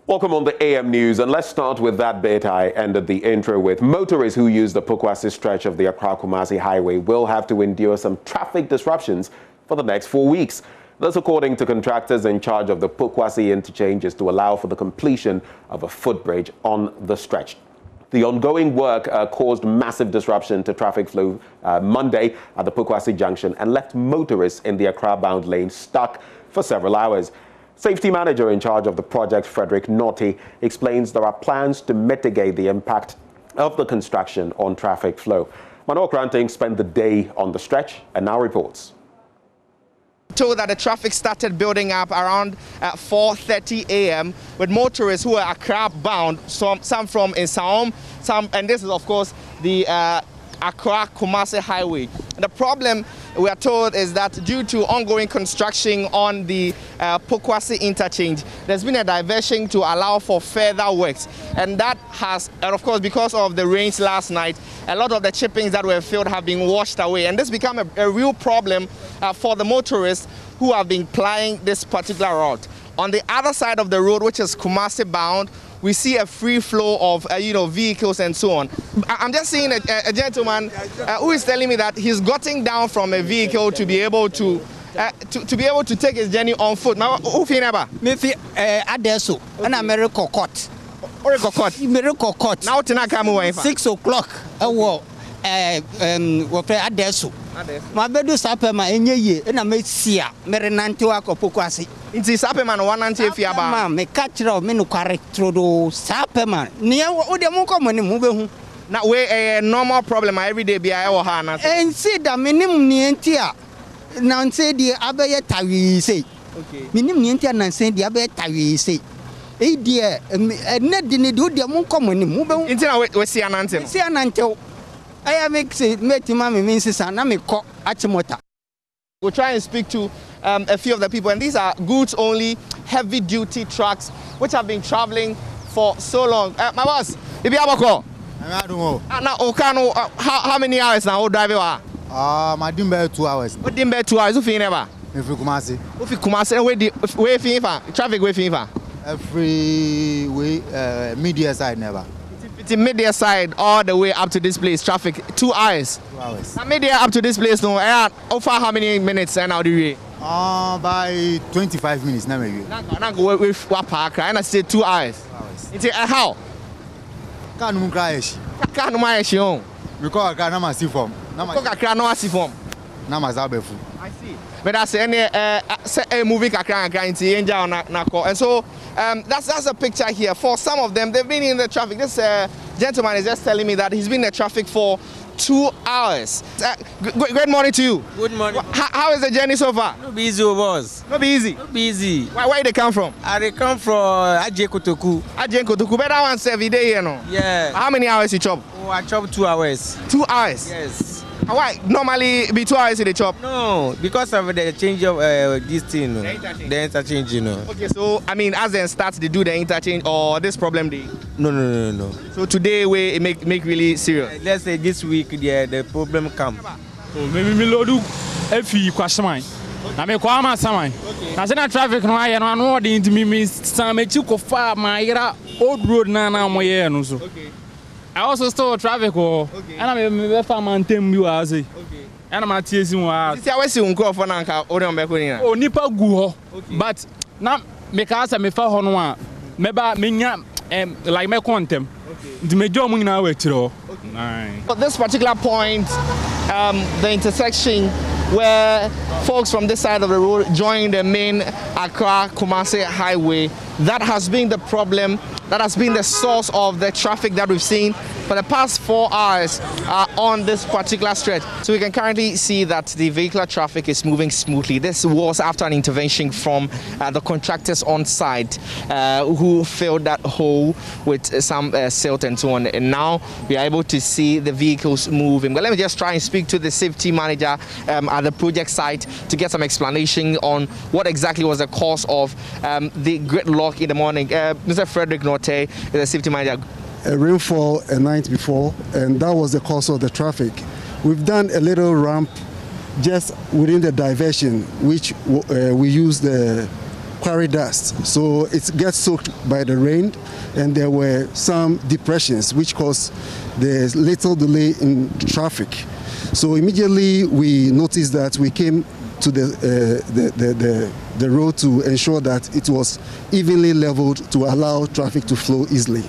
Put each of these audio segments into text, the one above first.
Welcome on the AM News, and let's start with that bit I ended the intro with. Motorists who use the Pokwasi stretch of the Accra-Kumasi Highway will have to endure some traffic disruptions for the next 4 weeks. That's according to contractors in charge of the Pokwasi interchanges to allow for the completion of a footbridge on the stretch. The ongoing work caused massive disruption to traffic flow Monday at the Pokwasi junction and left motorists in the Accra-bound lane stuck for several hours. Safety manager in charge of the project, Frederick Naughty, explains there are plans to mitigate the impact of the construction on traffic flow. Mano Kranting spent the day on the stretch and now reports. Told that the traffic started building up around 4:30 a.m. with motorists who are Accra bound, some from Insaom, and this is of course the Accra-Kumasi Highway. The problem, we are told, is that due to ongoing construction on the Pokwasi interchange, there's been a diversion to allow for further works. And that has, and of course, because of the rains last night, a lot of the chippings that were filled have been washed away. And this become a real problem for the motorists who have been plying this particular route. On the other side of the road, which is Kumasi bound, we see a free flow of vehicles and so on. I'm just seeing a gentleman who is telling me that he's gotten down from a vehicle to be able to take his journey on foot. Now, who feel about? Me fi adesso. Na America court. America court. America court. Now tina come away. 6 o'clock. Wo adesso. Ma bedu sape ma enyeye na me sia mere nante wa Pokwasi. Inti sape man wanante fi aba. Ma me catch me no kware trodo sape man. Ne wo de mo komo ne mo behu. Na we normal problem every day bia e wo ha na. Ensi da minim ne enti a na nse die abeye tawi sei. Okay. Minim ne enti a na nse die abeye tawi sei. E die ne de ne de mo komo ne mo behu. Inti na we sia nante. Sia nante. We'll try and speak to a few of the people, and these are goods only heavy duty trucks which have been traveling for so long. My boss, if you have a call, I don't know. Now, Okano, how many hours now? What drive you are? My dimbe 2 hours. What dimbe 2 hours? Who feel never? If you Kumasi. If you Kumasi, where feel traffic where feel? Every way, media side never. The media side all the way up to this place, traffic 2 hours. 2 hours. The media up to this place no. Over how many minutes and how do you? By 25 minutes now maybe. Now go with what park? And I say 2 hours. 2 hours. It's how? Can't move crash. Can't move crash. Because I can't see form. I see. But that's any moving and so that's a picture here. For some of them, they've been in the traffic. This gentleman is just telling me that he's been in the traffic for 2 hours. Great morning to you. Good morning. How is the journey so far? No be easy, boss. No be easy. No be easy. Where they come from? They come from Ajekotoku. Ajekotoku. But that one's every day, you know. Yeah. How many hours you chop? Oh, I chop 2 hours. 2 hours. Yes. Why normally be 2 hours in the chop? No, because of the change of this thing, the interchange, you know. Okay, so I mean, as they start to do the interchange or this problem day? No. So today we make really serious. Let's say this week the problem come. Me lodu efi kwasman. Na me kwa ma saman. Na se na traffic no aye no anu odi ntimi me samechi ko fa maira old road na mo ye no so. Okay. I also stole traffic and I'm a mountain you as a and I'm at teasing was. I was in Crawford for Nanka or on Nipa Guho, but now make us a me for Honwa, Meba Minya like my quantum. The major in our way to. At this particular point, the intersection where folks from this side of the road join the main Accra-Kumasi highway, that has been the problem. That has been the source of the traffic that we've seen for the past 4 hours on this particular stretch. So we can currently see that the vehicular traffic is moving smoothly. This was after an intervention from the contractors on site who filled that hole with some silt and so on. And now we are able to see the vehicles moving. But let me just try and speak to the safety manager at the project site to get some explanation on what exactly was the cause of the gridlock in the morning. Mr. Frederick Naughty is the safety manager. A rainfall a night before, and that was the cause of the traffic. We've done a little ramp just within the diversion, which we use the quarry dust. So it gets soaked by the rain, and there were some depressions which caused the little delay in traffic. So immediately we noticed that we came to the road to ensure that it was evenly leveled to allow traffic to flow easily.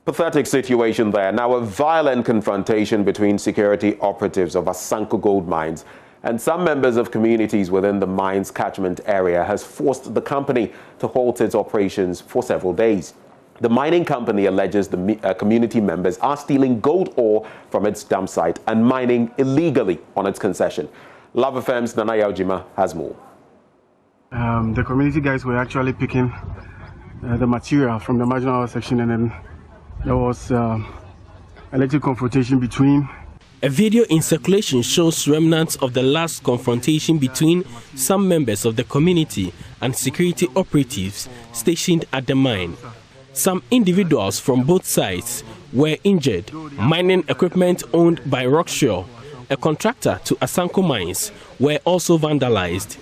Pathetic situation there. Now, a violent confrontation between security operatives of Asanko gold mines and some members of communities within the mine's catchment area has forced the company to halt its operations for several days. The mining company alleges the community members are stealing gold ore from its dump site and mining illegally on its concession. Love FM's Nana Yaujima has more. The community guys were actually picking the material from the marginal section, and then there was alleged confrontation between. A video in circulation shows remnants of the last confrontation between some members of the community and security operatives stationed at the mine. Some individuals from both sides were injured. Mining equipment owned by Rockshore, a contractor to Asanko Mines, were also vandalized.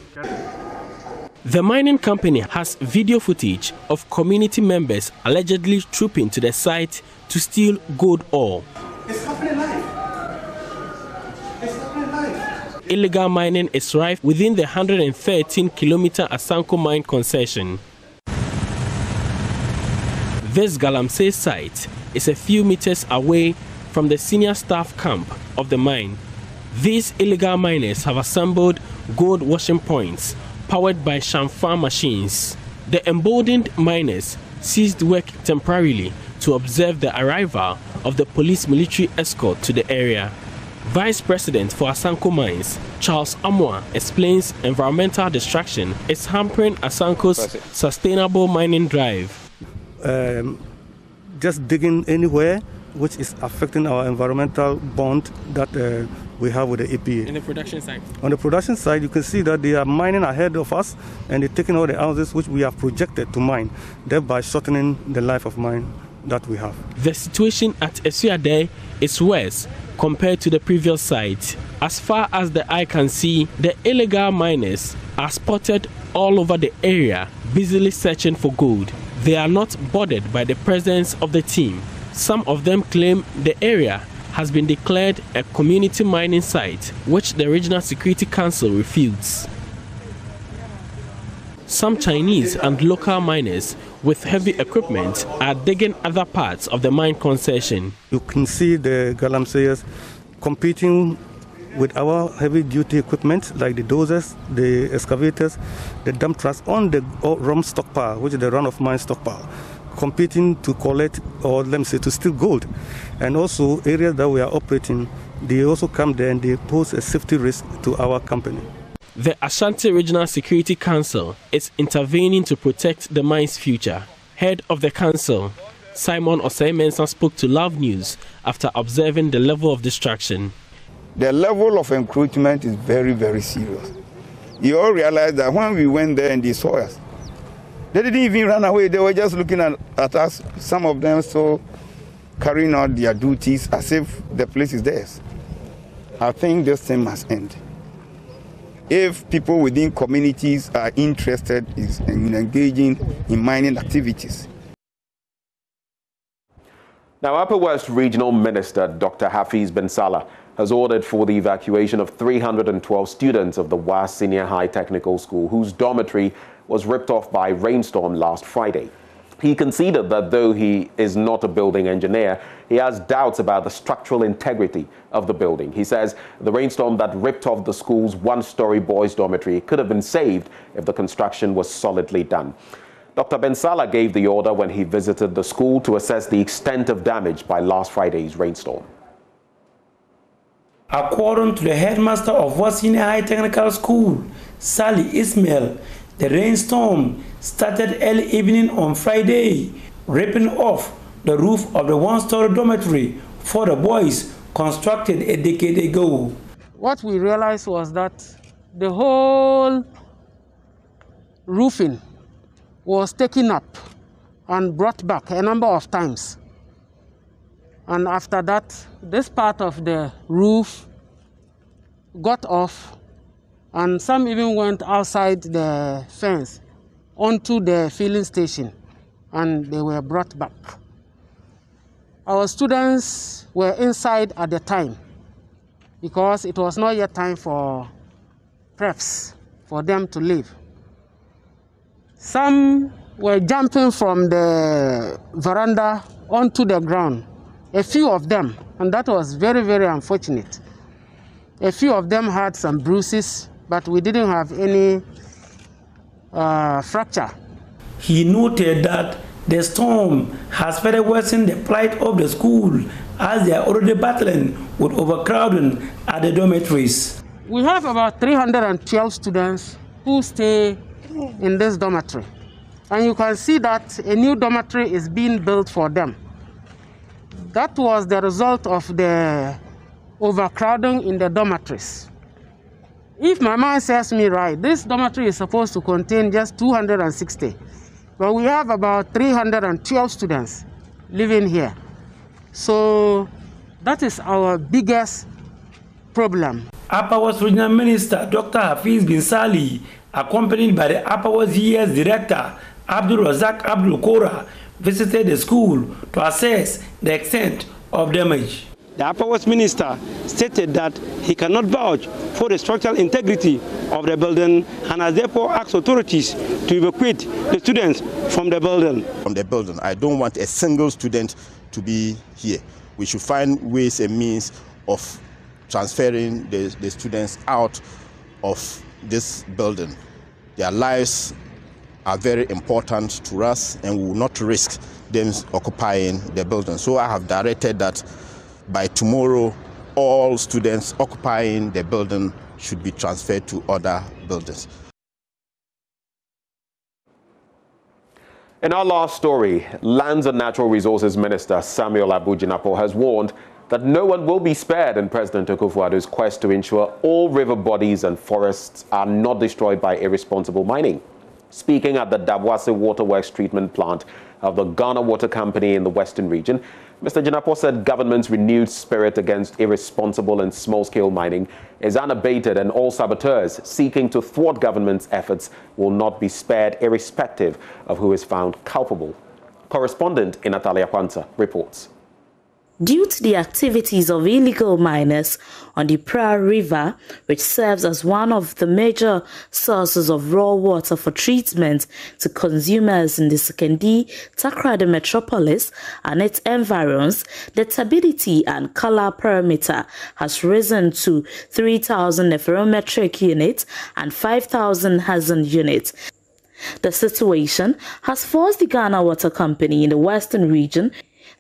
The mining company has video footage of community members allegedly trooping to the site to steal gold ore. It's happening live. It's happening live. Illegal mining is rife within the 113-kilometer Asanko mine concession. This Galamsey site is a few meters away from the senior staff camp of the mine. These illegal miners have assembled gold washing points powered by chamfer machines. The emboldened miners ceased work temporarily to observe the arrival of the police military escort to the area. Vice President for Asanko Mines, Charles Amwa, explains environmental distraction is hampering Asanko's sustainable mining drive. Just digging anywhere which is affecting our environmental bond that we have with the EPA. In the production side? On the production side, you can see that they are mining ahead of us and they're taking all the ounces which we have projected to mine, thereby shortening the life of mine that we have. The situation at Esuade is worse compared to the previous site. As far as the eye can see, the illegal miners are spotted all over the area, busily searching for gold. They are not bothered by the presence of the team. Some of them claim the area has been declared a community mining site, which the Regional Security Council refutes. Some Chinese and local miners with heavy equipment are digging other parts of the mine concession. You can see the Galamseyers competing with our heavy-duty equipment like the dozers, the excavators, the dump trucks on the ROM stockpile, which is the run-of-mine stockpile, competing to collect, or let me say, to steal gold. And also areas that we are operating, they also come there and they pose a safety risk to our company. The Ashanti Regional Security Council is intervening to protect the mine's future. Head of the council, Simon Osei-Mensah, spoke to Love News after observing the level of distraction. The level of encroachment is very, very serious. You all realize that when we went there and they saw us, they didn't even run away. They were just looking at us. Some of them still carrying out their duties as if the place is theirs. I think this thing must end. If people within communities are interested in engaging in mining activities. Now, Upper West Regional Minister Dr. Hafiz bin Salah has ordered for the evacuation of 312 students of the WAS Senior High Technical School, whose dormitory was ripped off by rainstorm last Friday. He conceded that though he is not a building engineer, he has doubts about the structural integrity of the building. He says the rainstorm that ripped off the school's one-story boys' dormitory could have been saved if the construction was solidly done. Dr. bin Salah gave the order when he visited the school to assess the extent of damage by last Friday's rainstorm. According to the headmaster of WAS Senior High Technical School, Sally Ismail, the rainstorm started early evening on Friday, ripping off the roof of the one-story dormitory for the boys constructed a decade ago. What we realized was that the whole roofing was taken up and brought back a number of times. And after that, this part of the roof got off and some even went outside the fence onto the filling station, and they were brought back. Our students were inside at the time because it was not yet time for preps for them to leave. Some were jumping from the veranda onto the ground, a few of them, and that was very, very unfortunate. A few of them had some bruises, but we didn't have any fracture. He noted that the storm has further worsened the plight of the school as they are already battling with overcrowding at the dormitories. We have about 312 students who stay in this dormitory. And you can see that a new dormitory is being built for them. That was the result of the overcrowding in the dormitories. If my mind serves me right, this dormitory is supposed to contain just 260. But we have about 312 students living here. So that is our biggest problem. Upper West Regional Minister Dr. Hafiz bin Sali, accompanied by the Upper West ES Director Abdul Razak Abdul Kora, visited the school to assess the extent of damage. The Upper West Minister stated that he cannot vouch for the structural integrity of the building and has therefore asked authorities to evacuate the students from the building. I don't want a single student to be here. We should find ways and means of transferring the students out of this building. Their lives are very important to us, and we will not risk them occupying the building. So I have directed that by tomorrow, all students occupying the building should be transferred to other buildings. In our last story, Lands and Natural Resources Minister Samuel Abu Jinapor has warned that no one will be spared in President Akufo-Addo's quest to ensure all river bodies and forests are not destroyed by irresponsible mining. Speaking at the Dabwase Waterworks Treatment Plant of the Ghana Water Company in the Western Region, Mr. Jinapor said government's renewed spirit against irresponsible and small-scale mining is unabated, and all saboteurs seeking to thwart government's efforts will not be spared irrespective of who is found culpable. Correspondent Natalia Kwanta reports. Due to the activities of illegal miners on the Pra River, which serves as one of the major sources of raw water for treatment to consumers in the Sekondi Takoradi metropolis and its environs, the turbidity and color parameter has risen to 3,000 nepherometric units and 5,000 Hazen units. The situation has forced the Ghana Water Company in the Western Region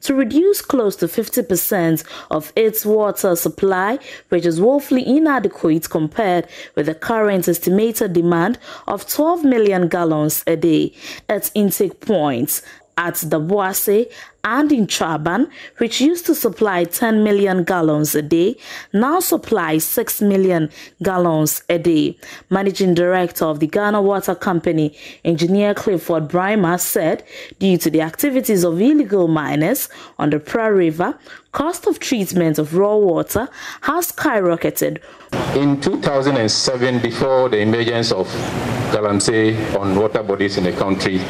to reduce close to 50% of its water supply, which is woefully inadequate compared with the current estimated demand of 12 million gallons a day at intake points at the Boase and in Chaban, which used to supply 10 million gallons a day, now supplies 6 million gallons a day. Managing Director of the Ghana Water Company, Engineer Clifford Brymer, said due to the activities of illegal miners on the Pra River, cost of treatment of raw water has skyrocketed. In 2007, before the emergence of galamsey on water bodies in the country,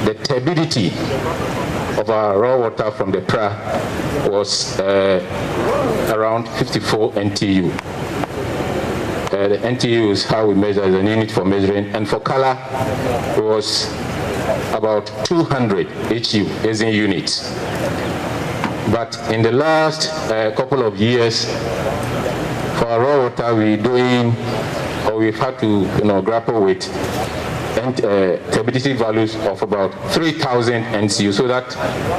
the turbidity of our raw water from the Pra was around 54 NTU. The NTU is how we measure as a unit for measuring, and for color it was about 200 HU as in units. But in the last couple of years, for our raw water we've had to grapple with turbidity values of about 3,000 NCU. So that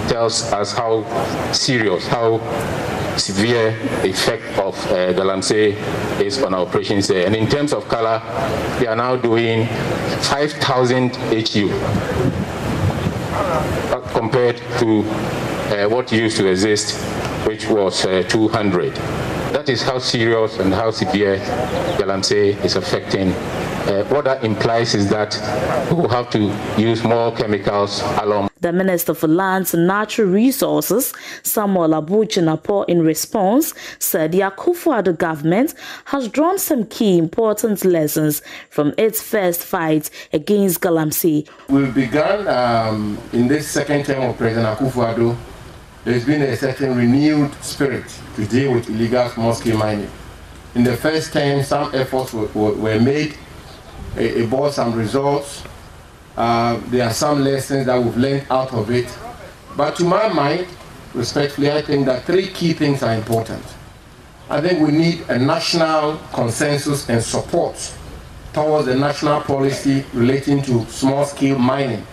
tells us how serious, how severe effect of galamsey is on our operations there. And in terms of color, we are now doing 5,000 HU compared to what used to exist, which was 200. That is how serious and how severe Galamsey is affecting. What that implies is that we will have to use more chemicals along. The Minister for Lands and Natural Resources, Samuel Abu-Jinapor, in response, said the Akufo-Addo government has drawn some key important lessons from its first fight against Galamsey. We've begun in this second term of President Akufo-Addo. There's been a certain renewed spirit to deal with illegal small-scale mining. In the first term, some efforts were made. It brought some results. There are some lessons that we've learned out of it. But to my mind, respectfully, I think that three key things are important. I think we need a national consensus and support towards the national policy relating to small-scale mining.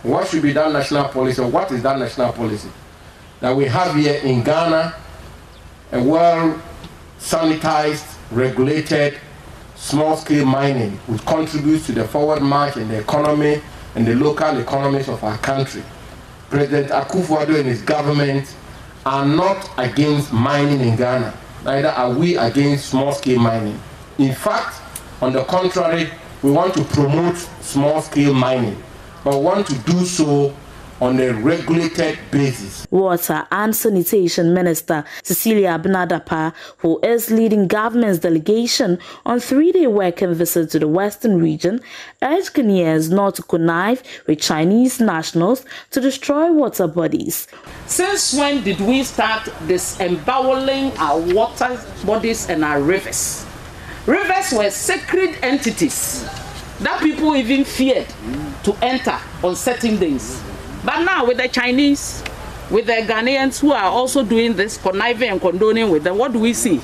What should be that national policy, or what is that national policy? That we have here in Ghana a well-sanitized, regulated, small-scale mining, which contributes to the forward march in the economy and the local economies of our country. President Akufo-Addo and his government are not against mining in Ghana. Neither are we against small-scale mining. In fact, on the contrary, we want to promote small-scale mining, but we want to do so on a regulated basis. Water and Sanitation Minister Cecilia Abinadapa, who is leading government's delegation on 3-day working visit to the Western region, urged Ghanaians not to connive with Chinese nationals to destroy water bodies. Since when did we start disemboweling our water bodies and our rivers? Rivers were sacred entities that people even feared to enter on certain days. But now with the Chinese, with the Ghanaians who are also doing this, conniving and condoning with them, what do we see?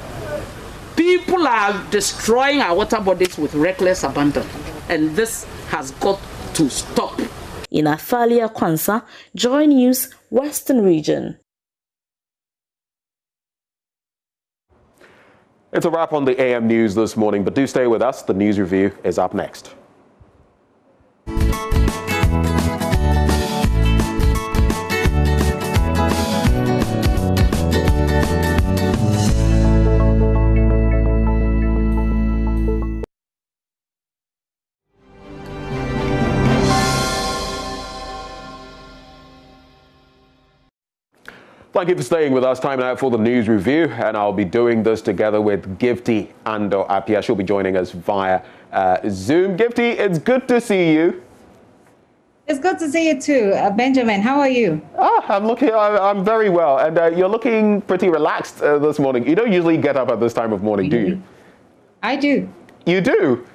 People are destroying our water bodies with reckless abandon. And this has got to stop. In Afalia Kwansa, JoyNews, Western Region. It's a wrap on the AM News this morning, but do stay with us. The news review is up next. Thank you for staying with us. Time now for the news review, and I'll be doing this together with Gifty Ando Apia. She'll be joining us via Zoom. Gifty, it's good to see you. It's good to see you too, Benjamin. How are you? I'm very well, and you're looking pretty relaxed this morning. You don't usually get up at this time of morning, do you? I do. You do?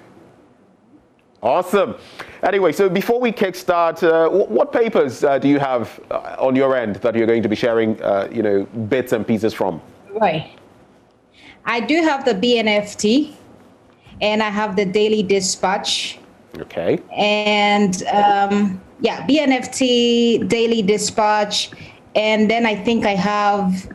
Awesome. Anyway, so before we kickstart, what papers do you have on your end that you're going to be sharing, bits and pieces from? Right. I do have the BNFT, and I have the Daily Dispatch. Okay. And BNFT, Daily Dispatch, and then I think I have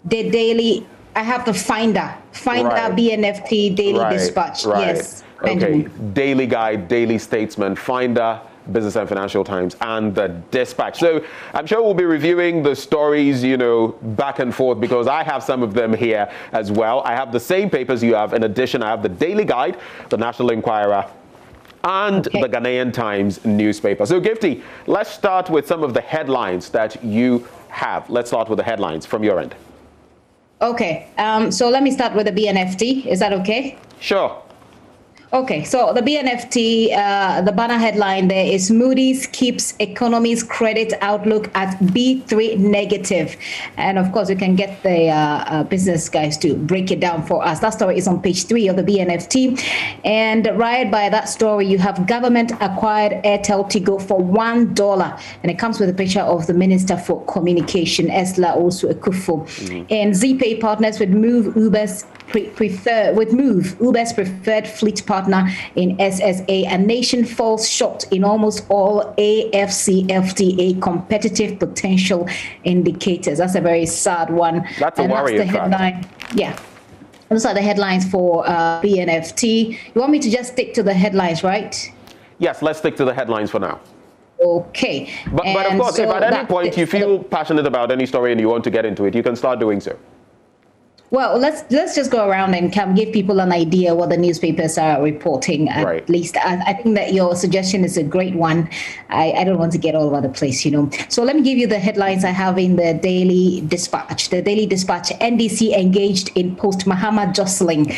the Daily. I have the Finder, right. BNFT, Daily Dispatch. Right. Yes. Okay, Daily Guide, Daily Statesman, Finder, Business and Financial Times, and the Dispatch. So I'm sure we'll be reviewing the stories, back and forth, because I have some of them here as well. I have the same papers you have. In addition, I have the Daily Guide, the National Enquirer, and the Ghanaian Times newspaper. So Gifty, let's start with some of the headlines that you have. Let's start with the headlines from your end. Okay, so let me start with the BNFT. Is that okay? Sure. Okay, so the BNFT, the banner headline there is Moody's keeps economy's credit outlook at B3 negative. And of course, we can get the business guys to break it down for us. That story is on page 3 of the BNFT. And right by that story, you have government acquired Airtel Tigo for $1. And it comes with a picture of the Minister for Communication, Esla Osu Ekufo. And ZPay partners with Move, Uber's preferred fleet partner in SSA. A nation falls short in almost all AFCFTA competitive potential indicators. That's a very sad one. That's a worry, that's the headline. Yeah. Those are the headlines for BNFT. You want me to just stick to the headlines, right? Yes, let's stick to the headlines for now. Okay. But of course, if at any point you feel passionate about any story and you want to get into it, you can start doing so. Well, let's just go around and give people an idea what the newspapers are reporting. At least, I think that your suggestion is a great one. I don't want to get all over the place, So let me give you the headlines I have in the Daily Dispatch. The Daily Dispatch: NDC engaged in post-Mahama jostling.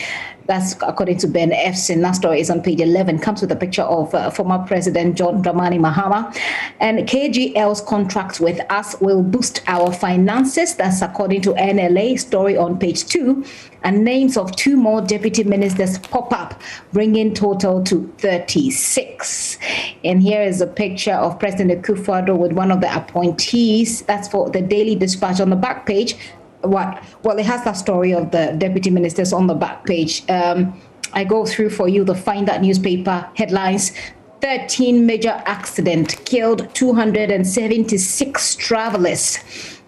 That's according to Ben Efson. That story is on page 11. Comes with a picture of former President John Dramani Mahama. And KGL's contract with us will boost our finances. That's according to NLA. Story on page 2. And names of 2 more deputy ministers pop up, bringing total to 36. And here is a picture of President Akufo-Addo with one of the appointees. That's for the Daily Dispatch on the back page. Well, it has that story of the deputy ministers on the back page. I go through for you the Find That newspaper headlines. 13 major accident killed 276 travelers.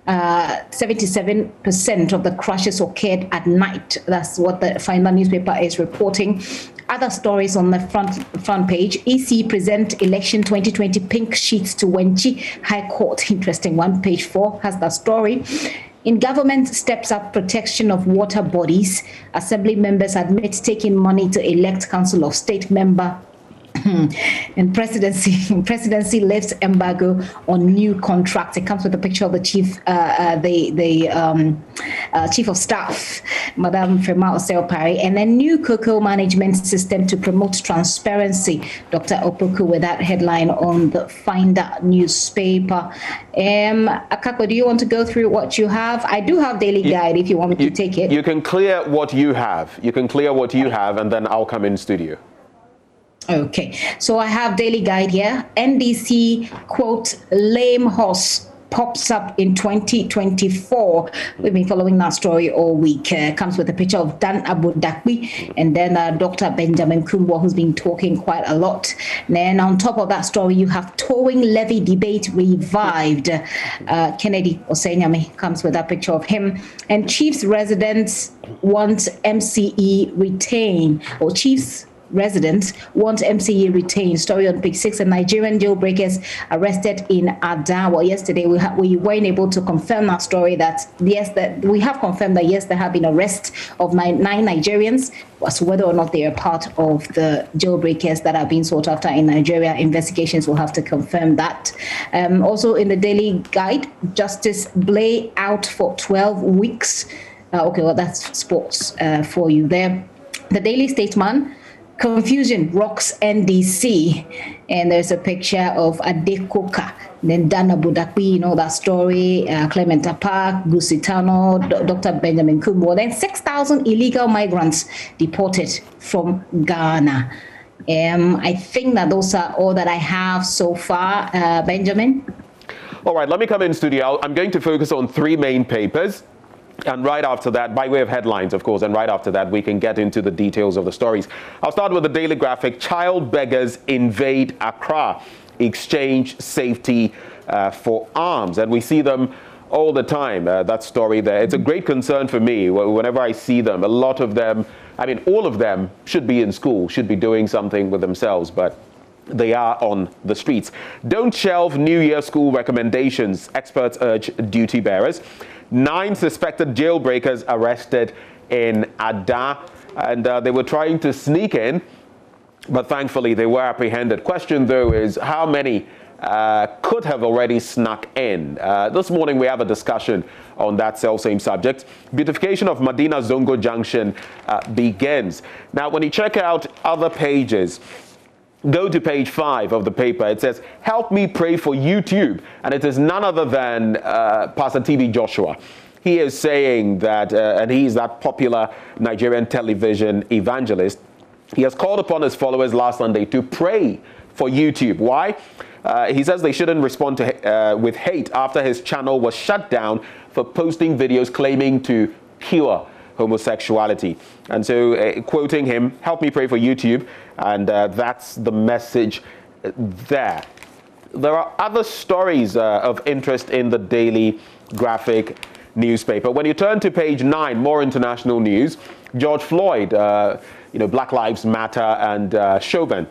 77% of the crashes occurred at night. That's what the Find That newspaper is reporting. Other stories on the front page: EC present election 2020 pink sheets to Wenchi High Court. Interesting one. Page 4 has that story. In government steps up protection of water bodies. Assembly members admit taking money to elect Council of State member. And presidency lifts embargo on new contracts. It comes with a picture of the chief of staff, Madame Fema Osei-Opare, and a new cocoa management system to promote transparency. Dr. Opoku with that headline on the Finder newspaper. Akako, do you want to go through what you have? I do have Daily Guide if you want me to take it. You can clear what you have. And then I'll come in studio. Okay, so I have Daily Guide here. NDC, quote, lame horse pops up in 2024. We've been following that story all week. Comes with a picture of Dan Abu Dakbi and then Dr. Benjamin Kumbo, who's been talking quite a lot. Then on top of that story, you have towing levy debate revived. Kennedy Osenyame comes with that picture of him. And Chiefs residents want MCE retain, or Chiefs residents want MCE retained. Story on page 6. And Nigerian jailbreakers arrested in Ada. Well, yesterday we weren't able to confirm that story. That we have confirmed that yes, there have been arrests of 9 Nigerians. As to whether or not they are part of the jailbreakers that are being sought after in Nigeria, investigations will have to confirm that. Also in the Daily Guide, Justice Blay out for 12 weeks. Okay, well that's sports for you there. The Daily Statesman: confusion rocks NDC, and there's a picture of Adekoka, then Dana Budakwi, that story, Clement Park, Gusitano, Dr. Benjamin Kumbo, then 6,000 illegal migrants deported from Ghana. I think that those are all that I have so far, Benjamin. All right, let me come in studio. I'm going to focus on 3 main papers. And right after that, by way of headlines, of course, and right after that, we can get into the details of the stories. I'll start with the Daily Graphic. Child beggars invade Accra, exchange safety for arms. And we see them all the time, that story there. It's a great concern for me whenever I see them. A lot of them, all of them should be in school, should be doing something with themselves, but they are on the streets. Don't shelve New Year school recommendations, experts urge duty bearers. 9 suspected jailbreakers arrested in Ada, and they were trying to sneak in, but thankfully they were apprehended. Question though is how many could have already snuck in? This morning we have a discussion on that same subject. Beautification of Medina Zongo Junction begins. Now when you check out other pages, go to page 5 of the paper. It says, help me pray for YouTube. And it is none other than Pastor TB Joshua. He is saying that, and he is that popular Nigerian television evangelist. He has called upon his followers last Sunday to pray for YouTube. Why? He says they shouldn't respond to with hate after his channel was shut down for posting videos claiming to cure homosexuality. And so quoting him, help me pray for YouTube, and that's the message there. There are other stories of interest in the Daily Graphic newspaper. When you turn to page 9, more international news. George Floyd, Black Lives Matter and Chauvin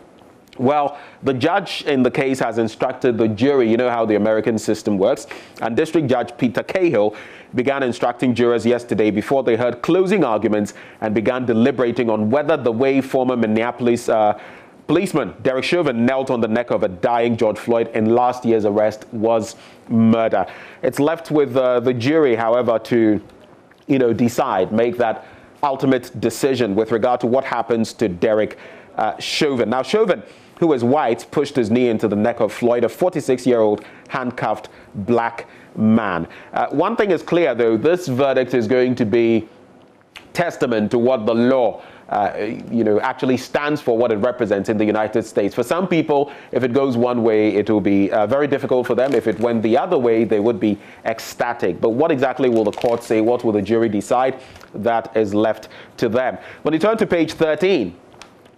Well, the judge in the case has instructed the jury, you know how the American system works, and District Judge Peter Cahill began instructing jurors yesterday before they heard closing arguments and began deliberating on whether the way former Minneapolis policeman Derek Chauvin knelt on the neck of a dying George Floyd in last year's arrest was murder. It's left with the jury, however, to, decide, make that ultimate decision with regard to what happens to Derek Chauvin. Now, Chauvin, who is white, pushed his knee into the neck of Floyd, a 46-year-old handcuffed black man. One thing is clear, though, this verdict is going to be testament to what the law actually stands for, what it represents in the United States. For some people, if it goes one way, it will be very difficult for them. If it went the other way, they would be ecstatic. But what exactly will the court say? What will the jury decide? That is left to them. When you turn to page 13,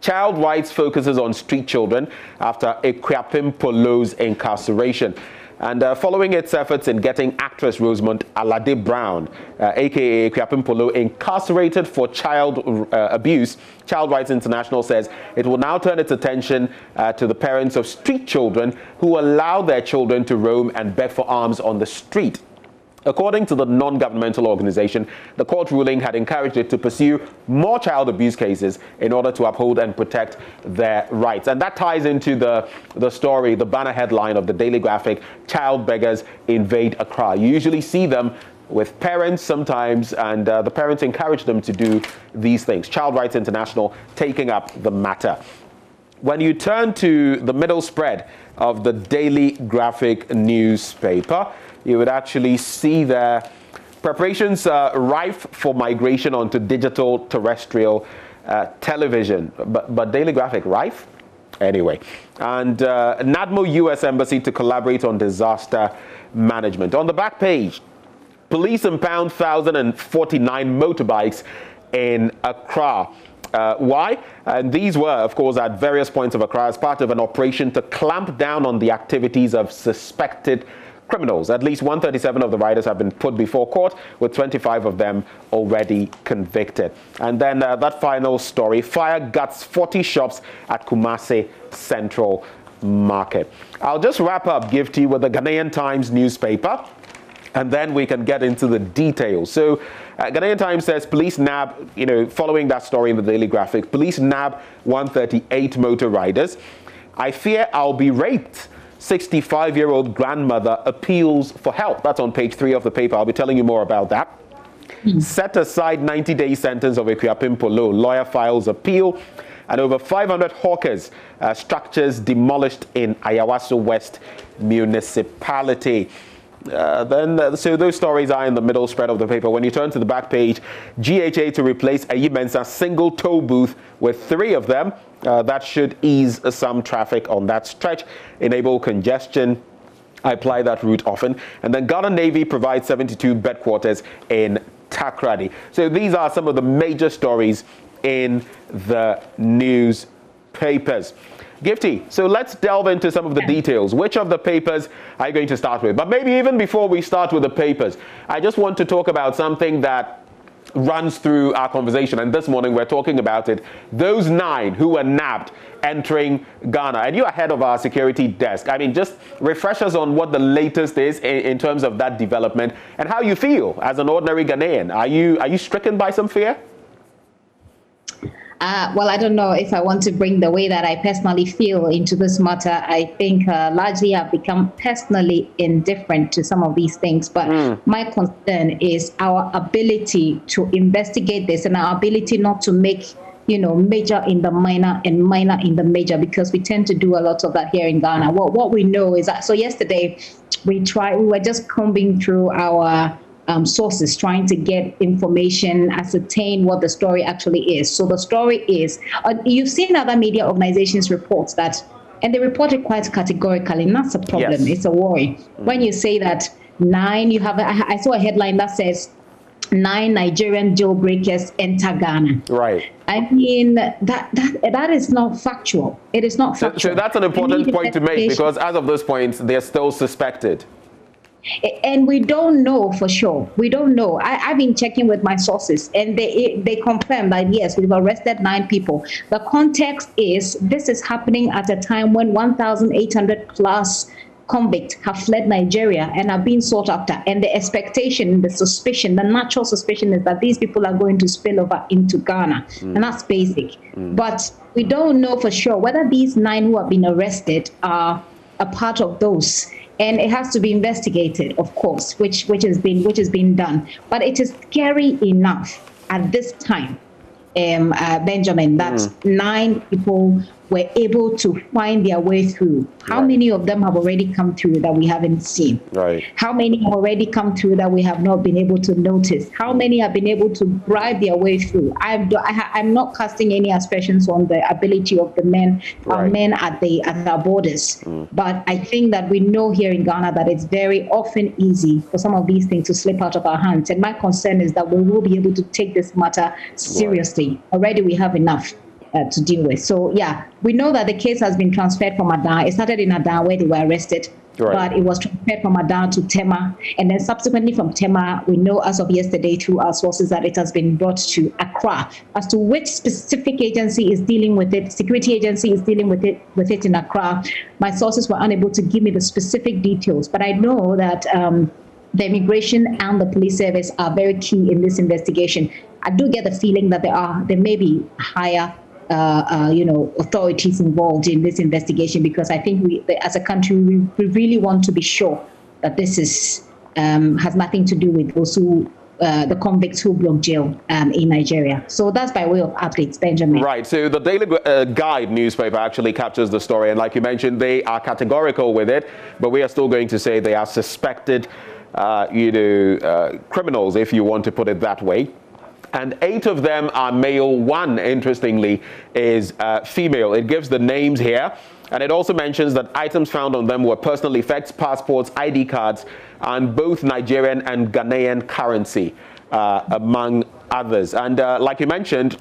child rights focuses on street children after Ekweapim Polo's incarceration. And following its efforts in getting actress Rosamund Alade Brown, a.k.a. Ekweapim Polo, incarcerated for child abuse, Child Rights International says it will now turn its attention to the parents of street children who allow their children to roam and beg for alms on the street. According to the non-governmental organization, the court ruling had encouraged it to pursue more child abuse cases in order to uphold and protect their rights. And that ties into the story, the banner headline of the Daily Graphic, Child Beggars Invade Accra. You usually see them with parents sometimes, and the parents encourage them to do these things. Child Rights International taking up the matter. When you turn to the middle spread of the Daily Graphic newspaper, you would actually see there preparations rife for migration onto digital terrestrial television. But Daily Graphic rife? Anyway. And NADMO U.S. Embassy to collaborate on disaster management. On the back page, police impound 1,049 motorbikes in Accra. Why? And these were, of course, at various points of Accra as part of an operation to clamp down on the activities of suspected criminals. At least 137 of the riders have been put before court, with 25 of them already convicted. And then that final story, fire guts 40 shops at Kumasi Central Market. I'll just wrap up, Gifty, with the Ghanaian Times newspaper, and then we can get into the details. So Ghanaian Times says police nab, following that story in the Daily Graphic, police nab 138 motor riders. I fear I'll be raped. 65-year-old grandmother appeals for help. That's on page 3 of the paper. I'll be telling you more about that. Set aside 90-day sentence of Ekweapim Polo. Lawyer files appeal. And over 500 hawkers structures demolished in Ayawaso West municipality. So those stories are in the middle spread of the paper. When you turn to the back page, GHA to replace Ayimensa single toll booth with 3 of them. That should ease some traffic on that stretch, enable congestion. I apply that route often. And then Ghana Navy provides 72 bed quarters in Takrady. So these are some of the major stories in the newspapers. Gifty, so let's delve into some of the details. Which of the papers are you going to start with? But maybe even before we start with the papers, I just want to talk about something that runs through our conversation, and this morning we're talking about it. Those 9 who were nabbed entering Ghana, and you're head of our security desk. I mean, just refresh us on what the latest is in terms of that development and how you feel as an ordinary Ghanaian. Are you stricken by some fear? Well, I don't know if I want to bring the way that I personally feel into this matter. I think largely I've become personally indifferent to some of these things. But my concern is our ability to investigate this and our ability not to make, major in the minor and minor in the major, because we tend to do a lot of that here in Ghana. What we know is that, so yesterday we were just combing through our sources, trying to get information, ascertain what the story actually is. So the story is, you've seen other media organizations report that, and they report it quite categorically, and that's a problem. Yes. It's a worry. When you say that 9, I saw a headline that says 9 Nigerian jailbreakers enter Ghana. Right. I mean, that is not factual. It is not factual. So that's an important point to make, because as of those points, they're still suspected. And we don't know for sure. We don't know. I've been checking with my sources, and they confirm that yes, we've arrested 9 people. The context is this is happening at a time when 1,800 plus convicts have fled Nigeria and are being sought after. And the expectation, the suspicion, the natural suspicion is that these people are going to spill over into Ghana. And that's basic. But we don't know for sure whether these 9 who have been arrested are a part of those. And it has to be investigated, of course, which is being done. But it is scary enough at this time, Benjamin, that 9 people were able to find their way through. How many of them have already come through that we haven't seen? Right. How many have already come through that we have not been able to notice? How many have been able to bribe their way through? I'm not casting any aspersions on the ability of the men, men at our borders. But I think that we know here in Ghana that it's very often easy for some of these things to slip out of our hands. And my concern is that we will be able to take this matter seriously. Already we have enough to deal with. So yeah, we know that the case has been transferred from Adan. It started in Adan where they were arrested, but it was transferred from Adan to Tema, and then subsequently from Tema, we know as of yesterday through our sources that it has been brought to Accra. As to which specific agency is dealing with it, security agency is dealing with it in Accra, my sources were unable to give me the specific details, but I know that the immigration and the police service are very key in this investigation. I do get the feeling that there may be higher authorities involved in this investigation, because I think we, as a country, we really want to be sure that this has nothing to do with those who, the convicts who broke jail in Nigeria. So that's by way of updates, Benjamin. Right. So the Daily Guide newspaper actually captures the story, and like you mentioned, they are categorical with it, but we are still going to say they are suspected, criminals, if you want to put it that way. And 8 of them are male. 1, interestingly, is female. It gives the names here. And it also mentions that items found on them were personal effects, passports, ID cards, and both Nigerian and Ghanaian currency, among others. And like you mentioned,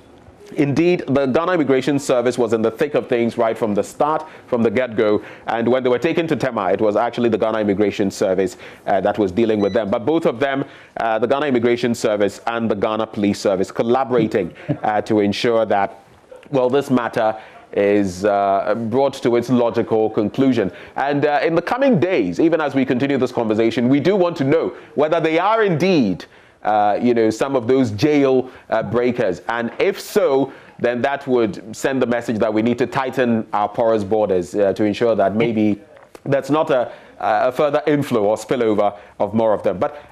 indeed, the Ghana Immigration Service was in the thick of things right from the start, from the get-go. And when they were taken to Tema, it was actually the Ghana Immigration Service that was dealing with them. But both of them, the Ghana Immigration Service and the Ghana Police Service, collaborating to ensure that, well, this matter is brought to its logical conclusion. And in the coming days, even as we continue this conversation, we do want to know whether they are indeed some of those jail breakers. And if so, then that would send the message that we need to tighten our porous borders to ensure that maybe that's not a further inflow or spillover of more of them. But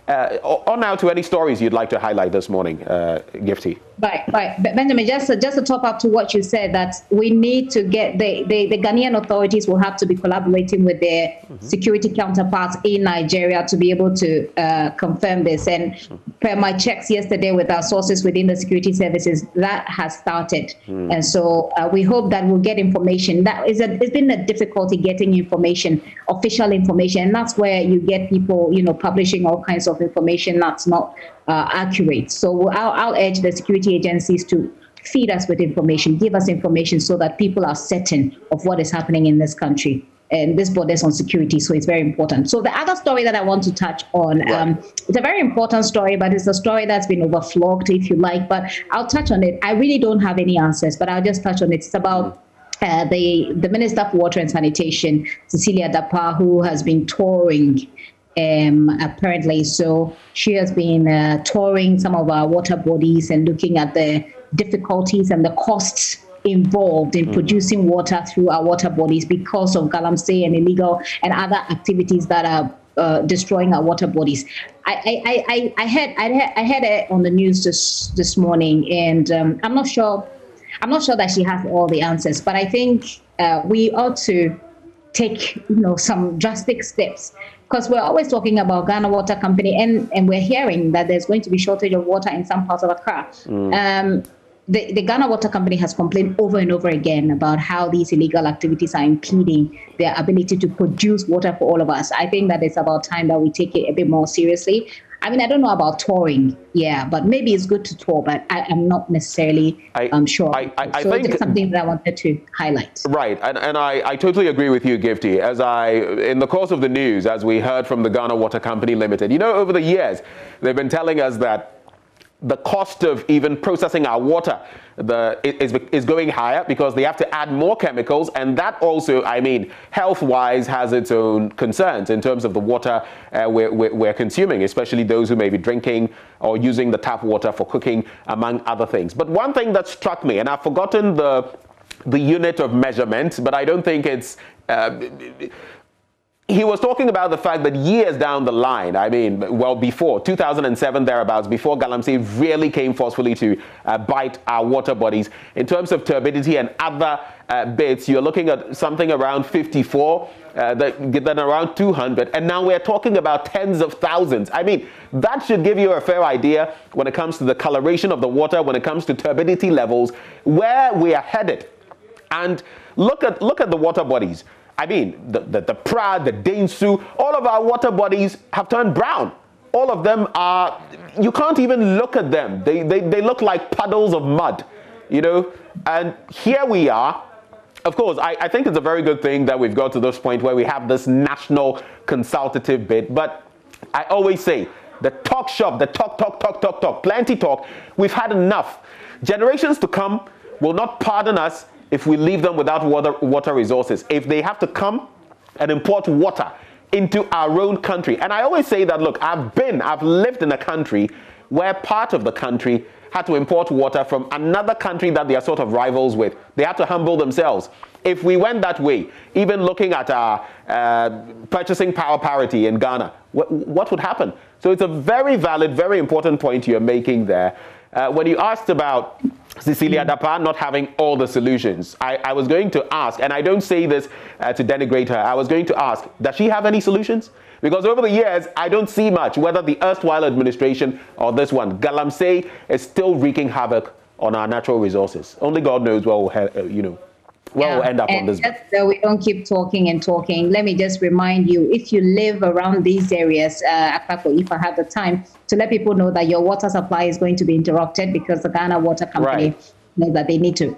on now to any stories you'd like to highlight this morning, Gifty. Right. Benjamin, just to top up to what you said, that we need to get the Ghanaian authorities will have to be collaborating with their security counterparts in Nigeria to be able to confirm this. And per my checks yesterday with our sources within the security services, that has started. And so we hope that we'll get information. It's been a difficulty getting information, official information, and that's where you get people, publishing all kinds of information that's not accurate. So I'll urge the security agencies to feed us with information, give us information so that people are certain of what is happening in this country. And this borders on security, so it's very important. So the other story that I want to touch on, it's a very important story, but it's a story that's been overflogged, if you like, but I'll touch on it. I really don't have any answers, but I'll just touch on it. It's about the Minister for Water and Sanitation, Cecilia Dapa, who has been touring apparently. So she has been touring some of our water bodies and looking at the difficulties and the costs involved in producing water through our water bodies because of galamsey and illegal and other activities that are destroying our water bodies. I heard it on the news this morning, and I'm not sure that she has all the answers, but I think we ought to take some drastic steps, because we're always talking about Ghana Water Company, and we're hearing that there's going to be shortage of water in some parts of Accra. The Ghana Water Company has complained over and over again about how these illegal activities are impeding their ability to produce water for all of us. I think that it's about time that we take it a bit more seriously. I mean, I don't know about touring, but maybe it's good to tour, but I'm not necessarily sure. I so think it's something that I wanted to highlight. Right, and I totally agree with you, Gifty. In the course of the news, as we heard from the Ghana Water Company Limited, over the years, they've been telling us that the cost of even processing our water is going higher because they have to add more chemicals, and that also, health-wise has its own concerns in terms of the water we're consuming, especially those who may be drinking or using the tap water for cooking, among other things. But one thing that struck me, and I've forgotten the unit of measurement, but I don't think it's... he was talking about the fact that years down the line, before 2007 thereabouts, before Galamsey really came forcefully to bite our water bodies, in terms of turbidity and other bits, you're looking at something around 54, then around 200, and now we're talking about tens of thousands. That should give you a fair idea when it comes to the coloration of the water, when it comes to turbidity levels, where we are headed. And look at the water bodies. The Pra, the Dainsu, all of our water bodies have turned brown. All of them are, you can't even look at them. They look like puddles of mud, And here we are. Of course, I think it's a very good thing that we've got to this point where we have this national consultative bit. But I always say, the talk shop, the talk, plenty talk, we've had enough. Generations to come will not pardon us if we leave them without water resources, if they have to come and import water into our own country. And I always say that, look, I've lived in a country where part of the country had to import water from another country that they are sort of rivals with. They had to humble themselves. If we went that way, even looking at our purchasing power parity in Ghana, what would happen? So it's a very valid, very important point you're making there. When you asked about Cecilia Dapa not having all the solutions, I was going to ask, and I don't say this to denigrate her, I was going to ask, does she have any solutions? Because over the years, I don't see much, whether the erstwhile administration or this one. Galamsey is still wreaking havoc on our natural resources. Only God knows where we'll end up on this. Just so we don't keep talking and talking, let me just remind you, if you live around these areas, if I have the time, to let people know that your water supply is going to be interrupted because the Ghana Water Company knows that they need to,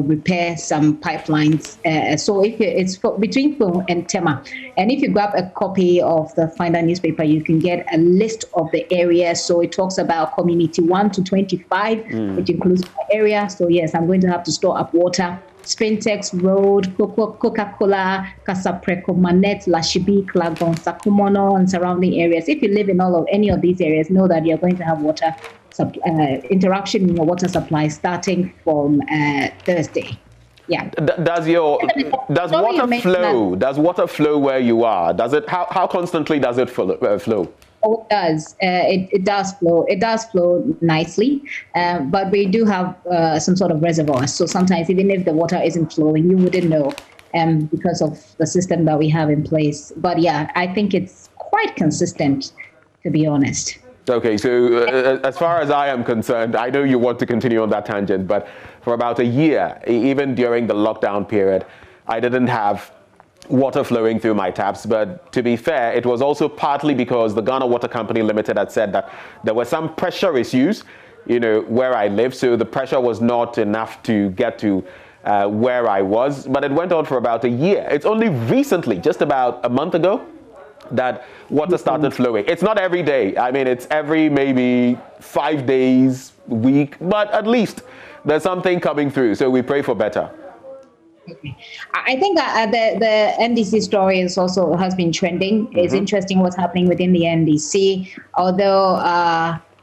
repair some pipelines. So if it's between Phone and Tema, and if you grab a copy of the Finder newspaper, you can get a list of the areas. So it talks about community 1 to 25, which includes my area. So yes, I'm going to have to store up water. Spintex Road, Coca-Cola, Casapreco, Manette, Lashibi, Klagon, Sakumono, and surrounding areas. If you live in any of these areas, know that you're going to have water interruption in your water supply starting from Thursday. Yeah. Does water flow where you are? Does it? How constantly does it flow? Oh, it does. It does flow. It does flow nicely, but we do have some sort of reservoirs. So sometimes, even if the water isn't flowing, you wouldn't know because of the system that we have in place. But yeah, I think it's quite consistent, to be honest. Okay, so as far as I am concerned, I know you want to continue on that tangent, but for about a year, even during the lockdown period, I didn't have water flowing through my taps. But to be fair, it was also partly because the Ghana Water Company Limited had said that there were some pressure issues, where I live. So the pressure was not enough to get to where I was. But it went on for about a year. It's only recently, just about a month ago, that water started flowing. It's not every day. It's every maybe 5 days, week, but at least there's something coming through. So we pray for better. Okay. I think the NDC story has been trending. It's interesting what's happening within the NDC, although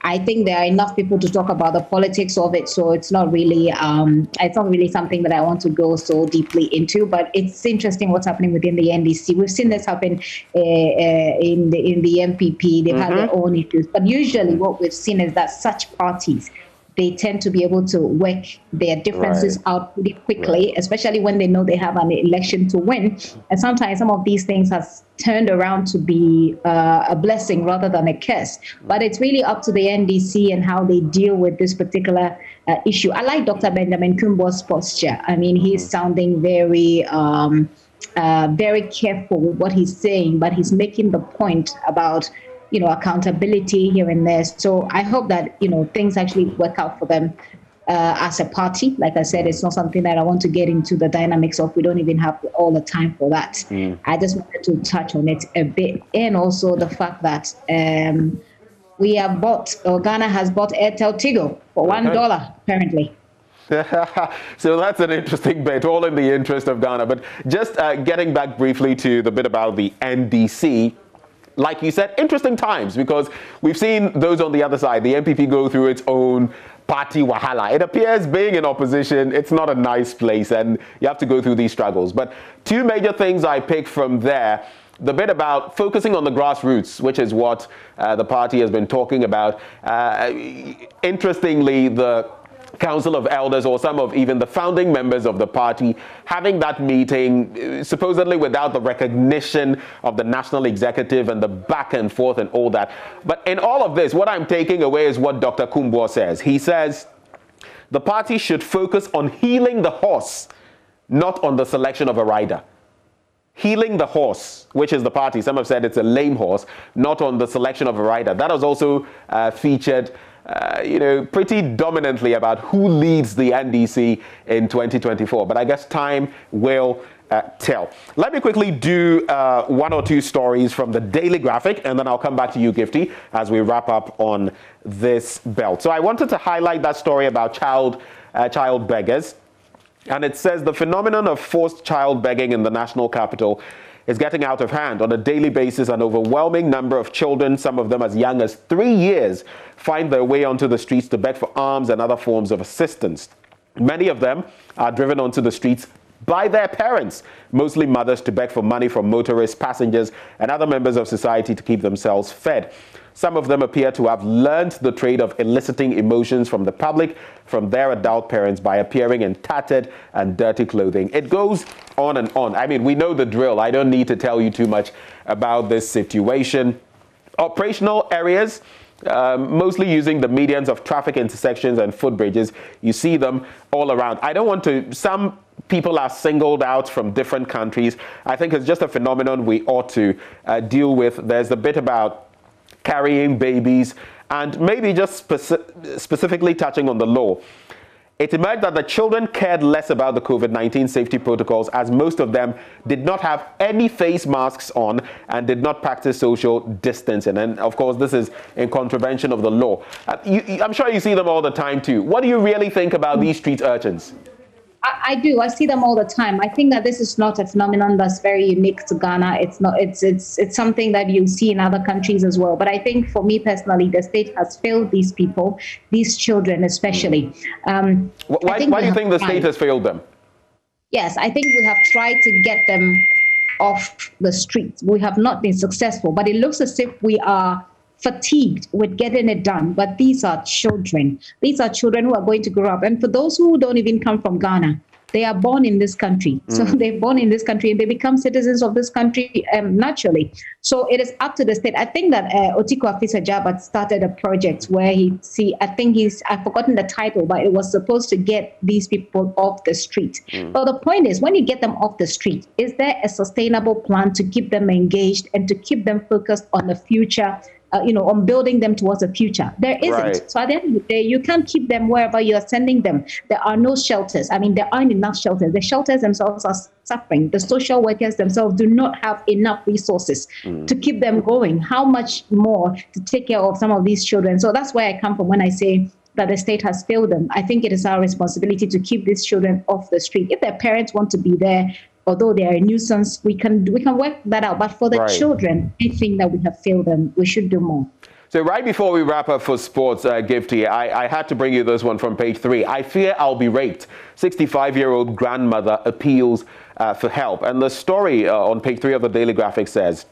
I think there are enough people to talk about the politics of it, so it's not really something that I want to go so deeply into. But it's interesting what's happening within the NDC. We've seen this happen in the MPP. They've had their own issues, but usually what we've seen is that such parties, they tend to be able to work their differences out pretty quickly, especially when they know they have an election to win. And sometimes some of these things has turned around to be a blessing rather than a curse. But it's really up to the NDC and how they deal with this particular issue. I like Dr. Benjamin Kumbo's posture. He's sounding very careful with what he's saying, but he's making the point about accountability here and there. So I hope that, things actually work out for them as a party. Like I said, it's not something that I want to get into the dynamics of. We don't even have all the time for that. I just wanted to touch on it a bit. And also the fact that we have Ghana has bought Airtel Tigo for $1, apparently. So that's an interesting bit, all in the interest of Ghana. But just getting back briefly to the bit about the NDC, like you said, interesting times, because we've seen those on the other side, the MPP, go through its own party wahala. It appears being in opposition, it's not a nice place, and you have to go through these struggles. But two major things I pick from there: the bit about focusing on the grassroots, which is what the party has been talking about. Interestingly, the Council of Elders, or some of even the founding members of the party, having that meeting supposedly without the recognition of the national executive and the back and forth and all that. But in all of this, what I'm taking away is what Dr. Kumbo says. He says the party should focus on healing the horse, not on the selection of a rider. Healing the horse, which is the party. Some have said it's a lame horse, not on the selection of a rider. That was also featured pretty dominantly about who leads the NDC in 2024. But I guess time will tell. Let me quickly do one or two stories from the Daily Graphic, and then I'll come back to you, Gifty, as we wrap up on this belt. So I wanted to highlight that story about child beggars. And it says the phenomenon of forced child begging in the national capital is getting out of hand. On a daily basis, an overwhelming number of children, some of them as young as 3 years, find their way onto the streets to beg for alms and other forms of assistance. Many of them are driven onto the streets by their parents, mostly mothers, to beg for money from motorists, passengers, and other members of society to keep themselves fed. Some of them appear to have learned the trade of eliciting emotions from the public, from their adult parents, by appearing in tattered and dirty clothing. It goes on and on. I mean, we know the drill. I don't need to tell you too much about this situation. Operational areas, mostly using the medians of traffic intersections and footbridges. You see them all around. I don't want to... Some people are singled out from different countries. I think it's just a phenomenon we ought to deal with. There's the bit about carrying babies, and maybe just specifically touching on the law. It emerged that the children cared less about the COVID-19 safety protocols, as most of them did not have any face masks on and did not practice social distancing. And of course, this is in contravention of the law. I'm sure you see them all the time too. What do you really think about these street urchins? I do. I see them all the time. I think that this is not a phenomenon that's very unique to Ghana. It's not. It's something that you see in other countries as well. But I think, for me personally, the state has failed these people, these children especially. Why do you think the state has failed them? Yes, I think we have tried to get them off the streets. We have not been successful. But it looks as if we are fatigued with getting it done. But these are children. These are children who are going to grow up. And for those who don't even come from Ghana, they are born in this country. So they're born in this country and they become citizens of this country naturally. So it is up to the state. I think that Otiko Afisa-Jabat started a project where I've forgotten the title, but it was supposed to get these people off the street. But the point is, when you get them off the street, is there a sustainable plan to keep them engaged and to keep them focused on the future? On building them towards a future. There isn't. Right. So at the end of the day, you can't keep them wherever you are sending them. There are no shelters. I mean, there aren't enough shelters. The shelters themselves are suffering. The social workers themselves do not have enough resources to keep them going. How much more to take care of some of these children? So that's where I come from when I say that the state has failed them. I think it is our responsibility to keep these children off the street. If their parents want to be there, although they are a nuisance, we can work that out. But for the children, I think that we have failed them. We should do more. So right before we wrap up for sports, Gifty, I had to bring you this one from page 3. I fear I'll be raped. 65-year-old grandmother appeals for help. And the story on page 3 of the Daily Graphic says,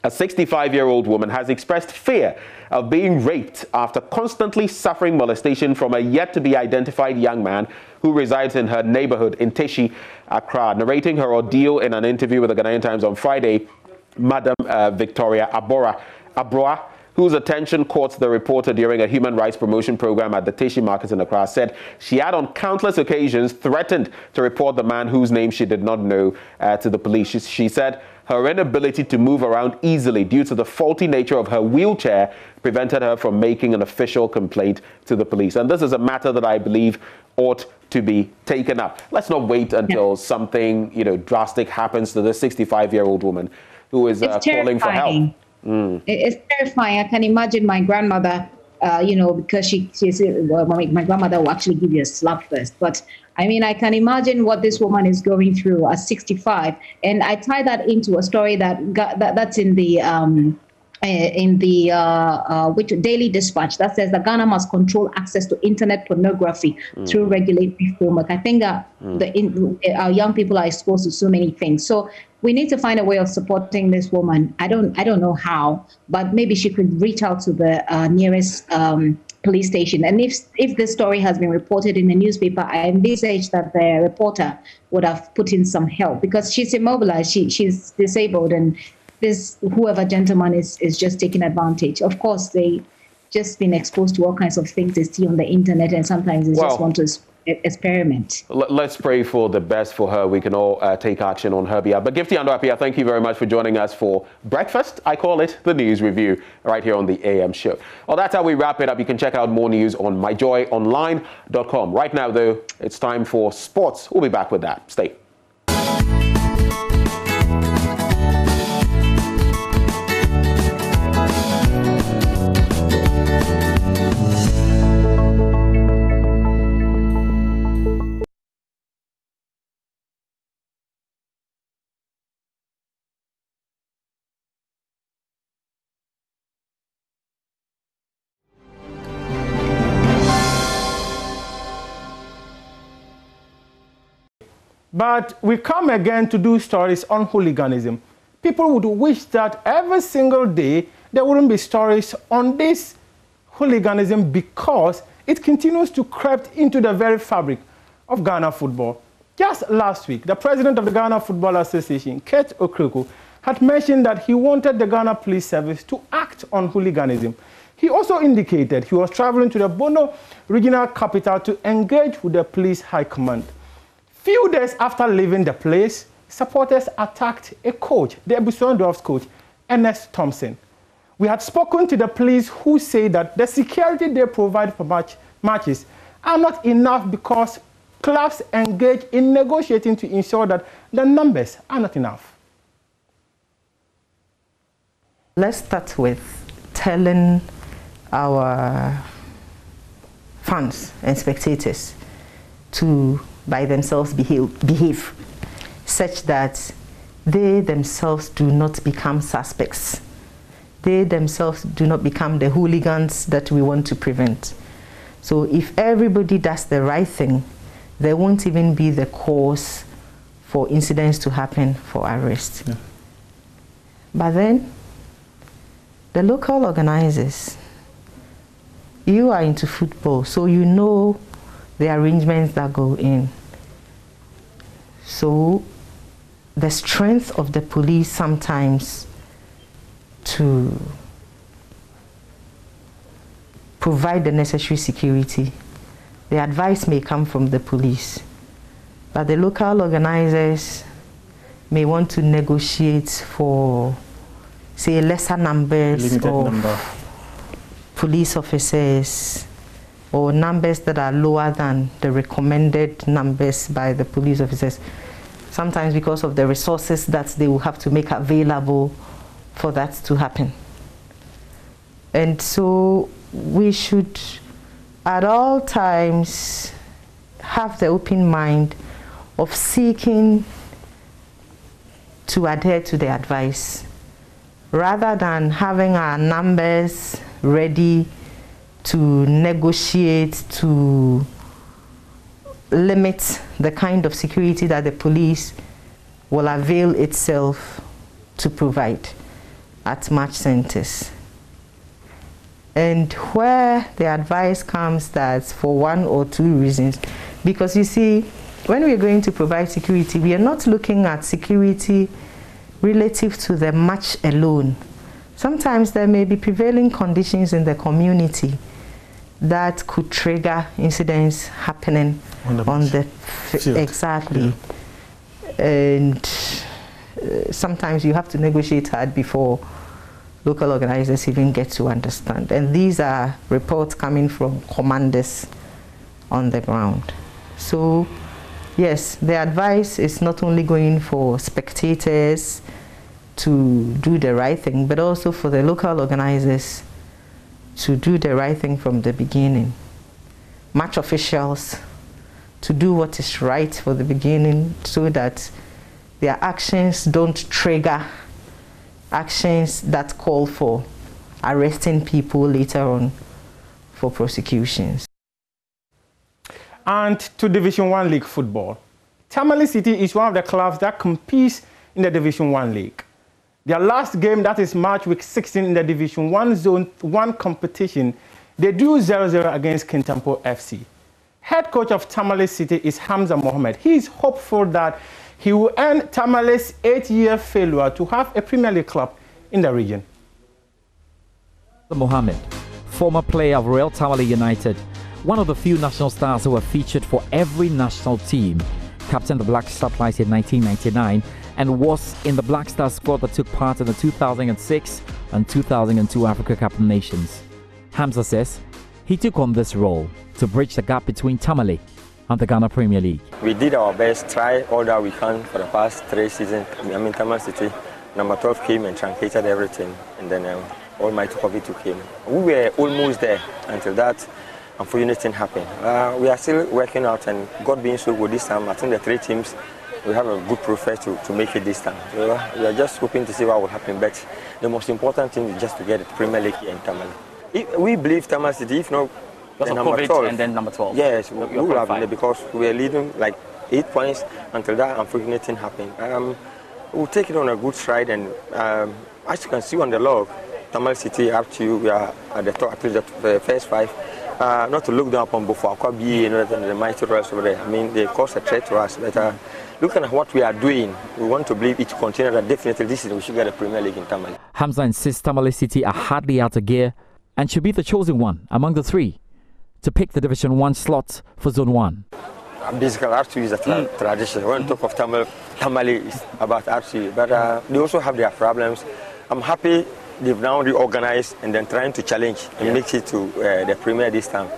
a 65-year-old woman has expressed fear of being raped after constantly suffering molestation from a yet-to-be-identified young man who resides in her neighborhood in Teshi, Accra. Narrating her ordeal in an interview with the Ghanaian Times on Friday, Madam Victoria Abroa, whose attention caught the reporter during a human rights promotion program at the Teshi Market in Accra, said she had on countless occasions threatened to report the man whose name she did not know to the police. She said her inability to move around easily due to the faulty nature of her wheelchair prevented her from making an official complaint to the police. And this is a matter that I believe ought to be taken up. Let's not wait until something, drastic happens to this 65-year-old woman who is calling for help. It's terrifying. I can imagine my grandmother, because she's my grandmother will actually give you a slap first. But I mean, I can imagine what this woman is going through at 65, and I tie that into a story that's in the which Daily Dispatch that says that Ghana must control access to internet pornography through regulatory framework. I think that our young people are exposed to so many things. So we need to find a way of supporting this woman. I don't know how, but maybe she could reach out to the nearest police station. And if this story has been reported in the newspaper, I envisage that the reporter would have put in some help because she's immobilized, she's disabled, and whoever gentleman is just taking advantage. Of course, they just been exposed to all kinds of things they see on the internet, and sometimes they just want to experiment. Let's pray for the best for her. We can all take action on her behalf. But Gifty Andwapia, thank you very much for joining us for breakfast. I call it the news review right here on the AM show. Well, that's how we wrap it up. You can check out more news on myjoyonline.com. Right now, though, it's time for sports. We'll be back with that. Stay. But we come again to do stories on hooliganism. People would wish that every single day there wouldn't be stories on this hooliganism because it continues to creep into the very fabric of Ghana football. Just last week, the president of the Ghana Football Association, Kate Okreko, had mentioned that he wanted the Ghana Police Service to act on hooliganism. He also indicated he was traveling to the Bono regional capital to engage with the police high command. Few days after leaving the place, supporters attacked a coach, the Ebuson Dwarfs coach, Ernest Thompson. We had spoken to the police who say that the security they provide for matches are not enough because clubs engage in negotiating to ensure that the numbers are not enough. Let's start with telling our fans and spectators to by themselves behave such that they themselves do not become suspects. They themselves do not become the hooligans that we want to prevent. So if everybody does the right thing, there won't even be the cause for incidents to happen for arrest. Yeah. But then, the local organizers, you are into football, so you know the arrangements that go in. So the strength of the police sometimes to provide the necessary security, the advice may come from the police, but the local organizers may want to negotiate for, say, lesser numbers of police officers or numbers that are lower than the recommended numbers by the police officers, sometimes because of the resources that they will have to make available for that to happen. And so we should at all times have the open mind of seeking to adhere to the advice rather than having our numbers ready to negotiate, to limit the kind of security that the police will avail itself to provide at match centers. And where the advice comes that for one or two reasons, because you see, when we're going to provide security, we are not looking at security relative to the match alone. sometimes there may be prevailing conditions in the community that could trigger incidents happening on the field. Exactly. Yeah. And sometimes you have to negotiate hard before local organizers even get to understand. And these are reports coming from commanders on the ground. So yes, the advice is not only going for spectators to do the right thing, but also for the local organizers to do the right thing from the beginning. Match officials to do what is right for the beginning so that their actions don't trigger actions that call for arresting people later on for prosecutions. And to Division 1 League football. Tamale City is one of the clubs that competes in the Division 1 League. Their last game, that is March week 16 in the Division 1 Zone 1 competition, they drew 0-0 against Kintampo FC. Head coach of Tamale City is Hamza Mohammed. He is hopeful that he will end Tamale's 8-year failure to have a Premier League club in the region. Mohammed, former player of Royal Tamale United, one of the few national stars who were featured for every national team, captained the Black Star twice in 1999 and was in the Black Star squad that took part in the 2006 and 2002 Africa Cup of Nations. Hamza says he took on this role to bridge the gap between Tamale and the Ghana Premier League. We did our best, try all that we can for the past 3 seasons. Tamale City, number 12 came and truncated everything, and then Almighty COVID came. We were almost there until that unfortunate thing happened. We are still working out, and God being so good this time, I think the 3 teams, we have a good process to make it this time. So we are just hoping to see what will happen, but the most important thing is just to get the Premier League here in Tamale. We believe Tamale City, if not the number 12. And then number 12. Yes, we will have it because we were leading like 8 points until that unfortunate thing happened. We'll take it on a good stride, and as you can see on the log, Tamale City up to you, we are at the top, at least the first 5. Not to look down upon Bofo Akwabi and the mighty Royals over there. I mean, they cause a threat to us, but looking at what we are doing, we want to believe it to continue that definitely this season we should get a Premier League in Tamale. Hamza insists Tamale City are hardly out of gear and should be the chosen one among the 3 to pick the Division 1 slot for Zone 1. Basically, R2 is a tradition. When we talk of Tamale is about R2, but they also have their problems. I'm happy they've now reorganized and then trying to challenge and make it to the Premier this time.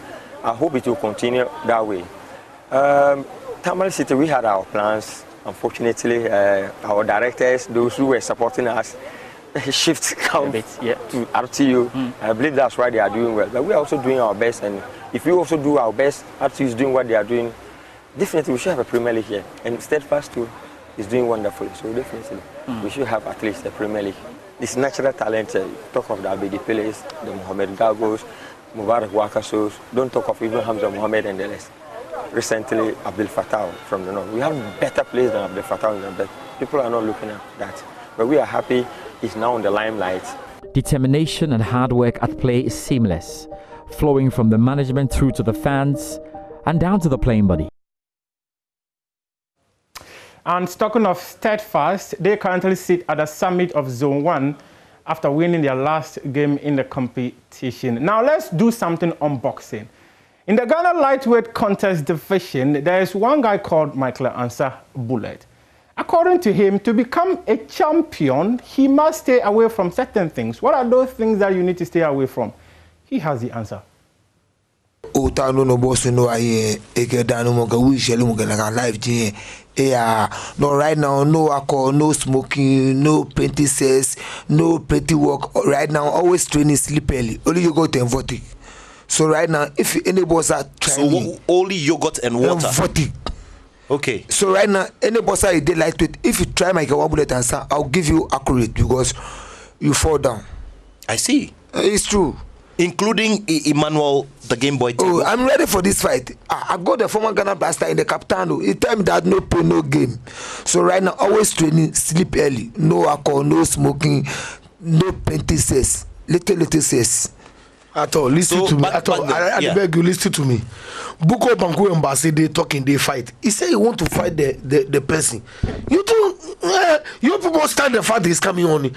I hope it will continue that way. Tamale City, we had our plans. Unfortunately, our directors, those who were supporting us, shift count to RTU. I believe that's why they are doing well. But we are also doing our best, and if we also do our best, RTU is doing what they are doing, definitely we should have a Premier League here. And Steadfast too is doing wonderfully. So definitely we should have at least a Premier League. This natural talent, talk of the Abedi Peles, the Mohamed Gagos, Mubarak Wakasos, don't talk of even Hamza Mohammed and the rest. Recently, Abdel Fattah from the north. We have better players than Abdel Fattah in the best. People are not looking at that. But we are happy he's now in the limelight. Determination and hard work at play is seamless, flowing from the management through to the fans and down to the playing body. And talking of Steadfast, they currently sit at the summit of Zone 1 after winning their last game in the competition. Now let's do something on boxing. In the Ghana lightweight contest division, there is one guy called Michael Ansah Bullet. According to him, to become a champion, he must stay away from certain things. What are those things that you need to stay away from? He has the answer. No, right now, no alcohol, no smoking, no plenty sex, no petty work. Right now, always training, sleep early. Only you go to Envotic. So right now, if any boss are trying, so only yogurt and water. Envotic. Okay. So right now, any boss are they lightweight. If you try my one bullet answer, I'll give you accurate because you fall down. I see. It's true. Including Emmanuel, the Game Boy team. Oh, I'm ready for this fight. I got the former Ghana blaster in the Capitano. He told me that no pay, no game. So right now, always training, sleep early, no alcohol, no smoking, no plenty sex, little sex. At all, listen to me. At all, I beg you, listen to me. Buko Banku Embassy, they talking, they fight. He said he want to fight the person. You don't. You people stand the fight is coming on.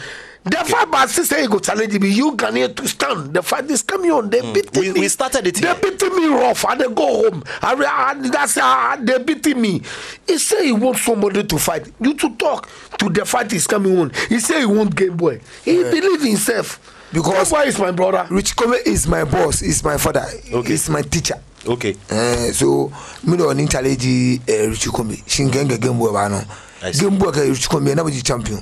The fight, but sister, you go challenge me. You Ghanaian to stand. The fight is coming on. They beat me. We started it. They beating me rough, and they go home. That's they beating me. He say he wants somebody to fight. You to talk to the fight is coming on. He say he want Game Boy. He believe himself. Because Game Boy is my brother. Rich Kome is my boss. Is my father. Okay. He's my teacher. Okay. So me no need challenge Rich Kome. Shingenga Game Boy ba no. Game Boy ka Rich Kome na be champion.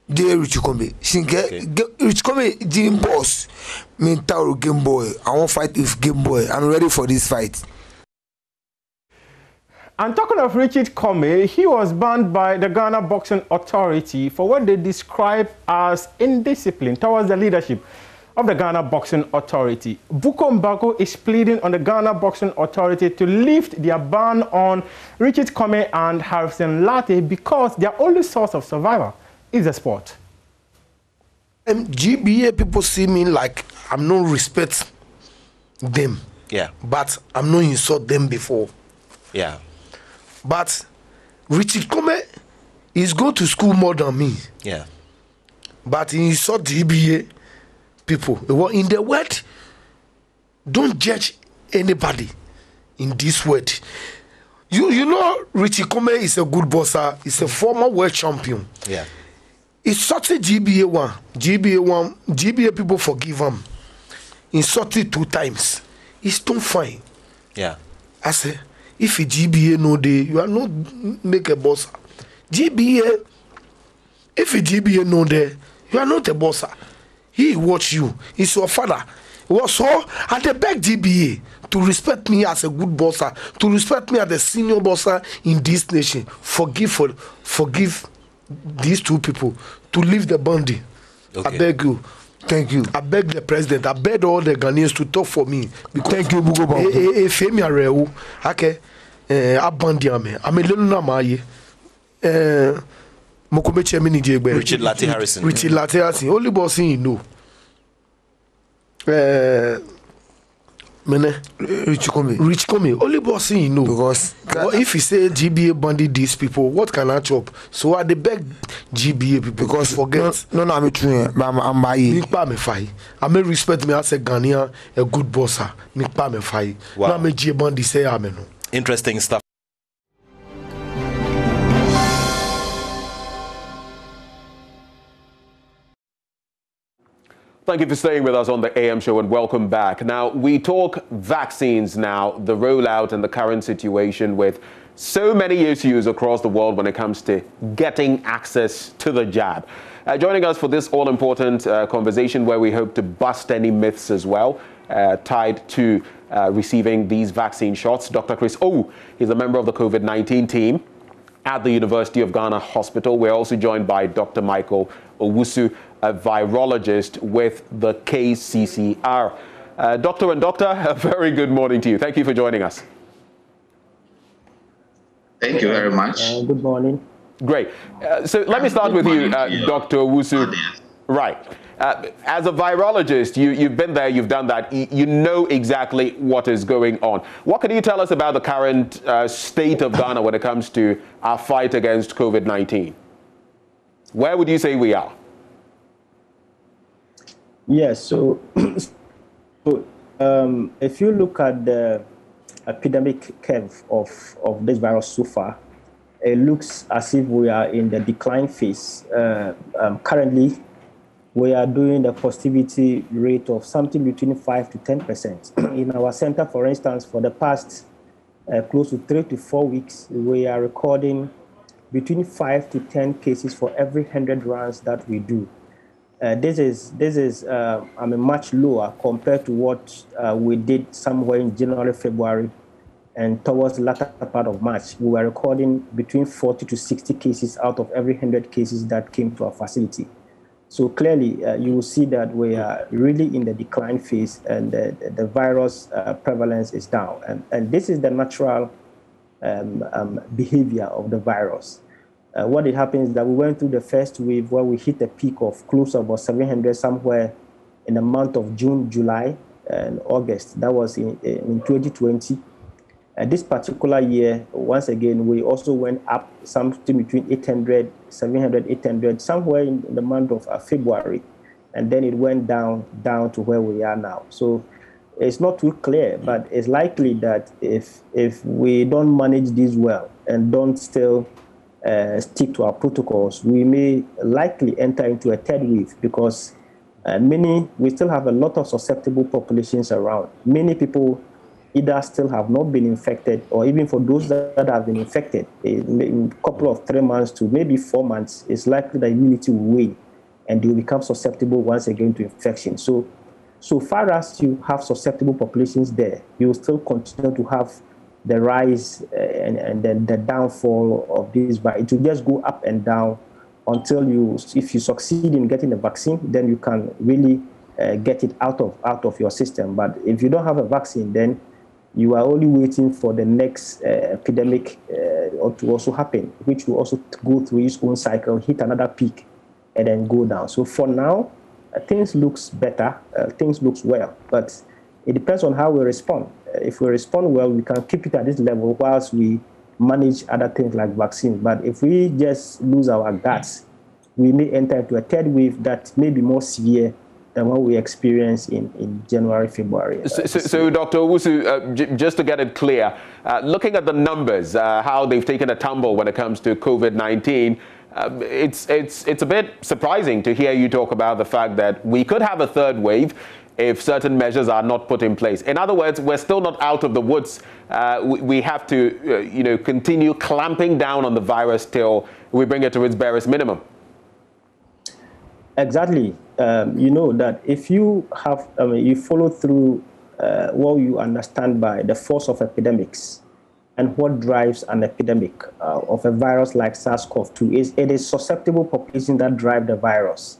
Dear Rich Kome. Shinge Rich Kome Jim boss. Me tell Game Boy. I won't fight with Game Boy. I'm ready for this fight. And talking of Richard Kome, he was banned by the Ghana Boxing Authority for what they describe as indiscipline towards the leadership of the Ghana Boxing Authority. Buko Mbako is pleading on the Ghana Boxing Authority to lift their ban on Richard Kome and Harrison Latte because their only source of survival is the sport. GBA people see me like I'm not respect them. Yeah. But I'm not insult them before. Yeah. But Richard Kome is go to school more than me. Yeah. But he insult GBA people. In the word, don't judge anybody in this word. You know Richard Kome is a good boxer. He's a former world champion. Yeah. It's such a GBA one. GBA people forgive him. Insulted 2 times. It's too fine. Yeah. I say, if a GBA no day, you are not make a boss. GBA, if a GBA no day, you are not a boss. He watch you. He's your father. So I beg GBA to respect me as a good bosser, to respect me as a senior bosser in this nation. Forgive these 2 people to leave the bonding. Okay. I beg you. Thank you. I beg the president. I beg all the Ghanaians to talk for me. Because thank you, Bugo. Femi Areu. Okay. Abandiame. I'm a little namaye. Richard Latte Harrison. Richard Latte Harrison. Only bossing you know. Rich Kome. Only bossing you know. Because if you say GBA bandit these people, what can I chop? So I beg GBA people. Because forget. No, I'm true. I'm by. I may respect me as a Ghanaian, a good bosser. Wow. Now me GBA bandit say amen. Interesting stuff. Thank you for staying with us on the AM show and welcome back. Now, we talk vaccines now, the rollout and the current situation with so many issues across the world when it comes to getting access to the jab. Joining us for this all-important conversation where we hope to bust any myths as well tied to receiving these vaccine shots, Dr. Chris O. He's a member of the COVID-19 team at the University of Ghana Hospital. We're also joined by Dr. Michael Owusu, a virologist with the KCCR. Doctor and Doctor, a very good morning to you. Thank you for joining us. Thank you very much. Good morning. Great. So let me start with you, Dr. Owusu. Right. As a virologist, you've been there, you've done that, you know exactly what is going on. What can you tell us about the current state of Ghana when it comes to our fight against COVID-19? Where would you say we are? Yes, so if you look at the epidemic curve of this virus so far, it looks as if we are in the decline phase. Currently, we are doing the positivity rate of something between 5 to 10%. In our center, for instance, for the past close to 3 to 4 weeks, we are recording between 5 to 10 cases for every 100 runs that we do. This is much lower compared to what we did somewhere in January, February, and towards the latter part of March. We were recording between 40 to 60 cases out of every 100 cases that came to our facility. So clearly, you will see that we are really in the decline phase, and the virus prevalence is down. And this is the natural behavior of the virus. What it happens is that we went through the first wave where we hit a peak of close to about 700 somewhere in the month of June, July, and August. That was in 2020. This particular year, once again, we also went up something between 800, 700, 800, somewhere in the month of February. And then it went down to where we are now. So it's not too clear, but it's likely that if we don't manage this well and don't still stick to our protocols, we may likely enter into a third wave because we still have a lot of susceptible populations around. Many people either still have not been infected, or even for those that have been infected, in a couple of 3 months to maybe 4 months, it's likely that immunity will wane and they will become susceptible once again to infection. So far as you have susceptible populations there, you will still continue to have the rise and then the downfall of this virus. It will just go up and down until if you succeed in getting the vaccine, then you can really get it out of your system. But if you don't have a vaccine, then you are only waiting for the next epidemic to also happen, which will also go through its own cycle, hit another peak, and then go down. So for now, things looks better, things looks well, but it depends on how we respond. If we respond well, we can keep it at this level whilst we manage other things like vaccines. But if we just lose our guts, we may enter into a third wave that may be more severe than what we experienced in January, February. So Dr. Owusu, just to get it clear, looking at the numbers, how they've taken a tumble when it comes to COVID-19, it's a bit surprising to hear you talk about the fact that we could have a third wave if certain measures are not put in place. In other words, we're still not out of the woods. We have to, continue clamping down on the virus till we bring it to its barest minimum. Exactly. You know that if you have, you follow through what you understand by the force of epidemics and what drives an epidemic of a virus like SARS-CoV-2, it is susceptible population that drive the virus.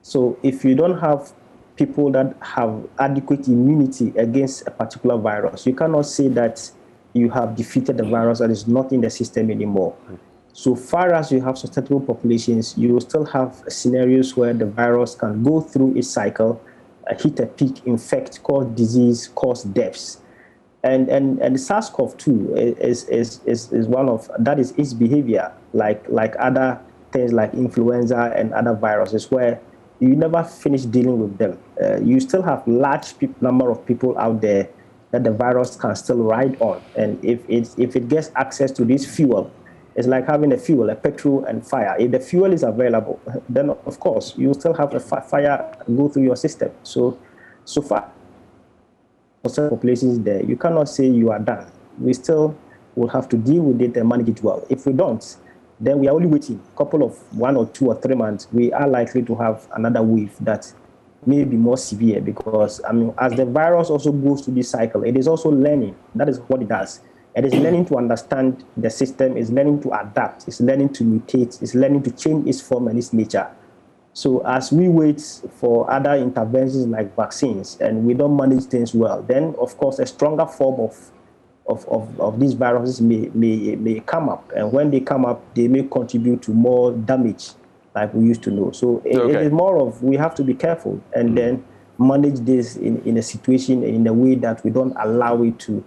So if you don't have people that have adequate immunity against a particular virus, you cannot say that you have defeated the virus that is not in the system anymore. So far as you have susceptible populations, you will still have scenarios where the virus can go through its cycle, hit a peak, infect, cause disease, cause deaths. And SARS-CoV-2 is one of, that is its behavior, like other things like influenza and other viruses, where you never finish dealing with them. You still have large number of people out there that the virus can still ride on. And if it gets access to this fuel, it's like having a fuel, a petrol and fire. If the fuel is available, then of course you still have a fire go through your system. So far, for certain populations there, you cannot say you are done. We still will have to deal with it and manage it well. If we don't, then we are only waiting a couple of 1 or 2 or 3 months. We are likely to have another wave that may be more severe because, as the virus also goes through this cycle, it is also learning. That is what it does. It is learning to understand the system, it's learning to adapt, it's learning to mutate, it's learning to change its form and its nature. So as we wait for other interventions like vaccines and we don't manage things well, then of course a stronger form of these viruses may come up. And when they come up, they may contribute to more damage like we used to know. So it is more of, we have to be careful and then manage this in a situation in a way that we don't allow it to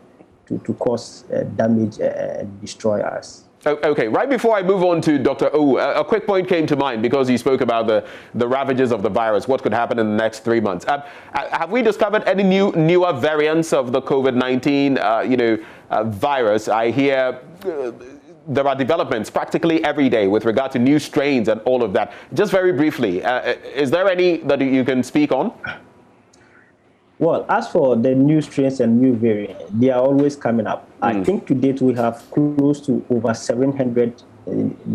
cause damage and destroy us. Okay, right before I move on to Dr. Owu, a quick point came to mind because you spoke about the ravages of the virus, what could happen in the next 3 months. Have we discovered any newer variants of the COVID-19 virus? I hear there are developments practically every day with regard to new strains and all of that. Just very briefly, is there any that you can speak on? Well, as for the new strains and new variants, they are always coming up. I think to date we have close to over 700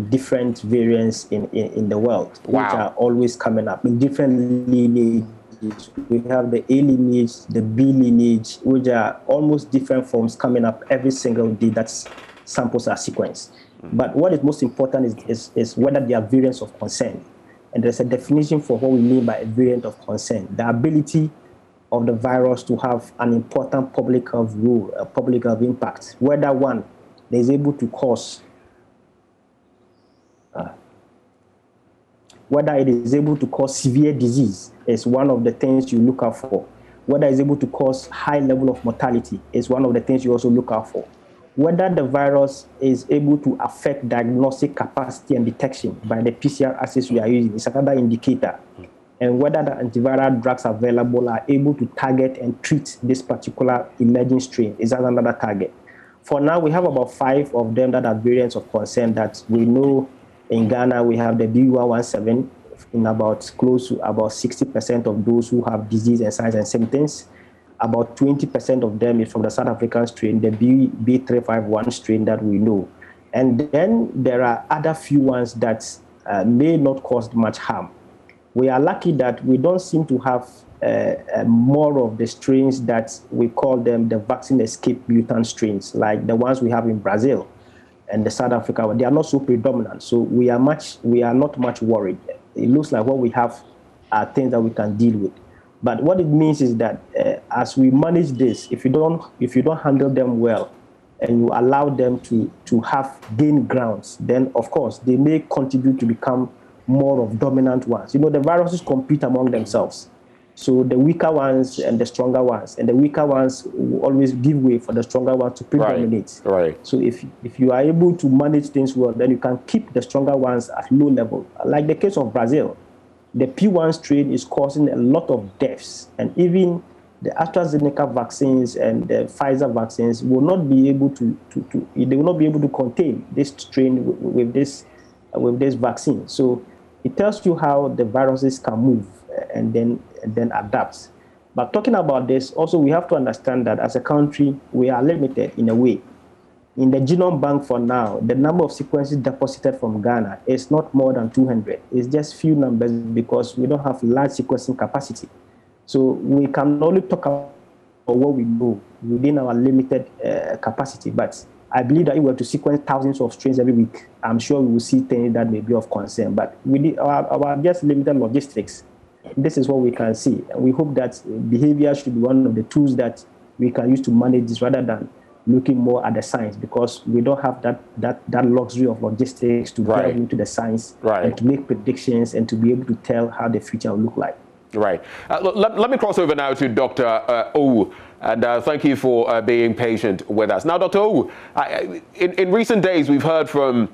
different variants in the world, which are always coming up in different lineages. We have the A lineage, the B lineage, which are almost different forms coming up every single day that samples are sequenced. But what is most important is whether they are variants of concern. And there's a definition for what we mean by a variant of concern. The ability of the virus to have an important public health role, a public health impact, whether one is able to cause, whether it is able to cause severe disease is one of the things you look out for. Whether it's able to cause high level of mortality is one of the things you also look out for. whether the virus is able to affect diagnostic capacity and detection by the PCR assays we are using is another indicator. And whether the antiviral drugs available are able to target and treat this particular emerging strain is another target. For now, we have about 5 of them that are variants of concern that we know. In Ghana, we have the B117 in about close to about 60% of those who have disease and signs and symptoms. About 20% of them is from the South African strain, the B351 strain that we know. And then there are other few ones that may not cause much harm. We are lucky that we don't seem to have more of the strains that we call them the vaccine escape mutant strains, like the ones we have in Brazil and the South Africa. They are not so predominant, so we are not much worried. It looks like what we have are things that we can deal with. But what it means is that as we manage this, if you don't handle them well, and you allow them to gain grounds, then of course they may contribute to become more of dominant ones. You know, the viruses compete among themselves. So the weaker ones and the stronger ones, and the weaker ones will always give way for the stronger ones to predominate. Right. So if you are able to manage things well, then you can keep the stronger ones at low level. Like the case of Brazil, the P1 strain is causing a lot of deaths, and even the AstraZeneca vaccines and the Pfizer vaccines will not be able to contain this strain with this vaccine. So it tells you how the viruses can move and then adapt. But talking about this, also we have to understand that as a country, we are limited in a way. In the genome bank for now, the number of sequences deposited from Ghana is not more than 200. It's just few numbers because we don't have large sequencing capacity. So we can only talk about what we know within our limited capacity. But I believe that if we were to sequence thousands of strains every week, I'm sure we will see things that may be of concern. But with our just limited logistics, this is what we can see. And we hope that behavior should be one of the tools that we can use to manage this rather than looking more at the science, because we don't have that luxury of logistics to delve into the science and to make predictions and to be able to tell how the future will look like. Right. Let me cross over now to Dr. Owu, and thank you for being patient with us. Now, Dr. Owu, in recent days, we've heard from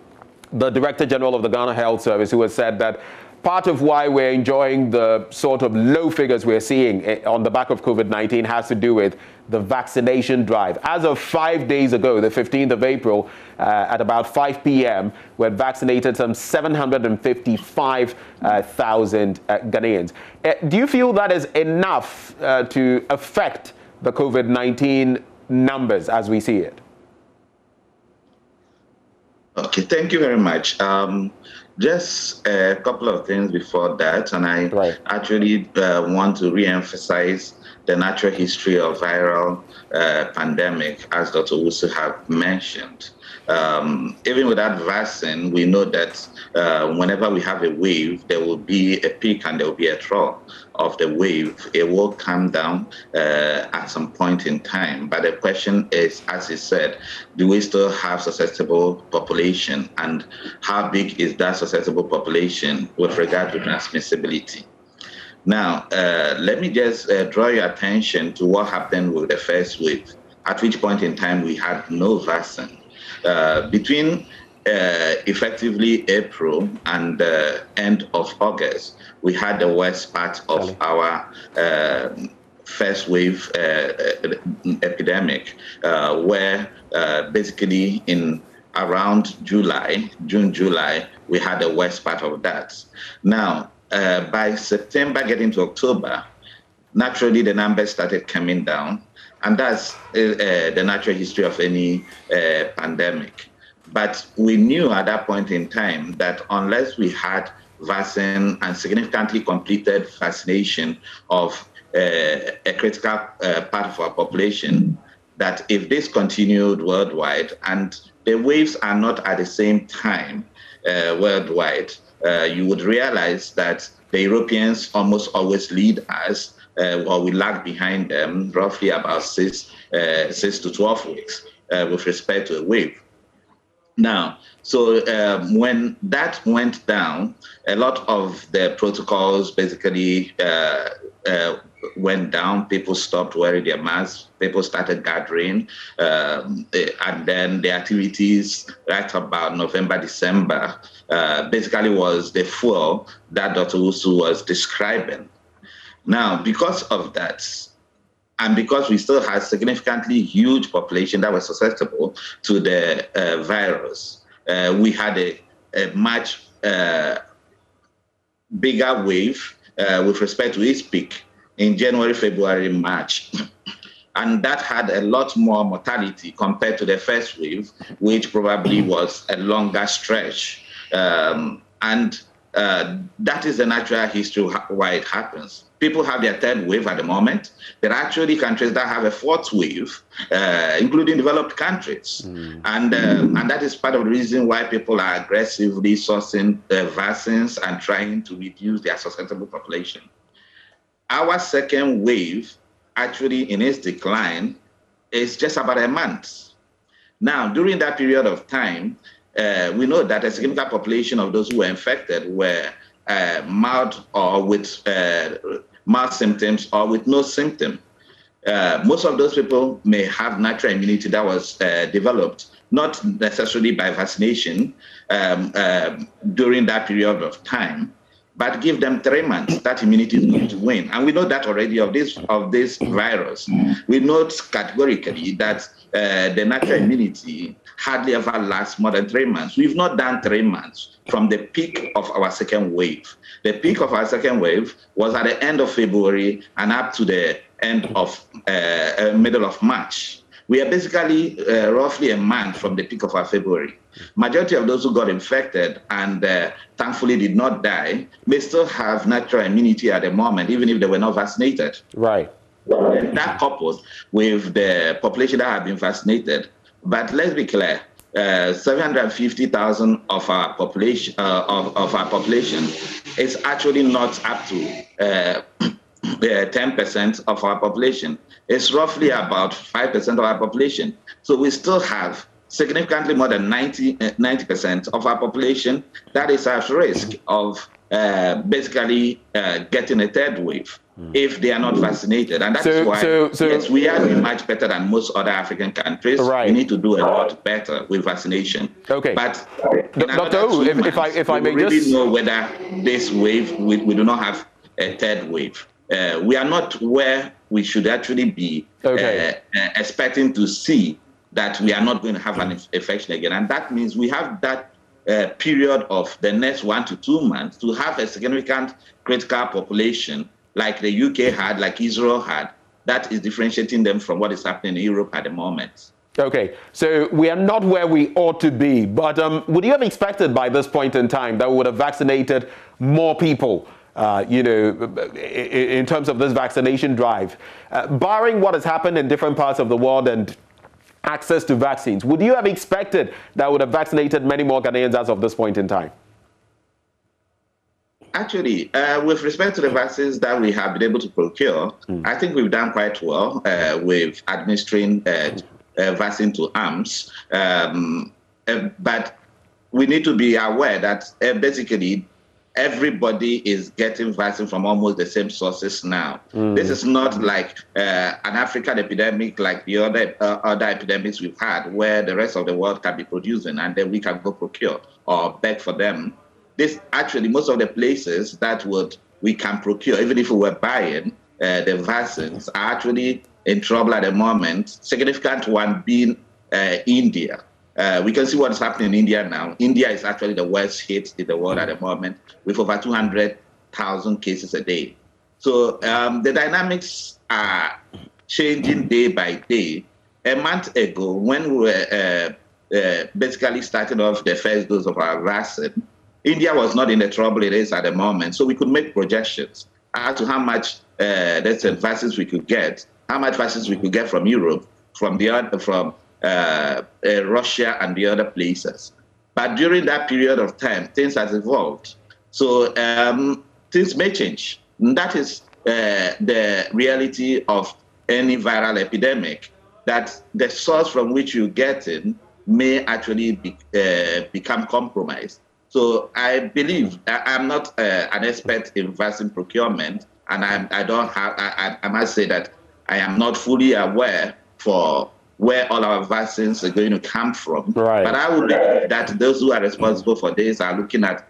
the Director General of the Ghana Health Service, who has said that part of why we're enjoying the sort of low figures we're seeing on the back of COVID-19 has to do with the vaccination drive. As of 5 days ago, the 15th of April, at about 5 p.m., we had vaccinated some 755,000 Ghanaians. Do you feel that is enough to affect the COVID-19 numbers as we see it? Okay, thank you very much. Just a couple of things before that, and I actually want to re-emphasize the natural history of viral pandemic, as Dr. Wusu have mentioned. Even without vaccine, we know that whenever we have a wave, there will be a peak and there will be a trough of the wave. It will come down at some point in time. But the question is, as he said, do we still have susceptible population? And how big is that susceptible population with regard to transmissibility? Now, let me just draw your attention to what happened with the first wave, at which point in time we had no vaccine. Between effectively April and the end of August, we had the worst part of our first wave epidemic, where basically in around June, July, we had the worst part of that. Now, by September, getting to October, naturally the numbers started coming down, and that's the natural history of any pandemic. But we knew at that point in time that unless we had vaccine and significantly completed vaccination of a critical part of our population, that if this continued worldwide, and the waves are not at the same time worldwide, you would realize that the Europeans almost always lead us, or we lag behind them roughly about 6 to 12 weeks with respect to a wave. Now, so when that went down, a lot of the protocols basically went down. People stopped wearing their masks. People started gathering. And then the activities right about November, December, basically was the fuel that Dr. Usu was describing. Now, because of that, and because we still had significantly huge population that was susceptible to the virus, we had a much bigger wave with respect to its peak in January, February, March. And that had a lot more mortality compared to the first wave, which probably was a longer stretch. And that is the natural history of why it happens. People have their third wave at the moment. There are actually countries that have a fourth wave, including developed countries. And that is part of the reason why people are aggressively sourcing vaccines and trying to reduce their susceptible population. Our second wave, actually in its decline, is just about a month. Now, during that period of time, we know that a significant population of those who were infected were mild or with mild symptoms or with no symptom. Most of those people may have natural immunity that was developed, not necessarily by vaccination during that period of time, but give them 3 months, that immunity is going to wane. And we know that already of this virus. We know categorically that the natural immunity hardly ever lasts more than 3 months. We've not done 3 months from the peak of our second wave. The peak of our second wave was at the end of February and up to the end of middle of March. We are basically roughly a month from the peak of our February. Majority of those who got infected and thankfully did not die may still have natural immunity at the moment, even if they were not vaccinated. Right. And that coupled with the population that have been vaccinated. But let's be clear, 750,000 of our population is actually not up to 10% of our population. It's roughly about 5% of our population. So we still have significantly more than 90% of our population that is at risk of basically getting a third wave if they are not vaccinated. And that's why, yes, we are doing much better than most other African countries. Right. We need to do a lot better with vaccination. Okay. But Dr. if I may really just know whether this wave, we do not have a third wave. We are not where we should actually be expecting to see that we are not going to have an infection again. And that means we have that period of the next 1 to 2 months to have a significant critical population like the UK had, like Israel had, that is differentiating them from what is happening in Europe at the moment. Okay, so we are not where we ought to be, but would you have expected by this point in time that we would have vaccinated more people, in terms of this vaccination drive? Barring what has happened in different parts of the world and access to vaccines, would you have expected that would have vaccinated many more Ghanaians as of this point in time? Actually, with respect to the vaccines that we have been able to procure, I think we've done quite well with administering vaccine to arms. But we need to be aware that basically everybody is getting vaccine from almost the same sources now. This is not like an African epidemic like the other epidemics we've had, where the rest of the world can be producing and then we can go procure or beg for them. This actually, most of the places that we can procure, even if we were buying the vaccines, are actually in trouble at the moment. Significant one being India. We can see what's happening in India now. India is actually the worst hit in the world at the moment, with over 200,000 cases a day. So the dynamics are changing day by day. A month ago, when we were basically starting off the first dose of our vaccine, India was not in the trouble it is at the moment. So we could make projections as to how much vaccines we could get, how much vaccines we could get from Europe, from Russia and the other places. But during that period of time, things have evolved. So things may change. And that is the reality of any viral epidemic, that the source from which you get it may actually become compromised. So I believe, I'm not an expert in vaccine procurement, and I must say that I am not fully aware for where all our vaccines are going to come from. Right. But I would believe that those who are responsible for this are looking at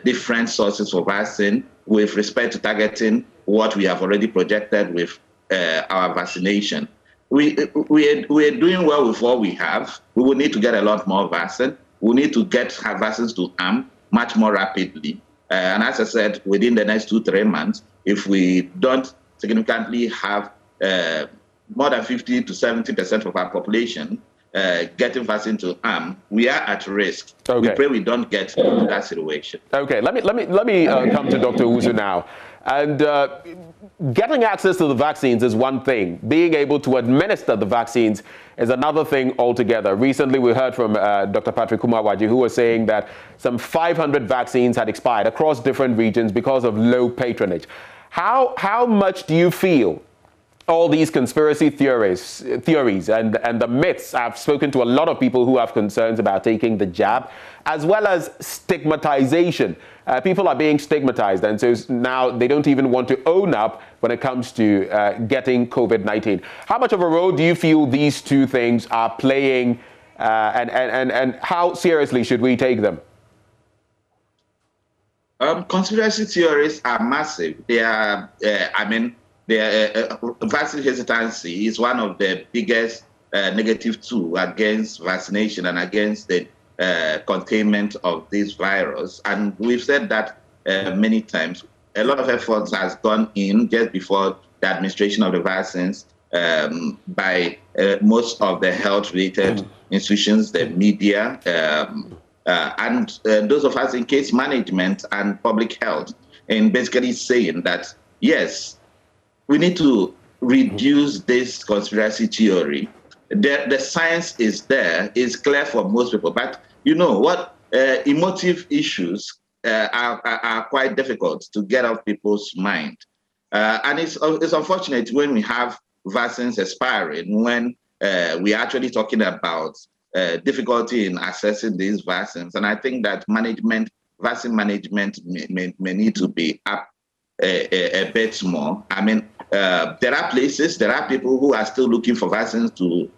different sources for vaccine with respect to targeting what we have already projected with our vaccination. We are doing well with what we have. We will need to get a lot more vaccine. We need to get vaccines to arm much more rapidly. And as I said, within the next 2-3 months, if we don't significantly have more than 50 to 70% of our population getting vaccine to arm, we are at risk. Okay. We pray we don't get to that situation. Okay, let me come to Dr. Owusu now. And getting access to the vaccines is one thing. Being able to administer the vaccines is another thing altogether. Recently, we heard from Dr. Patrick Kumawagi, who was saying that some 500 vaccines had expired across different regions because of low patronage. How much do you feel all these conspiracy theories and the myths? I've spoken to a lot of people who have concerns about taking the jab, as well as stigmatization. People are being stigmatized, and so now they don't even want to own up when it comes to getting COVID-19. How much of a role do you feel these two things are playing, and how seriously should we take them? Conspiracy theories are massive. They are, vaccine hesitancy is one of the biggest negative tools against vaccination and against the containment of this virus. And we've said that many times. A lot of efforts has gone in just before the administration of the vaccines by most of the health-related institutions, the media, and those of us in case management and public health, in basically saying that, yes, we need to reduce this conspiracy theory. The science is there, it's clear for most people. But you know what? Emotive issues are quite difficult to get off people's mind. And it's unfortunate when we have vaccines expiring, when we're actually talking about difficulty in accessing these vaccines. And I think that vaccine management may need to be up a bit more. I mean, there are people who are still looking for vaccines to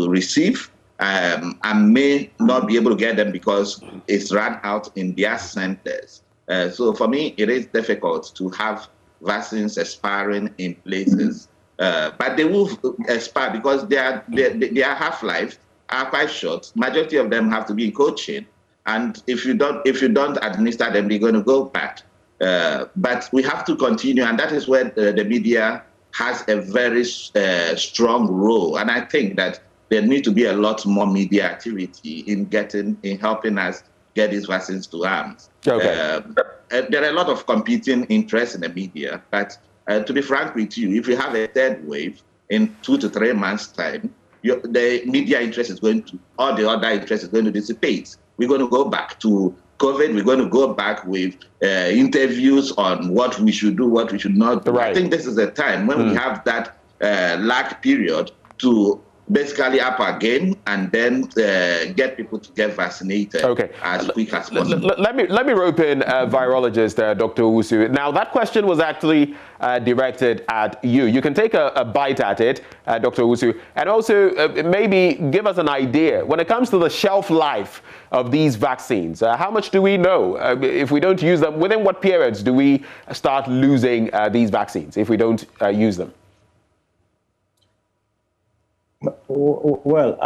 receive and may not be able to get them because it's run out in their centers. So for me, it is difficult to have vaccines expiring in places, but they will expire because their half-life are quite short. Majority of them have to be in cold chain, and if you don't administer them, they're going to go bad. But we have to continue, and that is where the media has a very strong role. And I think that there needs to be a lot more media activity in helping us get these vaccines to arms. Okay. There are a lot of competing interests in the media, but to be frank with you, if you have a third wave in 2 to 3 months' time, the media interest is going to, all the other interest is going to dissipate. We're going to go back to COVID. We're going to go back with interviews on what we should do, what we should not do. Right. I think this is a time when we have that lag period to basically up again and then get people to get vaccinated as quick as possible. Let me rope in virologist Dr. Owusu. Now, that question was actually directed at you. You can take a bite at it, Dr. Owusu, and also maybe give us an idea when it comes to the shelf life of these vaccines. How much do we know? If we don't use them, within what periods do we start losing these vaccines if we don't use them? Well,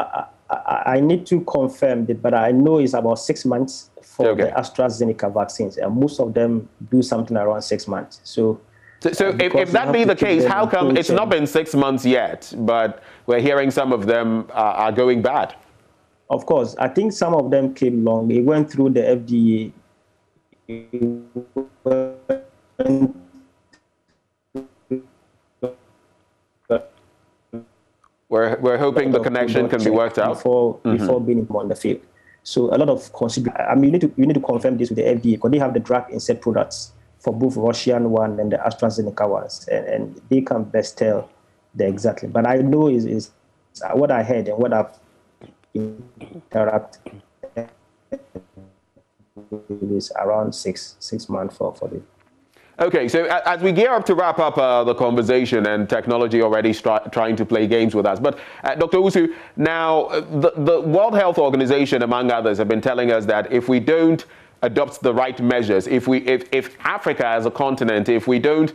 I need to confirm it, but I know it's about 6 months for the AstraZeneca vaccines, and most of them do something around 6 months. So if that be the case, how come it's not been 6 months yet, but we're hearing some of them are going bad? Of course, I think some of them came long. It went through the FDA. We're hoping the connection can be worked out before being on the field. So a lot of I mean, you need to confirm this with the FDA because they have the drug insert products for both Russian one and the AstraZeneca ones, and they can best tell the exactly. But I know is what I heard and what I've interacted is around six months for the. Okay, so as we gear up to wrap up the conversation, and technology already trying to play games with us, but Dr. Usu, now the World Health Organization, among others, have been telling us that if we don't adopt the right measures, if Africa as a continent, if we don't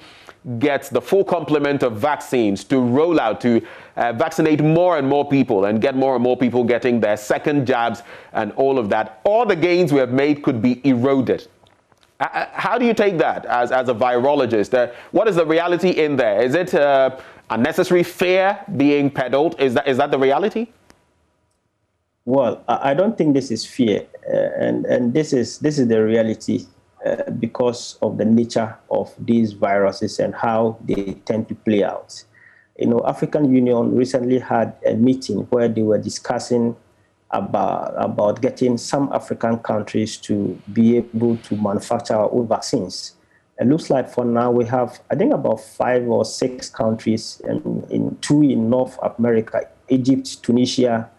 get the full complement of vaccines to roll out, to vaccinate more and more people and get more and more people getting their second jabs and all of that, all the gains we have made could be eroded. How do you take that as a virologist? What is the reality in there? Is it unnecessary fear being peddled? Is that the reality? Well, I don't think this is fear, and this is the reality because of the nature of these viruses and how they tend to play out. You know, African Union recently had a meeting where they were discussing about getting some African countries to be able to manufacture our own vaccines. It looks like for now we have, I think, about 5 or 6 countries, and 2 in North America, Egypt, Tunisia,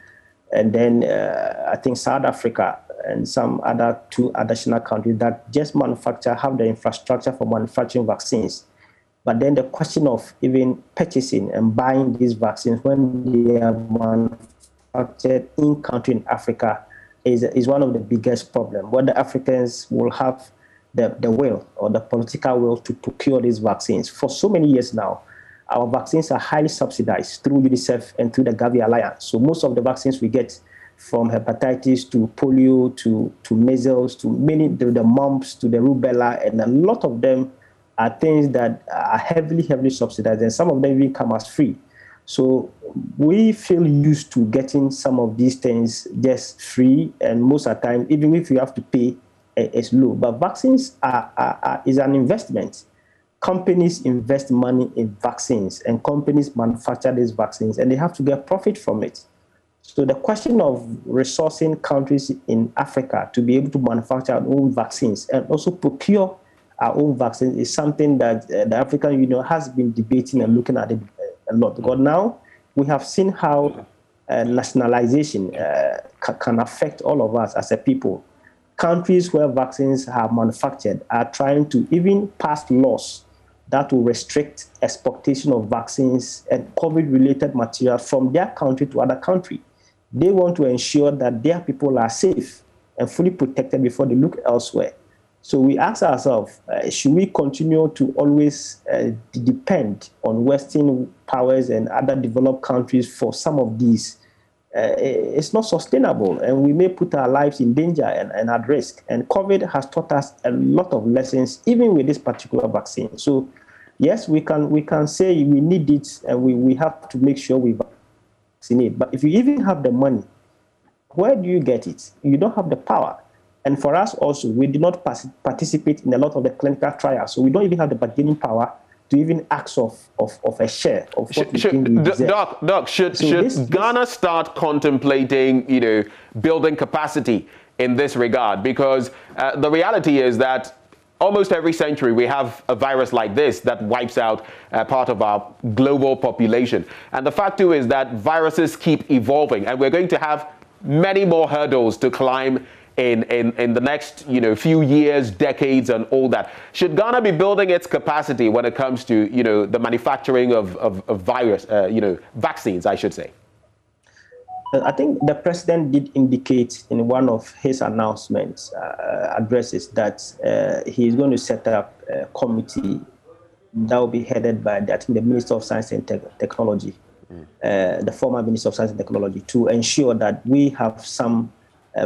and then I think South Africa, and some other 2 additional countries that just have the infrastructure for manufacturing vaccines. But then the question of even purchasing and buying these vaccines when they are manufactured in country in Africa is one of the biggest problems. Whether Africans will have the will or the political will to procure these vaccines. For so many years now, our vaccines are highly subsidized through UNICEF and through the Gavi Alliance. So most of the vaccines we get, from hepatitis to polio to measles to the mumps to the rubella, and a lot of them are things that are heavily subsidized, and some of them even come as free. So we feel used to getting some of these things just free, and most of the time, even if you have to pay, it's low. But vaccines is an investment. Companies invest money in vaccines, and companies manufacture these vaccines, and they have to get profit from it. So the question of resourcing countries in Africa to be able to manufacture our own vaccines and also procure our own vaccines is something that the African Union has been debating and looking at it a lot. Because now we have seen how nationalization can affect all of us as a people. Countries where vaccines are manufactured are trying to even pass laws that will restrict exportation of vaccines and COVID-related material from their country to other countries. They want to ensure that their people are safe and fully protected before they look elsewhere. So we ask ourselves, should we continue to always depend on Western powers and other developed countries for some of these? It's not sustainable, and we may put our lives in danger and at risk. And COVID has taught us a lot of lessons, even with this particular vaccine. So yes, we can say we need it, and we have to make sure we vaccinate. But if you even have the money, where do you get it? You don't have the power. And for us also, we do not participate in a lot of the clinical trials. So we don't even have the bargaining power to even ask of a share of what we think we deserve. Doc, should Ghana start contemplating, building capacity in this regard? Because the reality is that almost every century we have a virus like this that wipes out part of our global population. And the fact too is that viruses keep evolving, and we're going to have many more hurdles to climb in the next few years, decades, and all that. Should Ghana be building its capacity when it comes to the manufacturing of vaccines, I should say? I think the president did indicate in one of his announcements, addresses, that he is going to set up a committee that will be headed by, I think, the Minister of Science and Technology, the former Minister of Science and Technology, to ensure that we have some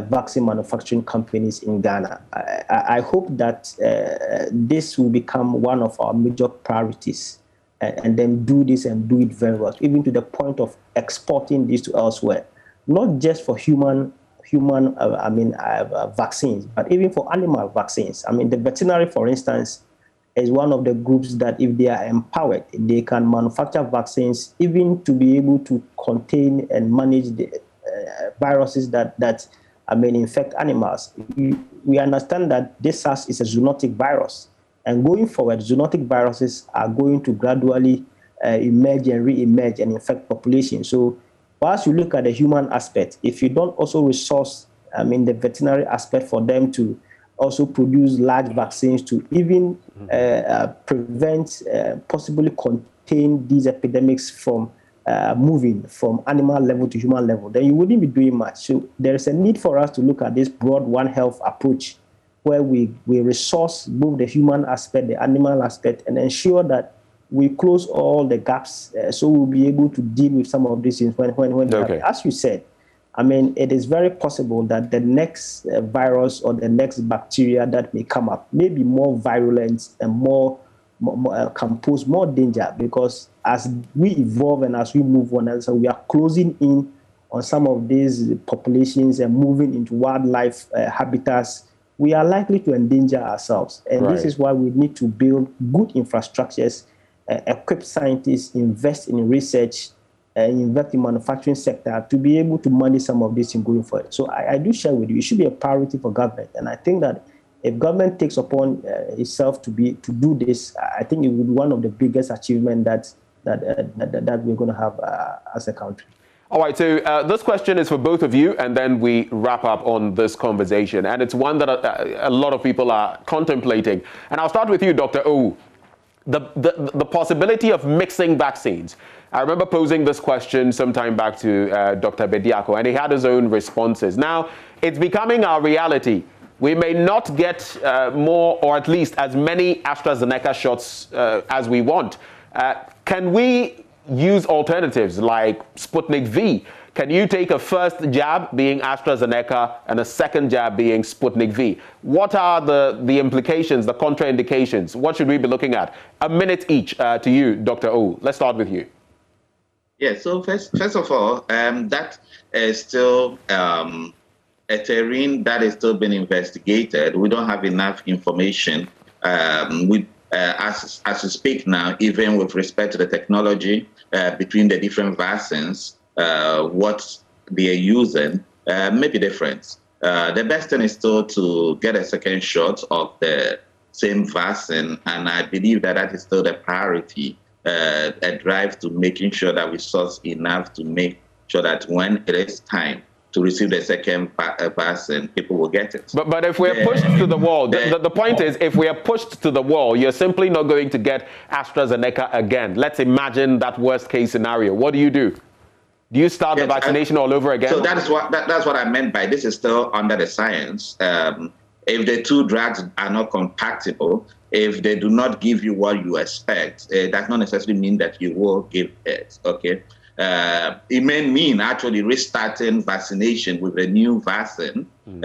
vaccine manufacturing companies in Ghana. I hope that this will become one of our major priorities, and then do this and do it very well, even to the point of exporting this to elsewhere, not just for human vaccines, but even for animal vaccines. I mean, the veterinary, for instance, is one of the groups that, if they are empowered, they can manufacture vaccines even to be able to contain and manage the viruses that infect animals. We understand that this SARS is a zoonotic virus, and going forward, zoonotic viruses are going to gradually emerge and re-emerge and infect populations. So whilst you look at the human aspect, if you don't also resource the veterinary aspect for them to also produce large vaccines to even prevent, possibly contain these epidemics from moving from animal level to human level, then you wouldn't be doing much. So there is a need for us to look at this broad One Health approach, where we resource both the human aspect, the animal aspect, and ensure that we close all the gaps, so we'll be able to deal with some of these things when okay. As you said, I mean, it is very possible that the next virus or the next bacteria that may come up may be more virulent and more can pose more danger, because as we evolve and as we move on, and so we are closing in on some of these populations and moving into wildlife habitats, we are likely to endanger ourselves. And this is why we need to build good infrastructures, equip scientists, invest in research, invest in manufacturing sector to be able to manage some of this in going forward. So I do share with you, it should be a priority for government. And I think that if government takes upon itself to do this, I think it will be one of the biggest achievements that we're going to have as a country. All right, so this question is for both of you, and then we wrap up on this conversation. And it's one that a lot of people are contemplating. And I'll start with you, Dr. O. The possibility of mixing vaccines. I remember posing this question some time back to Dr. Bediako, and he had his own responses. Now, it's becoming our reality. We may not get more, or at least as many AstraZeneca shots as we want. Can we use alternatives like Sputnik V? Can you take a first jab being AstraZeneca and a second jab being Sputnik V? What are the implications, the contraindications? What should we be looking at? A minute each to you, Dr. O. Let's start with you. Yeah, so first of all, that is still a terrain that is still being investigated. We don't have enough information. As we speak now, even with respect to the technology between the different vaccines, what they are using may be different. The best thing is still to get a second shot of the same vaccine, and I believe that is still the priority, a drive to making sure that we source enough to make sure that when it is time to receive the second vaccine, people will get it. But if we're pushed to the wall, the point is, if we are pushed to the wall, you're simply not going to get AstraZeneca again. Let's imagine that worst case scenario. What do? Do you start the vaccination all over again? So that's what I meant by this is still under the science. If the two drugs are not compatible, if they do not give you what you expect, it does not necessarily mean that you will give it, okay? It may mean actually restarting vaccination with a new vaccine in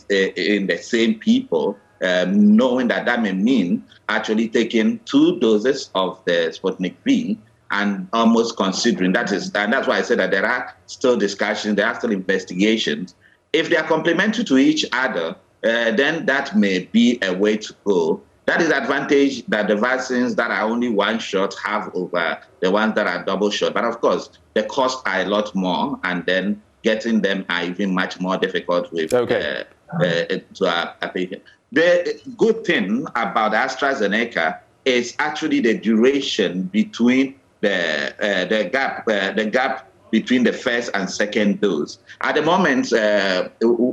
the same people, knowing that may mean actually taking 2 doses of the Sputnik V and almost considering and that's why I said that there are still discussions, there are still investigations. If they are complementary to each other, then that may be a way to go. That is the advantage that the vaccines that are only one shot have over the ones that are double shot. But of course, the costs are a lot more, and then getting them are even much more difficult with to a patient. The good thing about AstraZeneca is actually the duration between the gap between the first and second dose. At the moment,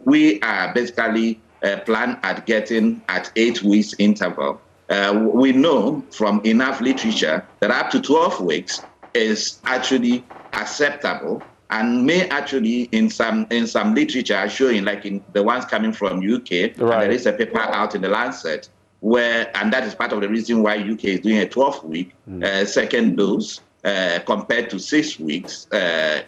we are basically plan at getting at 8 weeks interval. We know from enough literature that up to 12 weeks is actually acceptable, and may actually in some literature showing, like in the ones coming from UK, and there is a paper out in the Lancet and that is part of the reason why UK is doing a 12-week second dose compared to 6 weeks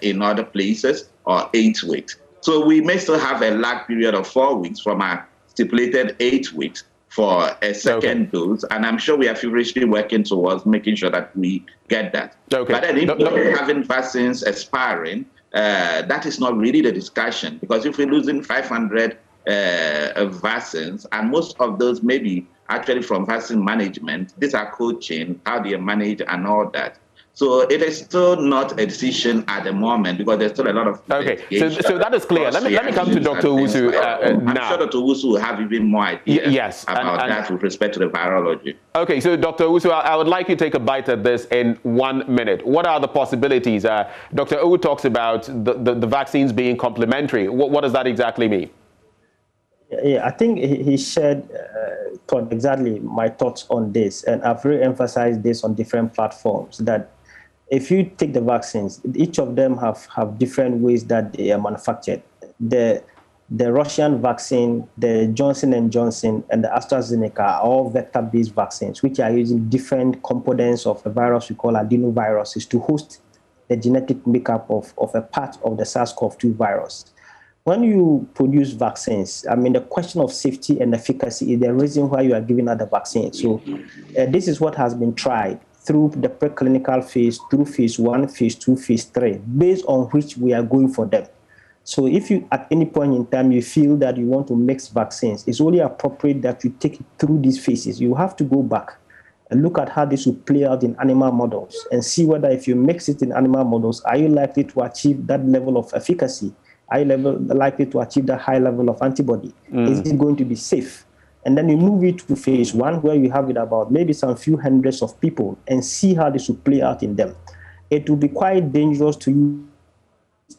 in other places, or 8 weeks. So we may still have a lag period of 4 weeks from our stipulated 8 weeks for a second dose, and I'm sure we are feverishly working towards making sure that we get that. But then if we're having vaccines expiring, that is not really the discussion, because if we're losing 500 vaccines, and most of those may be actually from vaccine management, these are cold chain, how do you manage and all that. So it is still not a decision at the moment, because there's still a lot of so that is clear. Let me come to Dr. Owusu now. I'm sure Dr. Owusu will have even more ideas about that with respect to the virology. Okay, so Dr. Owusu, I would like you to take a bite at this in 1 minute. What are the possibilities? Dr. Owu talks about the vaccines being complementary. What does that exactly mean? Yeah, I think he shared thought exactly my thoughts on this, and I've really emphasized this on different platforms that if you take the vaccines, each of them have different ways that they are manufactured. The Russian vaccine, the Johnson & Johnson, and the AstraZeneca are all vector-based vaccines, which are using different components of a virus we call adenoviruses to host the genetic makeup of a part of the SARS-CoV-2 virus. When you produce vaccines, I mean, the question of safety and efficacy is the reason why you are giving out the vaccine. So this is what has been tried through the preclinical phase, through phase 1, phase 2, phase 3, based on which we are going for them. So if you, at any point in time, you feel that you want to mix vaccines, it's only appropriate that you take it through these phases. You have to go back and look at how this will play out in animal models and see whether if you mix it in animal models, are you likely to achieve that level of efficacy? Are you likely to achieve that high level of antibody? Is it going to be safe? And then you move it to phase 1, where you have it about maybe some few hundreds of people and see how this will play out in them. It will be quite dangerous to use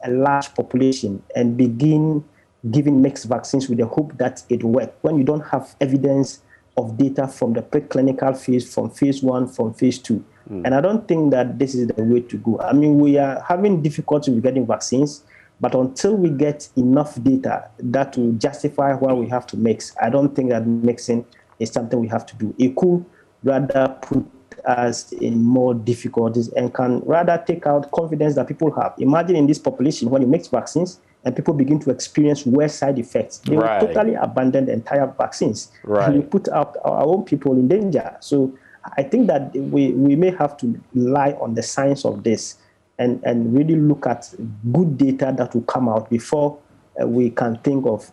a large population and begin giving mixed vaccines with the hope that it works when you don't have evidence of data from the preclinical phase, from phase 1, from phase 2. And I don't think that this is the way to go. I mean, we are having difficulty with getting vaccines, but until we get enough data that will justify why we have to mix, I don't think that mixing is something we have to do. It could rather put us in more difficulties and can rather take out confidence that people have. Imagine in this population, when you mix vaccines and people begin to experience worse side effects, they will totally abandon the entire vaccines. And we put our own people in danger. So I think that we may have to rely on the science of this and really look at good data that will come out before we can think of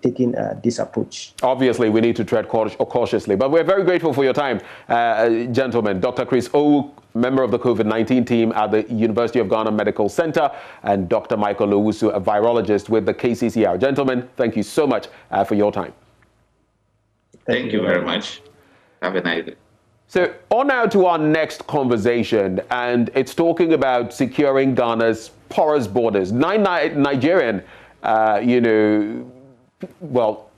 taking this approach. Obviously, we need to tread cautiously, but we're very grateful for your time, gentlemen. Dr. Chris O, member of the COVID-19 team at the University of Ghana Medical Center, and Dr. Michael Owusu, a virologist with the KCCR. Gentlemen, thank you so much for your time. Thank you very much. Have a nice day. So on now to our next conversation, and it's talking about securing Ghana's porous borders. 9 Nigerian,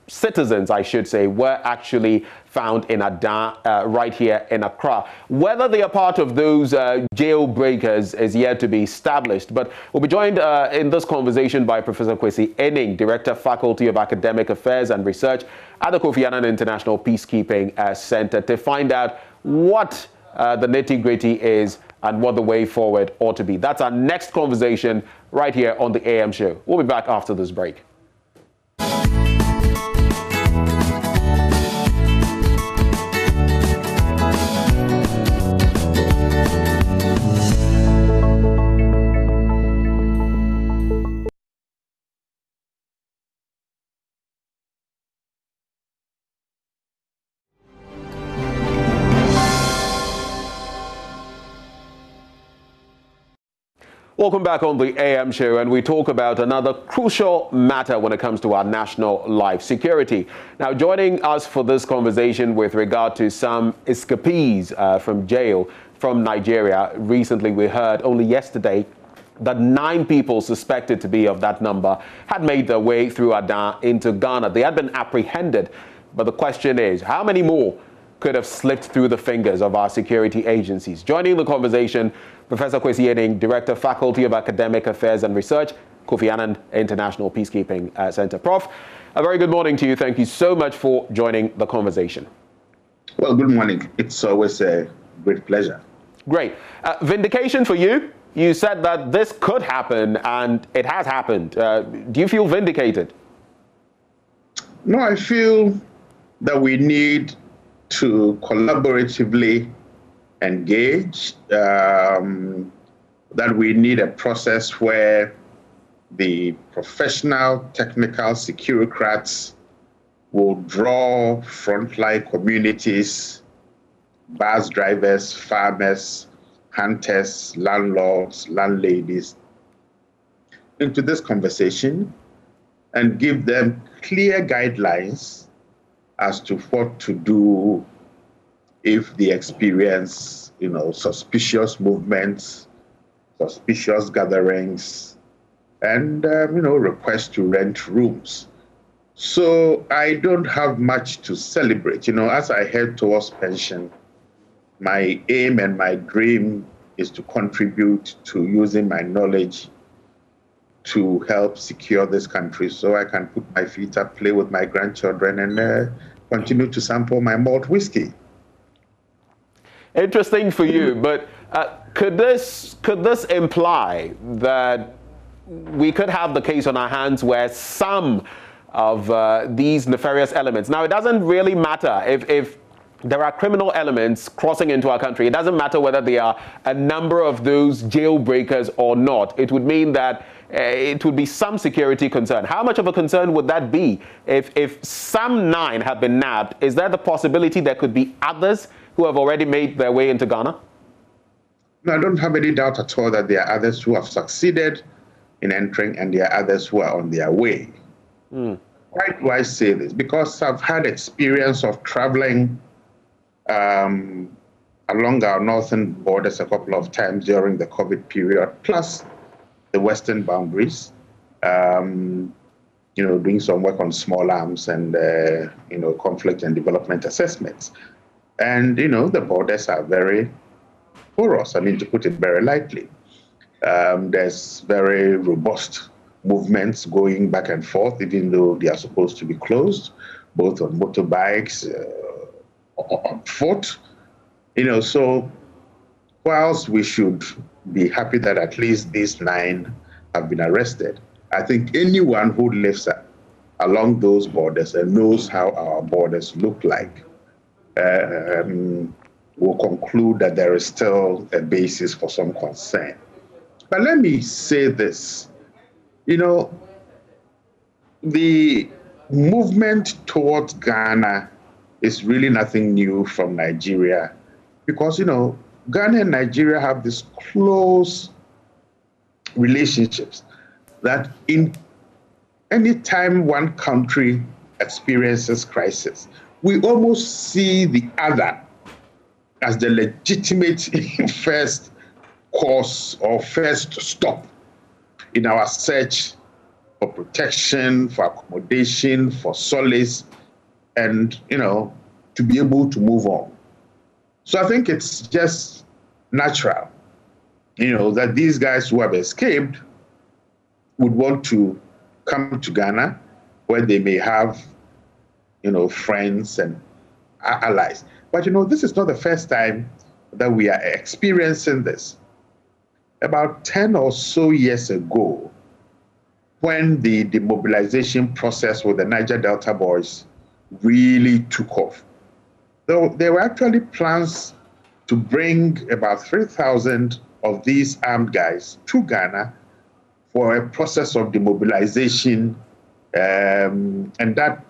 citizens, I should say, were actually found in Adan, right here in Accra. Whether they are part of those jailbreakers is yet to be established, but we'll be joined in this conversation by Professor Kwesi Enning, Director, Faculty of Academic Affairs and Research at the Kofi Annan International Peacekeeping Center, to find out what the nitty-gritty is and what the way forward ought to be. That's our next conversation right here on the AM show. We'll be back after this break. Welcome back on the AM show, and we talk about another crucial matter when it comes to our national life, security. Now, joining us for this conversation with regard to some escapees from jail from Nigeria, recently we heard only yesterday that 9 people suspected to be of that number had made their way through Adan into Ghana. They had been apprehended, but the question is, how many more could have slipped through the fingers of our security agencies? Joining the conversation, Professor Kwesi Enning, Director, Faculty of Academic Affairs and Research, Kofi Annan International Peacekeeping Center. Prof, a very good morning to you. Thank you so much for joining the conversation. Well, good morning. It's always a great pleasure. Great. Vindication for you. You said that this could happen, and it has happened. Do you feel vindicated? No, I feel that we need to collaboratively engage, that we need a process where the professional technical securocrats will draw frontline communities, bus drivers, farmers, hunters, landlords, landladies into this conversation and give them clear guidelines as to what to do if they experience, suspicious movements, suspicious gatherings, and, request to rent rooms. So I don't have much to celebrate. As I head towards pension, my aim and my dream is to contribute to using my knowledge to help secure this country so I can put my feet up, play with my grandchildren, and continue to sample my malt whiskey. Interesting for you, but could this imply that we could have the case on our hands where some of these nefarious elements, now it doesn't really matter if there are criminal elements crossing into our country, it doesn't matter whether there are a number of those jailbreakers or not, it would mean that it would be some security concern. How much of a concern would that be? If some 9 have been nabbed, is there the possibility there could be others who have already made their way into Ghana? No, I don't have any doubt at all that there are others who have succeeded in entering and there are others who are on their way. Why do I say this? Because I've had experience of traveling along our northern borders a couple of times during the COVID period, plus the western boundaries, doing some work on small arms and, conflict and development assessments. And, the borders are very porous, to put it very lightly. There's very robust movements going back and forth, even though they are supposed to be closed, both on motorbikes, on foot. So whilst we should be happy that at least these 9 have been arrested, I think anyone who lives along those borders and knows how our borders look like will conclude that there is still a basis for some concern. But let me say this, the movement towards Ghana is really nothing new from Nigeria because, Ghana and Nigeria have these close relationships that in any time one country experiences crisis, we almost see the other as the legitimate first course or first stop in our search for protection, for accommodation, for solace, and, to be able to move on. So I think it's just natural, that these guys who have escaped would want to come to Ghana where they may have, friends and allies. But, this is not the first time that we are experiencing this. About 10 or so years ago, when the demobilization process with the Niger Delta boys really took off, there were actually plans to bring about 3,000 of these armed guys to Ghana for a process of demobilization, and that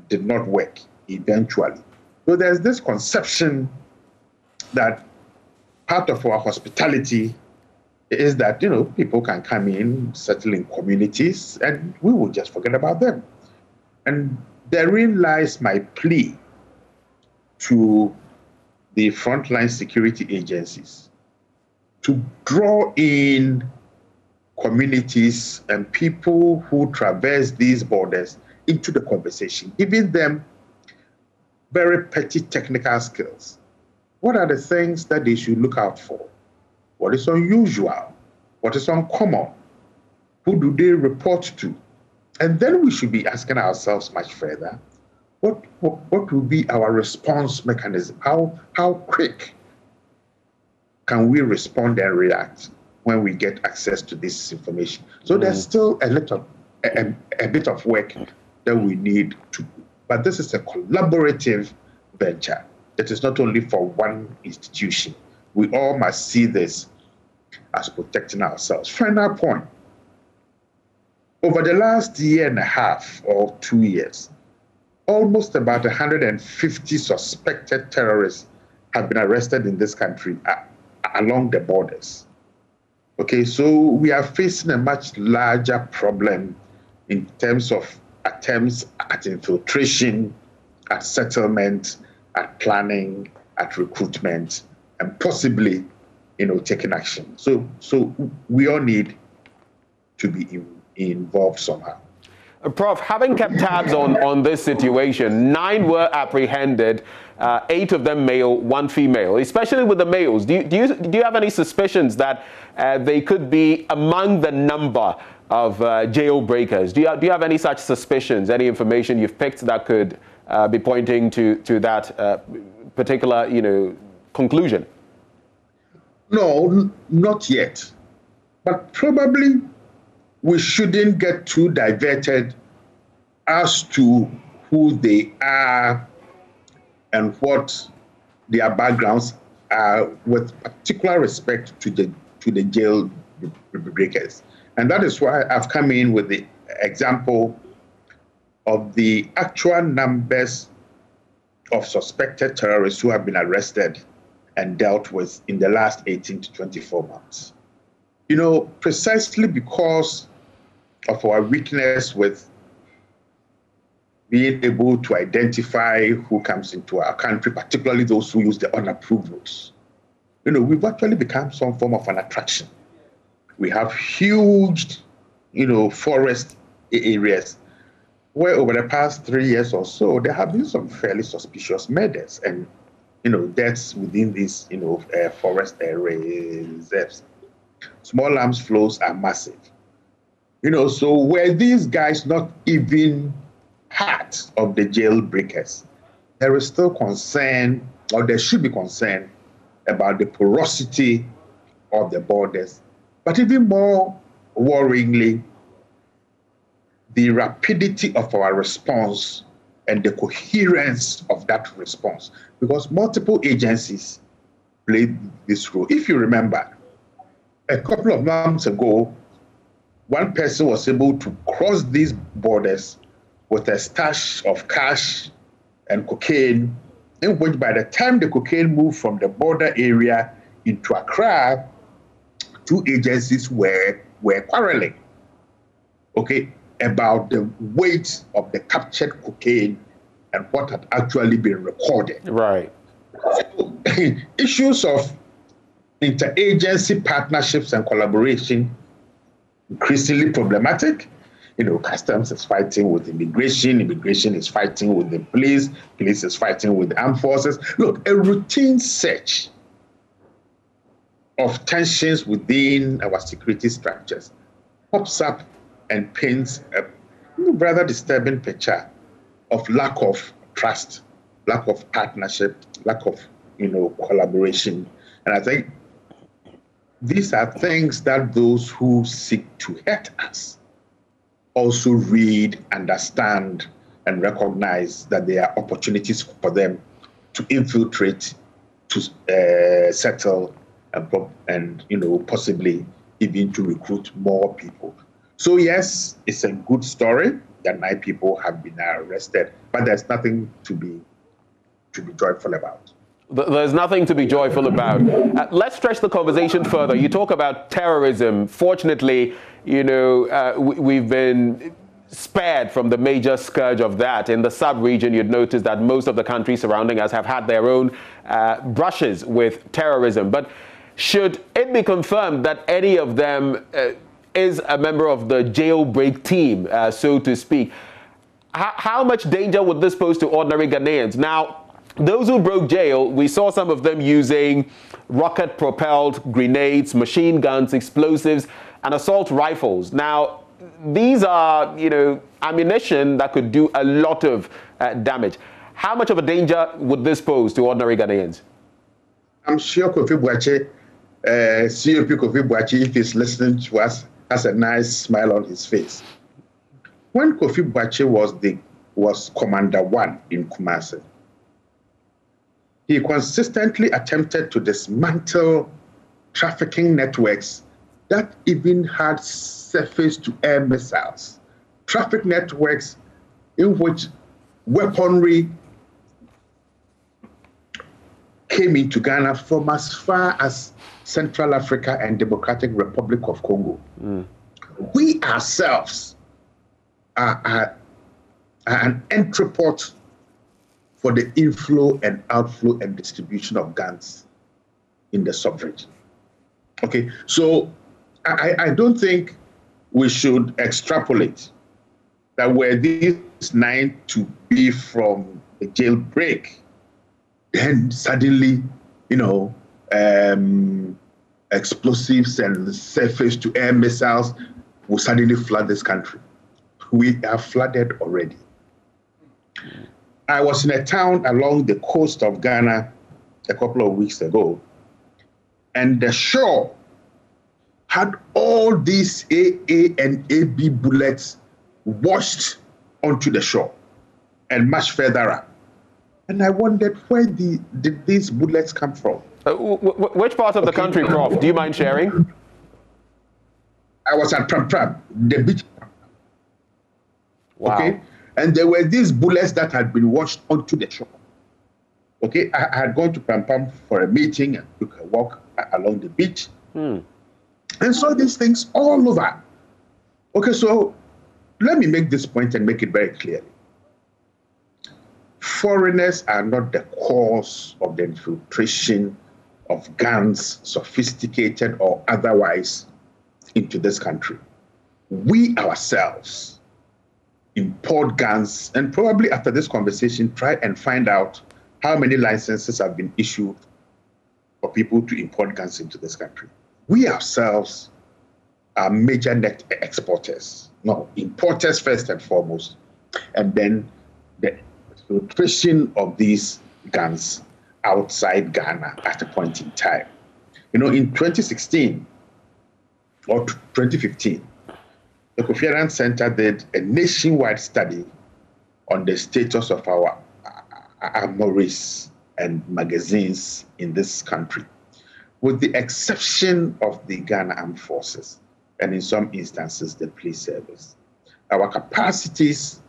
did not work eventually. So there's this conception that part of our hospitality is that, people can come in, settle in communities, and we will just forget about them. And therein lies my plea to the frontline security agencies to draw in communities and people who traverse these borders into the conversation, giving them very petty technical skills. What are the things that they should look out for? What is unusual? What is uncommon? Who do they report to? And then we should be asking ourselves much further, what will be our response mechanism? How quick can we respond and react when we get access to this information? So there's still a bit of work that we need to do. But this is a collaborative venture. It is not only for one institution. We all must see this as protecting ourselves. Final point. Over the last year and a half or 2 years, almost about 150 suspected terrorists have been arrested in this country along the borders. Okay, so we are facing a much larger problem in terms of attempts at infiltration, at settlement, at planning, at recruitment, and possibly, taking action. So we all need to be involved somehow. Prof, having kept tabs on this situation, 9 were apprehended, 8 of them male, 1 female. Especially with the males, do you have any suspicions that they could be among the number of jailbreakers? Do you have any such suspicions, any information you've picked that could be pointing to that particular, conclusion? No, not yet. But probably we shouldn't get too diverted as to who they are and what their backgrounds are, with particular respect to the jail breakers. And that is why I've come in with the example of the actual numbers of suspected terrorists who have been arrested and dealt with in the last 18 to 24 months. Precisely because of our weakness with being able to identify who comes into our country, particularly those who use the unapproved routes. We've actually become some form of an attraction. We have huge, forest areas where over the past 3 years or so, there have been some fairly suspicious murders and, deaths within these, forest reserves. Small arms flows are massive. So were these guys not even part of the jailbreakers, there is still concern, or there should be concern, about the porosity of the borders. But even more worryingly, the rapidity of our response and the coherence of that response, because multiple agencies played this role. If you remember, a couple of months ago, one person was able to cross these borders with a stash of cash and cocaine, in which by the time the cocaine moved from the border area into Accra, 2 agencies were quarreling, about the weight of the captured cocaine and what had actually been recorded. Right. So, issues of interagency partnerships and collaboration increasingly problematic. Customs is fighting with immigration is fighting with the police is fighting with the armed forces. Look, a routine search of tensions within our security structures pops up and paints a rather disturbing picture of lack of trust, lack of partnership, lack of, collaboration. And I think these are things that those who seek to hurt us also read, understand, and recognize that there are opportunities for them to infiltrate, to settle, and possibly even to recruit more people. So yes, it's a good story that 9 people have been arrested, but there's nothing to be joyful about. There's nothing to be joyful about. Let's stretch the conversation further. You talk about terrorism. Fortunately, we've been spared from the major scourge of that. In the sub-region, you'd notice that most of the countries surrounding us have had their own brushes with terrorism. But should it be confirmed that any of them is a member of the jailbreak team, so to speak, how much danger would this pose to ordinary Ghanaians? Now, those who broke jail, we saw some of them using rocket-propelled grenades, machine guns, explosives, and assault rifles. Now, these are, ammunition that could do a lot of damage. How much of a danger would this pose to ordinary Ghanaians? I'm sure Kofi Boakye, COP Kofi Boakye, if he's listening to us, has a nice smile on his face. When Kofi Boakye was Commander 1 in Kumasi, he consistently attempted to dismantle trafficking networks that even had surface-to-air missiles, traffic networks in which weaponry came into Ghana from as far as Central Africa and Democratic Republic of Congo. We ourselves are an entry port for the inflow and outflow and distribution of guns in the sub-region. So I don't think we should extrapolate that were these 9 to be from the jailbreak, then suddenly, explosives and surface-to-air missiles will suddenly flood this country. We are flooded already. I was in a town along the coast of Ghana a couple of weeks ago, and the shore had all these AA and AB bullets washed onto the shore and much further up. And I wondered, where did these bullets come from? Which part of the country, Prof? Do you mind sharing? I was at Pram Pram, the beach. Wow. Okay? And there were these bullets that had been washed onto the shore. Okay, I had gone to Pram Pram for a meeting and took a walk along the beach and saw these things all over. Okay, so let me make this point and make it very clearly. Foreigners are not the cause of the infiltration of guns, sophisticated or otherwise, into this country. We ourselves import guns, and probably after this conversation, try and find out how many licenses have been issued for people to import guns into this country. We ourselves are major net exporters. No, importers first and foremost, and then the filtration of these guns outside Ghana at a point in time. In 2016 or 2015, the Kofi Annan Center did a nationwide study on the status of our armories and magazines in this country, with the exception of the Ghana Armed Forces and in some instances the police service. Our capacities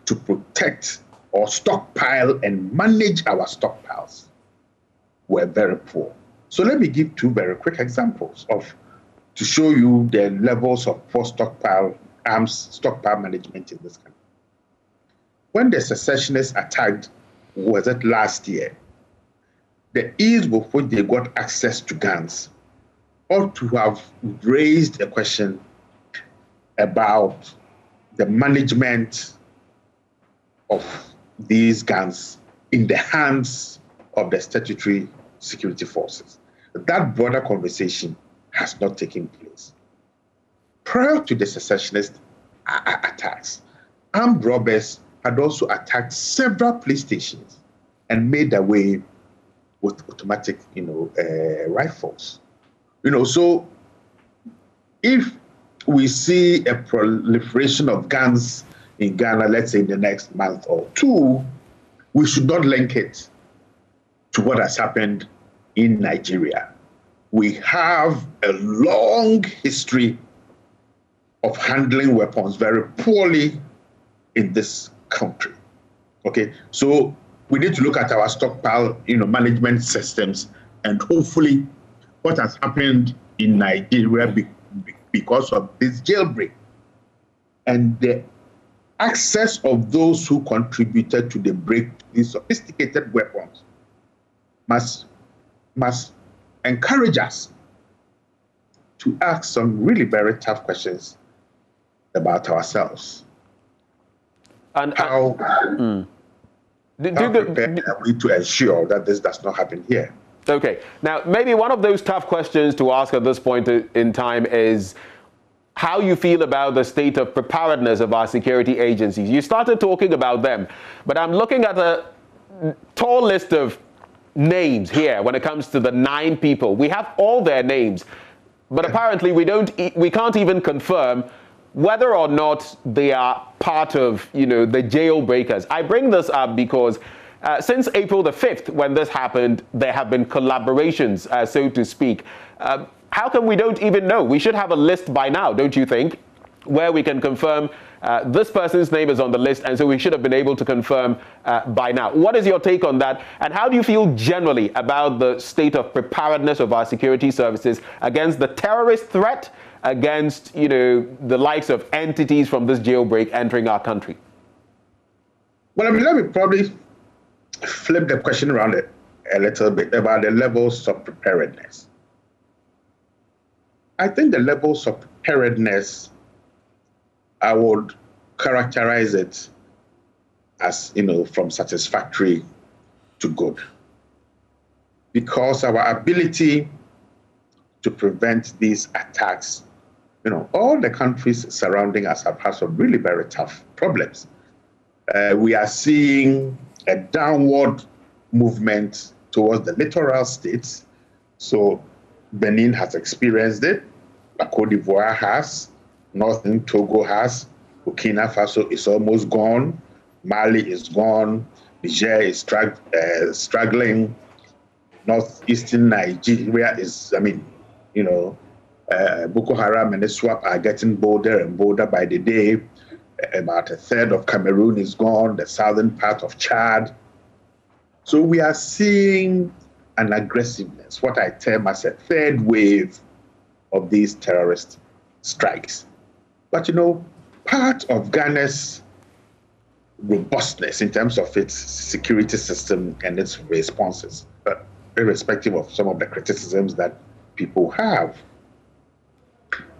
to protect or stockpile and manage our stockpiles were very poor. So let me give 2 very quick examples to show you the levels of poor arms stockpile management in this country. When the secessionists attacked, was it last year, the ease with which they got access to guns ought to have raised a question about the management of these guns in the hands of the statutory security forces. That broader conversation has not taken place. Prior to the secessionist attacks, armed robbers had also attacked several police stations and made away with automatic, rifles. So if we see a proliferation of guns in Ghana, let's say in the next month or 2, we should not link it to what has happened in Nigeria. We have a long history of handling weapons very poorly in this country. Okay, so we need to look at our stockpile, management systems, and hopefully what has happened in Nigeria because of this jailbreak and the access of those who contributed to the break, these sophisticated weapons, must encourage us to ask some really very tough questions about ourselves. And how prepared are we to ensure that this does not happen here? Okay. Now, maybe one of those tough questions to ask at this point in time is how you feel about the state of preparedness of our security agencies. You started talking about them, but I'm looking at a tall list of names here when it comes to the 9 people. We have all their names, but apparently we can't even confirm whether or not they are part of, the jailbreakers. I bring this up because since April the 5th, when this happened, there have been collaborations, so to speak. How come we don't even know? We should have a list by now, don't you think, where we can confirm this person's name is on the list, and so we should have been able to confirm by now. What is your take on that, and how do you feel generally about the state of preparedness of our security services against the terrorist threat, against, the likes of entities from this jailbreak entering our country? Well, let me probably flip the question around a little bit about the levels of preparedness. I think the levels of preparedness I would characterize it as, from satisfactory to good. Because our ability to prevent these attacks, all the countries surrounding us have had some really very tough problems. We are seeing a downward movement towards the littoral states. So Benin has experienced it, Cote d'Ivoire has, Northern Togo has, Burkina Faso is almost gone, Mali is gone, Niger is struggling, northeastern Nigeria is, Boko Haram and the SWAP are getting bolder and bolder by the day. About a third of Cameroon is gone, the southern part of Chad. So we are seeing an aggressiveness, what I term as a third wave of these terrorist strikes. But part of Ghana's robustness in terms of its security system and its responses, irrespective of some of the criticisms that people have,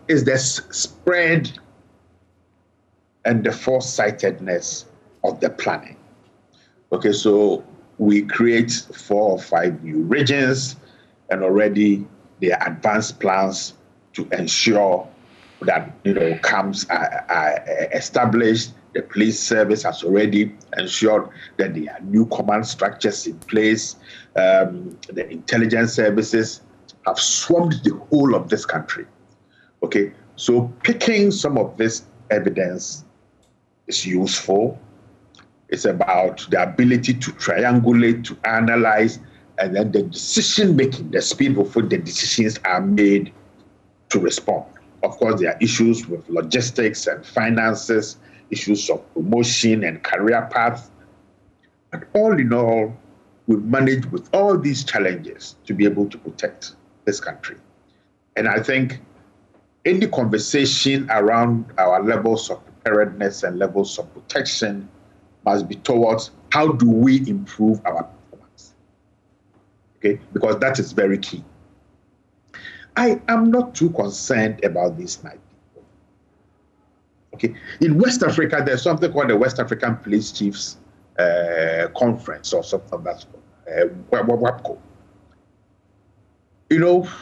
is the spread and the foresightedness of the planning. Okay, so we create 4 or 5 new regions, and already there are advanced plans to ensure that camps are established. The police service has already ensured that there are new command structures in place. The intelligence services have swarmed the whole of this country. Okay, so picking some of this evidence is useful. It's about the ability to triangulate, to analyze, and then the decision making, the speed with which the decisions are made to respond. Of course, there are issues with logistics and finances, issues of promotion and career paths. But all in all, we've managed with all these challenges to be able to protect this country. And I think any conversation around our levels of preparedness and levels of protection must be towards how do we improve our performance, okay? Because that is very key. I am not too concerned about these 9 people, okay? In West Africa, there's something called the West African Police Chiefs Conference or something of that sort, WAPCO.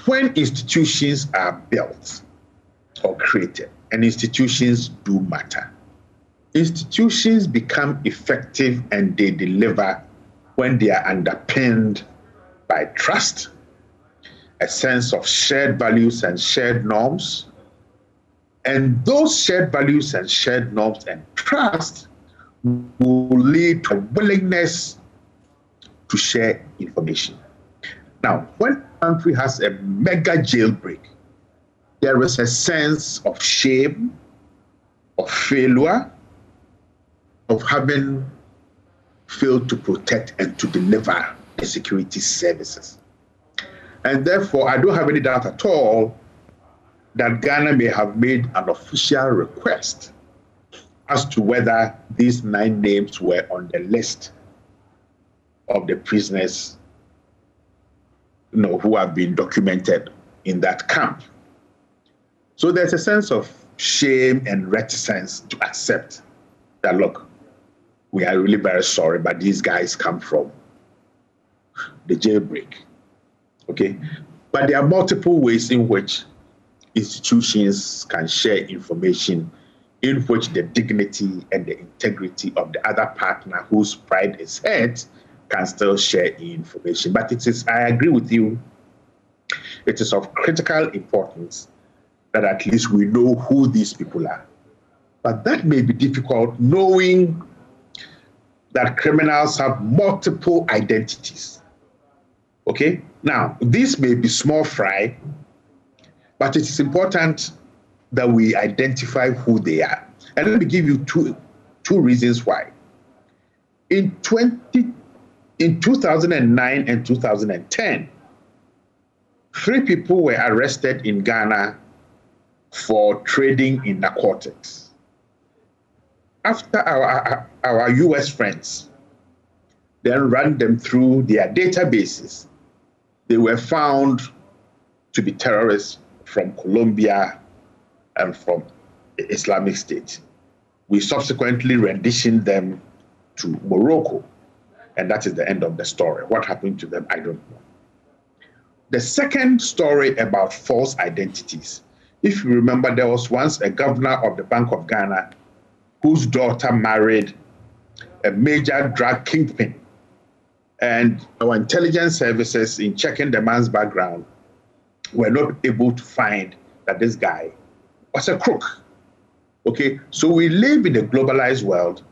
When institutions are built or created, and institutions do matter, institutions become effective and they deliver when they are underpinned by trust, a sense of shared values and shared norms. And those shared values and shared norms and trust will lead to a willingness to share information. Now, when a country has a mega jailbreak, there is a sense of shame, of failure, of having failed to protect and to deliver the security services. And therefore, I don't have any doubt at all that Ghana may have made an official request as to whether these 9 names were on the list of the prisoners who have been documented in that camp. So there's a sense of shame and reticence to accept that, look, we are really very sorry, but these guys come from the jailbreak, okay? But there are multiple ways in which institutions can share information in which the dignity and the integrity of the other partner whose pride is hurt can still share information. But it is, I agree with you, it is of critical importance that at least we know who these people are. But that may be difficult knowing that criminals have multiple identities. Okay? Now, this may be small fry, but it is important that we identify who they are. And let me give you two reasons why. In 2009 and 2010, 3 people were arrested in Ghana for trading in narcotics. After our US friends then ran them through their databases, they were found to be terrorists from Colombia and from the Islamic State. We subsequently renditioned them to Morocco, and that is the end of the story. What happened to them, I don't know. The second story about false identities. If you remember, there was once a governor of the Bank of Ghana whose daughter married a major drug kingpin. And our intelligence services, in checking the man's background, were not able to find that this guy was a crook. Okay, so we live in a globalized world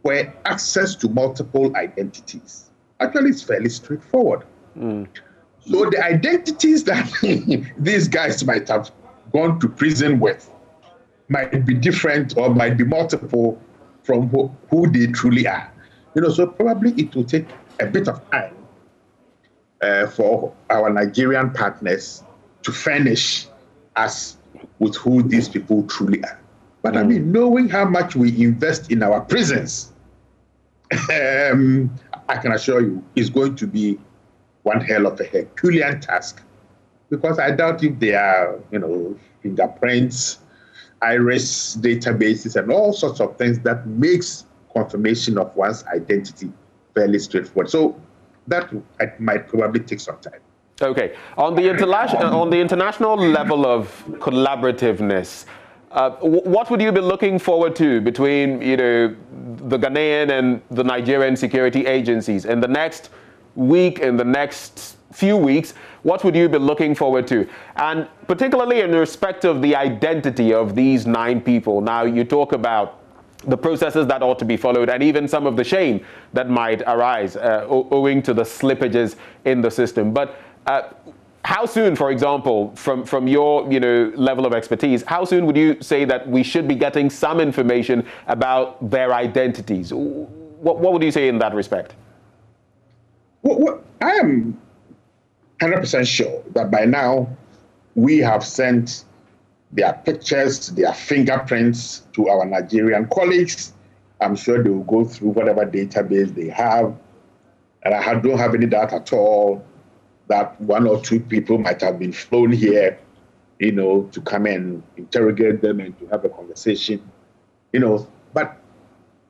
where access to multiple identities actually is fairly straightforward. So the identities that these guys might have gone to prison with might be different or might be multiple from who they truly are. So probably it will take a bit of time for our Nigerian partners to furnish us with who these people truly are. But I mean, knowing how much we invest in our prisons, I can assure you, is going to be one hell of a Herculean task, because I doubt if there are, fingerprints, iris databases, and all sorts of things that makes confirmation of one's identity fairly straightforward. So that might probably take some time. Okay. On the international level of collaborativeness, what would you be looking forward to between, the Ghanaian and the Nigerian security agencies in the next week, in the next few weeks? What would you be looking forward to? And particularly in respect of the identity of these 9 people. Now, you talk about the processes that ought to be followed and even some of the shame that might arise owing to the slippages in the system. But how soon, for example, from your level of expertise, how soon would you say that we should be getting some information about their identities? What would you say in that respect? Well, I am 100% sure that by now we have sent their pictures, their fingerprints to our Nigerian colleagues. I'm sure they will go through whatever database they have. And I don't have any doubt at all that 1 or 2 people might have been flown here, to come and interrogate them and to have a conversation, But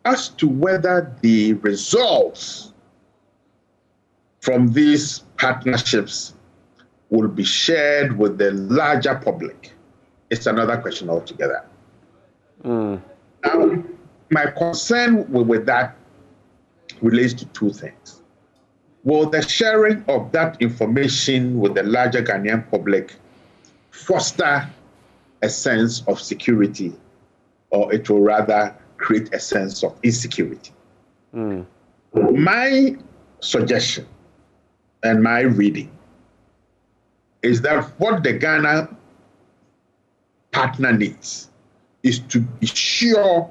as to whether the results from these partnerships will be shared with the larger public, it's another question altogether. Now, my concern with that relates to 2 things. Will the sharing of that information with the larger Ghanaian public foster a sense of security, or it will rather create a sense of insecurity? My suggestion and my reading is that what the Ghana partner needs is to be sure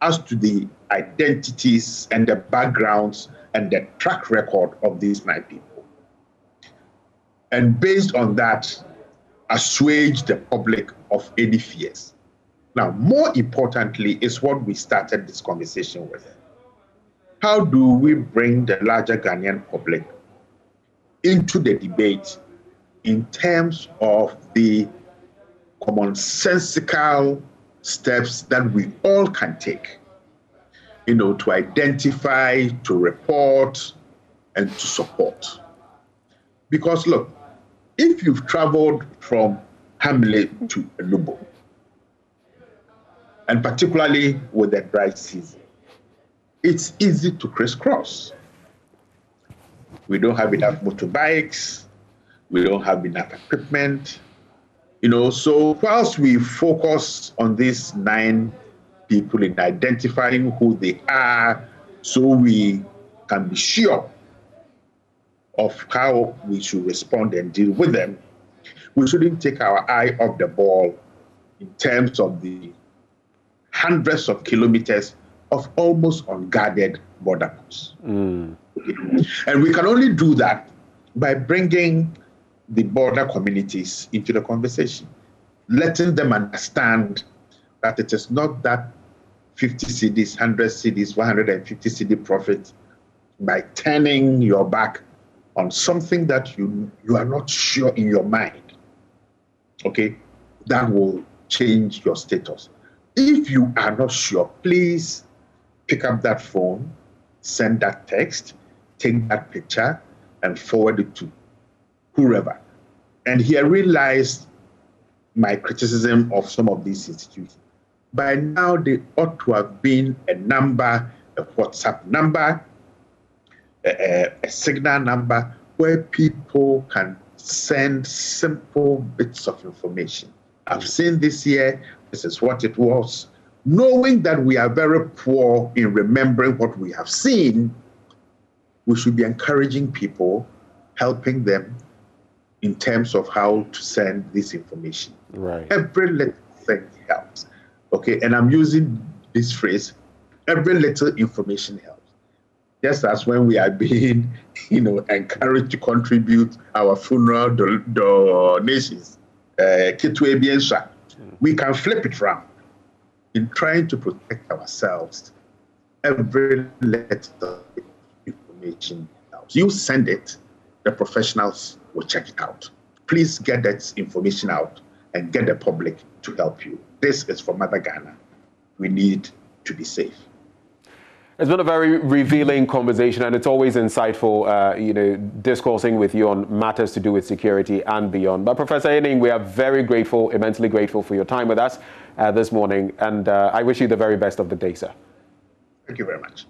as to the identities and the backgrounds and the track record of these 9 people. And based on that, assuage the public of any fears. Now, more importantly is what we started this conversation with. How do we bring the larger Ghanaian public into the debate in terms of the commonsensical steps that we all can take, to identify, to report, and to support? Because look, if you've traveled from Hamlet to Enugu, and particularly with the dry season, it's easy to crisscross. We don't have enough motorbikes, we don't have enough equipment, so whilst we focus on these 9 people in identifying who they are, so we can be sure of how we should respond and deal with them, we shouldn't take our eye off the ball in terms of the hundreds of kilometers of almost unguarded border posts. Okay. And we can only do that by bringing the border communities into the conversation, letting them understand that it is not that 50 cedis, 100 cedis, 150 cedi profit by turning your back on something that you are not sure in your mind, okay, that will change your status. If you are not sure, please pick up that phone, send that text, take that picture, and forward it to whoever. And he realized my criticism of some of these institutions. By now, there ought to have been a number, a WhatsApp number, a signal number, where people can send simple bits of information. I've seen this year, this is what it was. Knowing that we are very poor in remembering what we have seen, we should be encouraging people, helping them in terms of how to send this information. Right. Every little thing helps. Okay, and I'm using this phrase, every little information helps. Just as when we are being, encouraged to contribute our funeral donations, we can flip it round. In trying to protect ourselves, every little information helps. You send it, the professionals will check it out. Please get that information out and get the public to help you. This is for Mother Ghana. We need to be safe. It's been a very revealing conversation, and it's always insightful, discoursing with you on matters to do with security and beyond. But Professor Enning, we are very grateful, immensely grateful for your time with us this morning, and I wish you the very best of the day, sir. Thank you very much.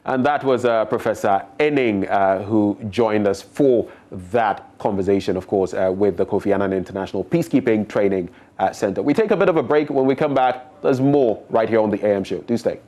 And that was Professor Enning, who joined us for that conversation, of course, with the Kofi Annan International Peacekeeping Training Center. We take a bit of a break. When we come back, there's more right here on the AM show. Do stay.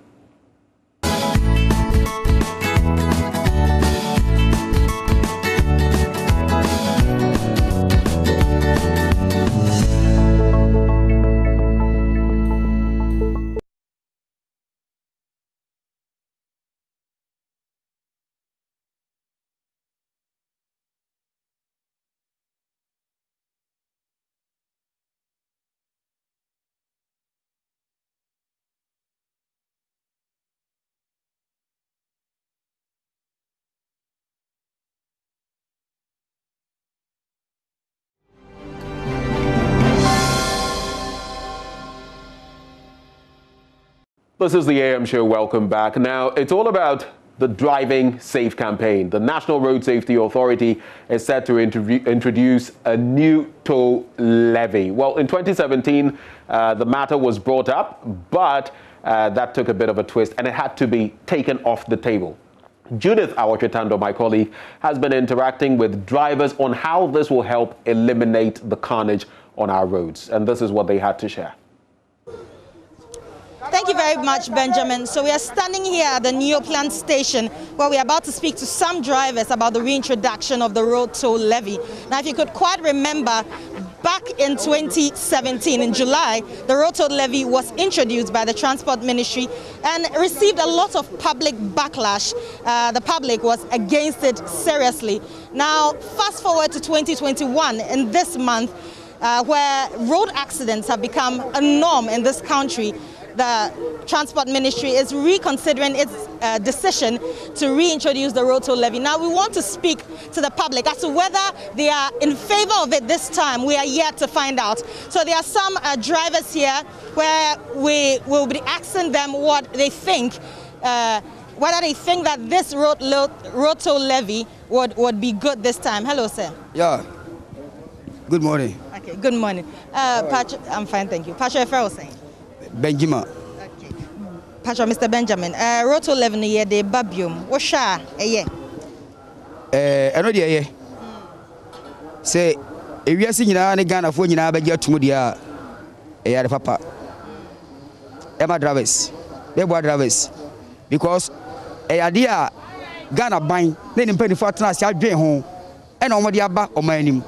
This is the AM show. Welcome back. Now, it's all about the Driving Safe campaign. The National Road Safety Authority is set to introduce a new toll levy. Well, in 2017, the matter was brought up, but that took a bit of a twist and it had to be taken off the table. Judith Awachitando, my colleague, has been interacting with drivers on how this will help eliminate the carnage on our roads. And this is what they had to share. Thank you very much, Benjamin. So we are standing here at the Neoplant station where we are about to speak to some drivers about the reintroduction of the road toll levy. Now, if you could quite remember, back in 2017, in July, the road toll levy was introduced by the Transport Ministry and received a lot of public backlash. The public was against it seriously. Now, fast forward to 2021, in this month, where road accidents have become a norm in this country, the Transport Ministry is reconsidering its decision to reintroduce the road toll levy. Now, we want to speak to the public as to whether they are in favor of it this time. We are yet to find out. So there are some drivers here where we will be asking them what they think, whether they think that this road toll levy would be good this time. Hello, sir. Yeah. Good morning. Okay, good morning. I'm fine, thank you. Patrick Ferguson. Benjamin. Okay. Patrick, Mr. Benjamin. Road toll levy here, the babium. What shall I know the say, if you are seeing a Ghana for you now, but you're too dear. The papa. Emma drivers. They were drivers. Because a idea Ghana buying, then in penny for trans, I'll drain home. And on what the abba or my name.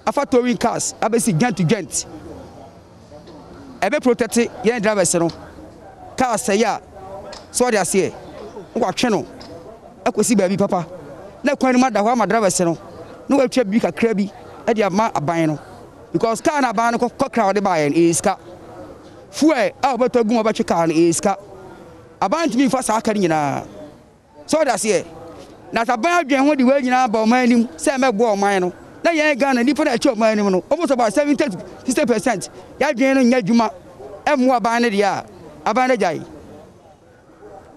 After towing cars, I be see gent to gent. Ebe protect young drivers no car say ya so they say wa twe no akosi baabi papa na kwan ma da ho ma drivers no we twa bi kakra bi e dia ma aban no because car na aban no kokra de buy is ka fuel a obeto gun obetwe car no is ka aban timi fa sa aka nyina so they say na aban adwen ho de wa nyina ba o man nim say me bo o man no na yen Ghana ni for na cho man nim no almost about 70-60% ya dwen no nya dwuma emu abane dia abane jai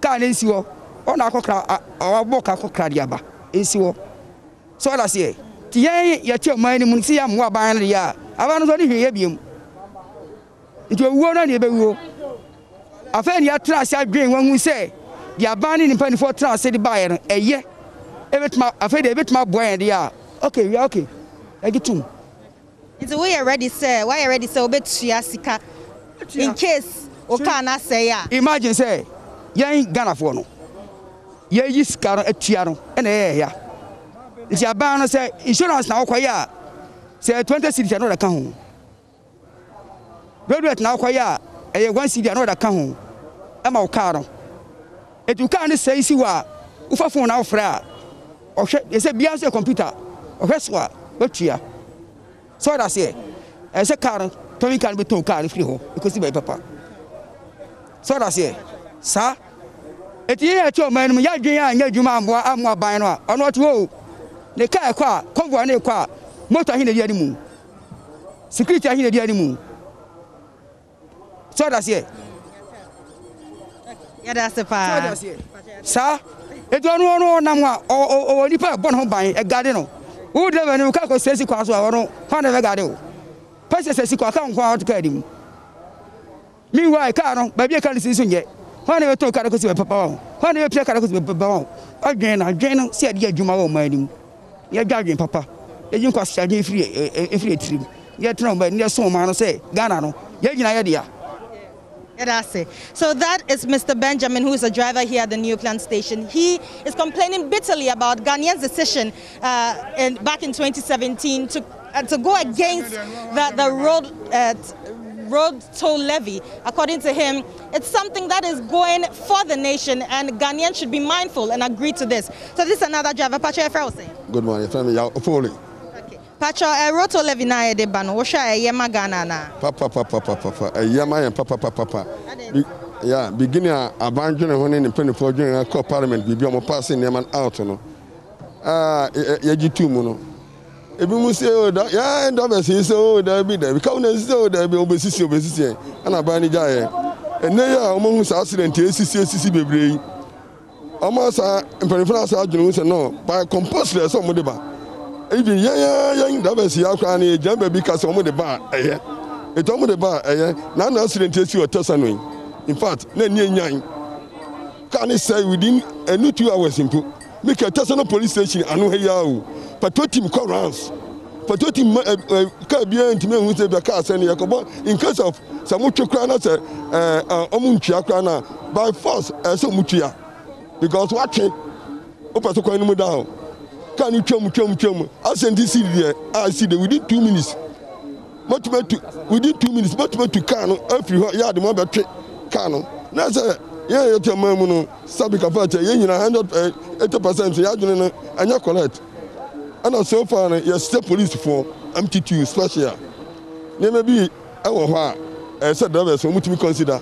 ka ne nsiwo ona akokra awoboka akokra dia ba nsiwo so that say ti ye tie man ni mu si ya mu abane dia abane so ni hwe ye biem nti owuo na ne bewuo afa ni atra ase adwen wanhu se dia abane ni pani for tra ase di ba ye no eye ebetuma afa de ebetuma boy dia okay we are okay egitum. It's we are ready, sir. Why are ready, sir? Sika. In case Okana say ya. Imagine say, yan Ghana for no. Ye is car a tiano and ya. It's your banner say insurance now kwaya. Say 20 cities another come home. Graduate now kwaya. A 1 city another come home. I'm our car. If you can't say see what Ufa phone now fra. Or they say Beyonce computer. Or that's what here. So that's it. As a car, Tony can be told car if you because my papa. So that's it. Sir, it's here at your man, Yajia and Yajuma, I'm more buying or not. Whoa, the car, convoy, and a car, motor in the animal. Security in the animal. So that's it. Yeah, that's the part. Sir, it don't know Namwa or Nipa Bonham by a garden. Who never knew Kako says he was one never got it. Pastor says he can't come out to get him. Meanwhile, Caro, baby, I can't see soon yet. Why never took Caracos with Papa? Why never play Caracos with Papa? Again, said Yajuma, my You're guardian, Papa. You can study free trip. Yet, no, but near so man say, Ghana, Yajina idea. So that is Mr. Benjamin, who is a driver here at the New Plant Station. He is complaining bitterly about Ghanaians' decision back in 2017 to go against the road toll levy. According to him, it's something that is going for the nation, and Ghanaians should be mindful and agree to this. So this is another driver, Pacho Efrause. Good morning, family. Pacho, road toll levy na ye de bano. Osha yema Ghana na. Papa. Yema and papa. Yeah, beginning a banjo when in the penny for during a core parliament, we be almost passing them out. No. Yajitu mono. If you say, oh, yeah, and obviously, so there be there. Because so there be obesity, and a banny jay. And they are among us accident, CCC baby. Almost a imperial sergeant, no, by compulsory some of the bar. Even young Davos Yakani, Jamba because some of the bar, it's almost the bar, none accident is your testimony. In fact, Nan can I say within a new 2 hours simple, make a Tesano police station and no yao, but 20 rounds. But 20 Caribbean to me who say the car sending a in case of some Muchukrana, Omunchiakrana, by force, so Muchia. Because watching, Opasoko down. Can you chum? I send this here. I see that within 2 minutes. Within 2 minutes, much to Kano, every yard, the mobile Kano. Now, sir, yeah, your Mamuno, Sabika Fata, you know, 180%, and you're correct. And so far, you're still police for MT2 special. There may be our said that so much to consider.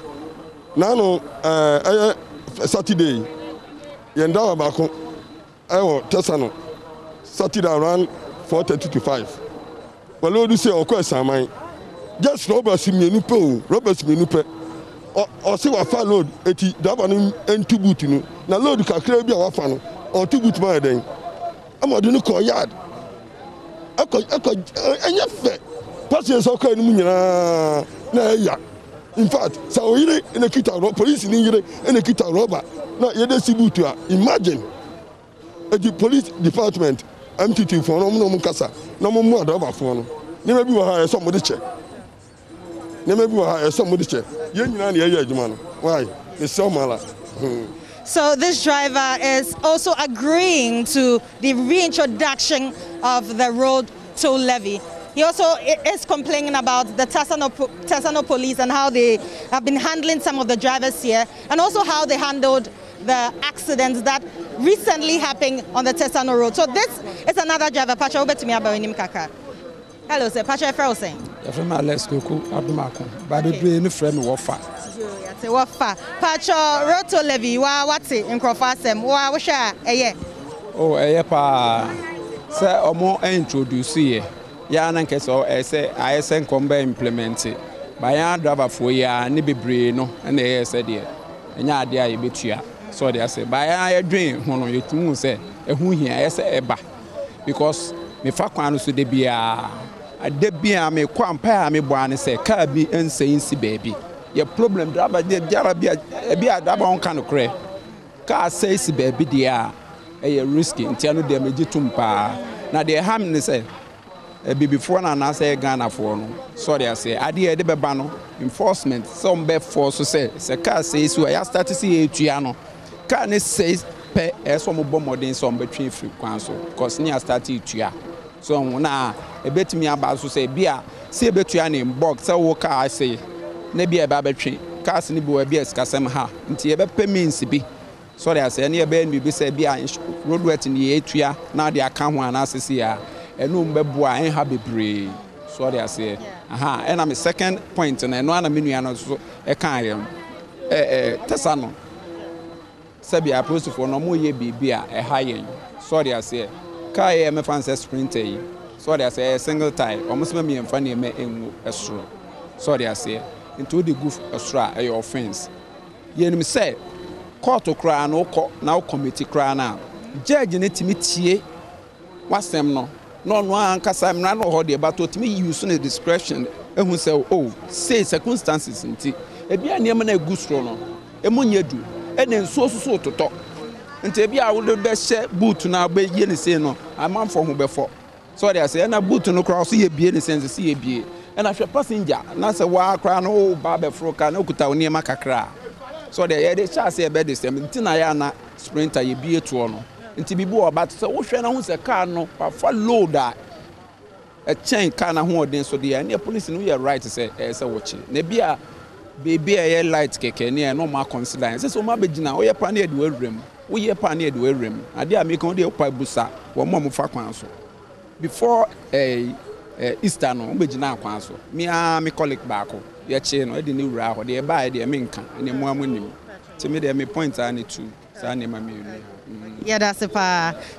Now, Saturday, you're down back home. Tesano. Saturday around 4:30 to 5. Well, Lord, you say, of course, I might. Just Robert Minupe. Or say, I followed 80 Davan and 2 boot. Now, Lord, you can clear be our fan or 2 boot my day. I'm not doing a call yard. I could, and yet, Passengers are calling me. In fact, so in a kita police in India and a kita robber. Not yet, imagine. The police department, MTT for no Mukasa, no more driver for never be hire somebody check. Never be hire somebody check. Why? It's so mala. So this driver is also agreeing to the reintroduction of the road toll levy. He also is complaining about the Tesano police and how they have been handling some of the drivers here, and also how they handled the accidents that recently happened on the Tesano road. So this is another driver. Pacha, over to me about him, Kaka. Hello, sir. Pacha, Efrause. Let's go. Abdumako. Baby, do friend Wafa. Wafa. Pacha, road toll levy. What's it in Crofasem? What's that? Oh, pa. Sir, Omo introduce here. Yana Keso, I say, I send combat implement it. Bayan driver for ya ni bebre no na e said there. Enya ade a ye betua. So they say bayan adwen ho no yetumu say ehu hia say eba because me fa kwan no so de bia ade bia me kwampa me boane say car bi ensei nsi baby. Your problem driver de biara bia driver on kan kre. Car says baby dia e risky ntia no de mejitum pa. Na de ham ni say before na say Ghana for no. So they say ade de beba no enforcement some be force say car says so I start to see etua no. Car ne says pe so mo bomodin so between free kwan so cause near start etua. So na ebetimi aba so say bia say betua na box say wo car say na bia ba betwe cars ni bo bia skasem ha nti e be means bi. So they say na be bi say bia road wet ni etua na de aka ho ana asese ya enu mbeboa en ha bebre. So they say aha and my second point na eno ana menua no so e kan yem tesa no sabi approach for no mo ye bibia e ha yen. So they say car ye me fancy sprinter yi. So they say single tire almost me emfa na me enwu esoro. So they say into the goof esoro e offense yenim say court kra na na committee kra na judge na timi tie wasem no no ankasa mra no ho de bato timi use no discretion ehun say oh say circumstances nti e bia na na egusro no emonyedu e na nso so toto nti e bia wo be she boot na be ye ne say no amanfo ho be fo. So they say na boot no cross ye bie ne sense see ye bie and I passenger na say wa kra no ba be fro ka na okuta oni ma kakra. So they chance say be the same nti na ya na sprinter ye bie to no nti bibi o ba say wo hwe na hu say car no fa load a chain car na ho odin so dey na police no you right say say watch na bia baby a light keke na no ma consider say so ma begina wo ye pa na e de wawrem wo ye pa na e de wawrem ade a me kan dey pa busa wo mo fa kwan so before Easter no begina kwan so me colleague back ye che no e de ni wura ho de ba e de me nka ne mo amonim ti me de me point ani tu sa ne ma me yeah, that's it.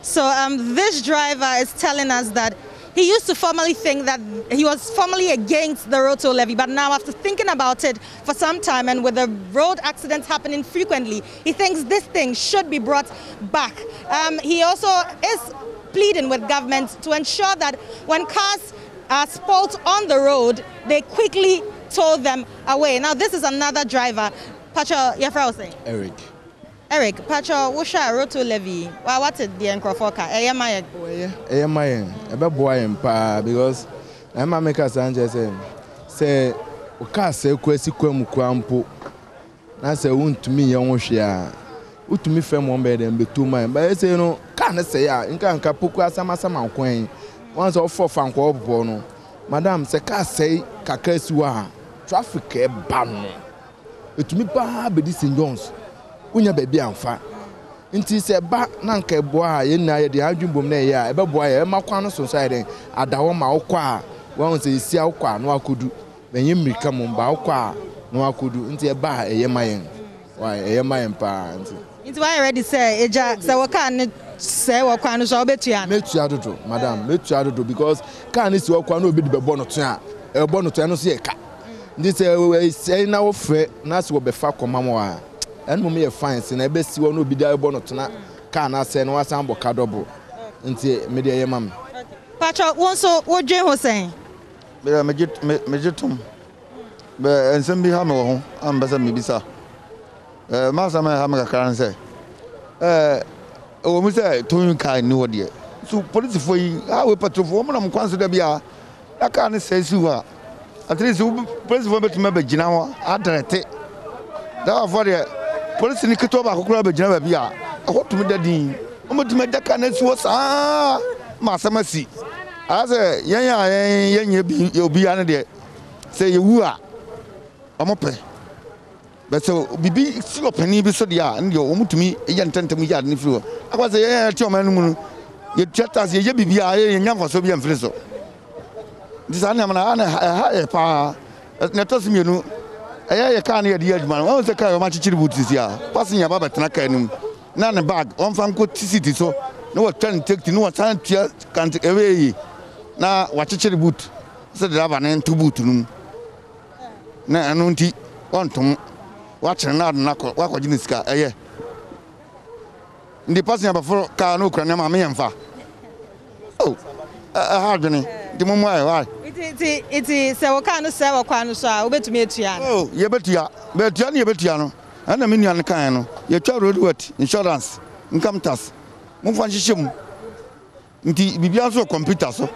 So this driver is telling us that he used to formally think that he was formally against the road toll levy, but now after thinking about it for some time and with the road accidents happening frequently, he thinks this thing should be brought back. He also is pleading with government to ensure that when cars are spot on the road, they quickly tow them away. Now this is another driver. Pacho, Yafra saying? Eric, Pacho, wusha road toll levy. What is the encrofoka? Eyamaye. Eyamaye. Ebe boy pa because Emma make us say uka se kwesi kwemu kwampo. Na say untumi ye wonhwe utumi fem won be dem be too man. But say no kan say ya nka poku asama kwan. Once of for fanko obo no. Madam say ka say kakra siwa traffic e ban no. Etumi pa be di St. John's. Unya baby amfa nti se ba na nka ebo a ye na ye de adwumbom na ye a ebe bo a makwa no so sai den adawo ma wokwa a won se isi awokwa no akodu benye mrika mo ba wokwa a no akodu nti e ba eye mayen why eye mayen pa nti why already say eja se woka ne se wokwa no so obetua metua dodo madam metua dodo because kan si wokwa no obi de bebo no to a e bo no to no so ye ka nti se na wo frɛ na se wo be fa koma mo a and me fine sin ebe si won obi da ebo no tona ka na se no wasan bo ka double nti me de yemam Pacho won so wo dwen ho sen be mejitum be ensem bi ha me wo ho am besa me bisa ma sa me ha me ka kan se o mu se tun kai ni wo de so police for yi ha we patrol for mo na mo kwan so da bia aka ne se si wa at least police for betu me be gina ho adrete da for the police ni kito ba kokura be gina ba bia akotumi da din o mo tumi da ka na si wo sa ma samasi ase yenya bi obi ane de se yewu a omope but so bibi si opani bi so de a ne o mutumi ye ntentem ya ne firi akwa se ye ti o manu mu ye tiata se ye bibi a ye nya faso bi amfiri so this ane na ha pa ne to simienu ye ka na ye de adwuma no se ka o ma chichiri butisi a pasin ya baba tena ka nim na ne bag on fan ko tisiti so no what turn take no what turn tia kan away na wa chichiri boot se de aba na ntu boot num na anu nti ontom wa kyerɛ na na wa kɔgye ne sika ɛyɛ ndi pass abafo ka no kura na ma me yɛmfa oh ha dwene ndi mo ai why iti se wo kan no se wo kwan no so a obetumi etua oh ye betua na ye betua no ana me nua no kan no ye twa road what insurance income tax mo fa nhyehyɛ mu nti bibia so computer so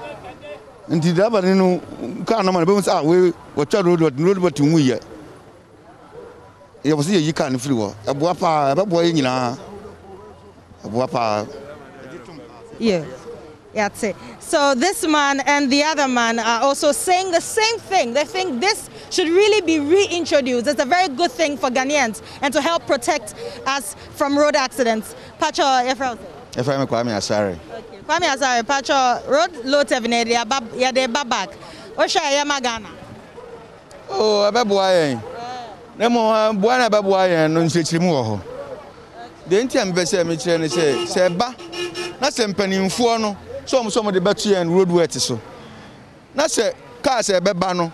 nti daba ne no kan no ma be say we twa road what nwu ye ye wo se ye yi kan no free wo eboa pa eboa ye nyina eboa pa yeah. That's it. So this man and the other man are also saying the same thing. They think this should really be reintroduced. It's a very good thing for Ghanaians and to help protect us from road accidents. Pacho, Efraim Kwame Asare. Okay. Kwame Asare, Pacho, road low tevenedi ya de babak. Osha ya magana. Oh, ababuaye. Nemo buana ababuaye no nchechirimu wo ho. De ntia mbese me kire ne se ba na se mpanimfo no some the battery and road work so. Na se car se beba no.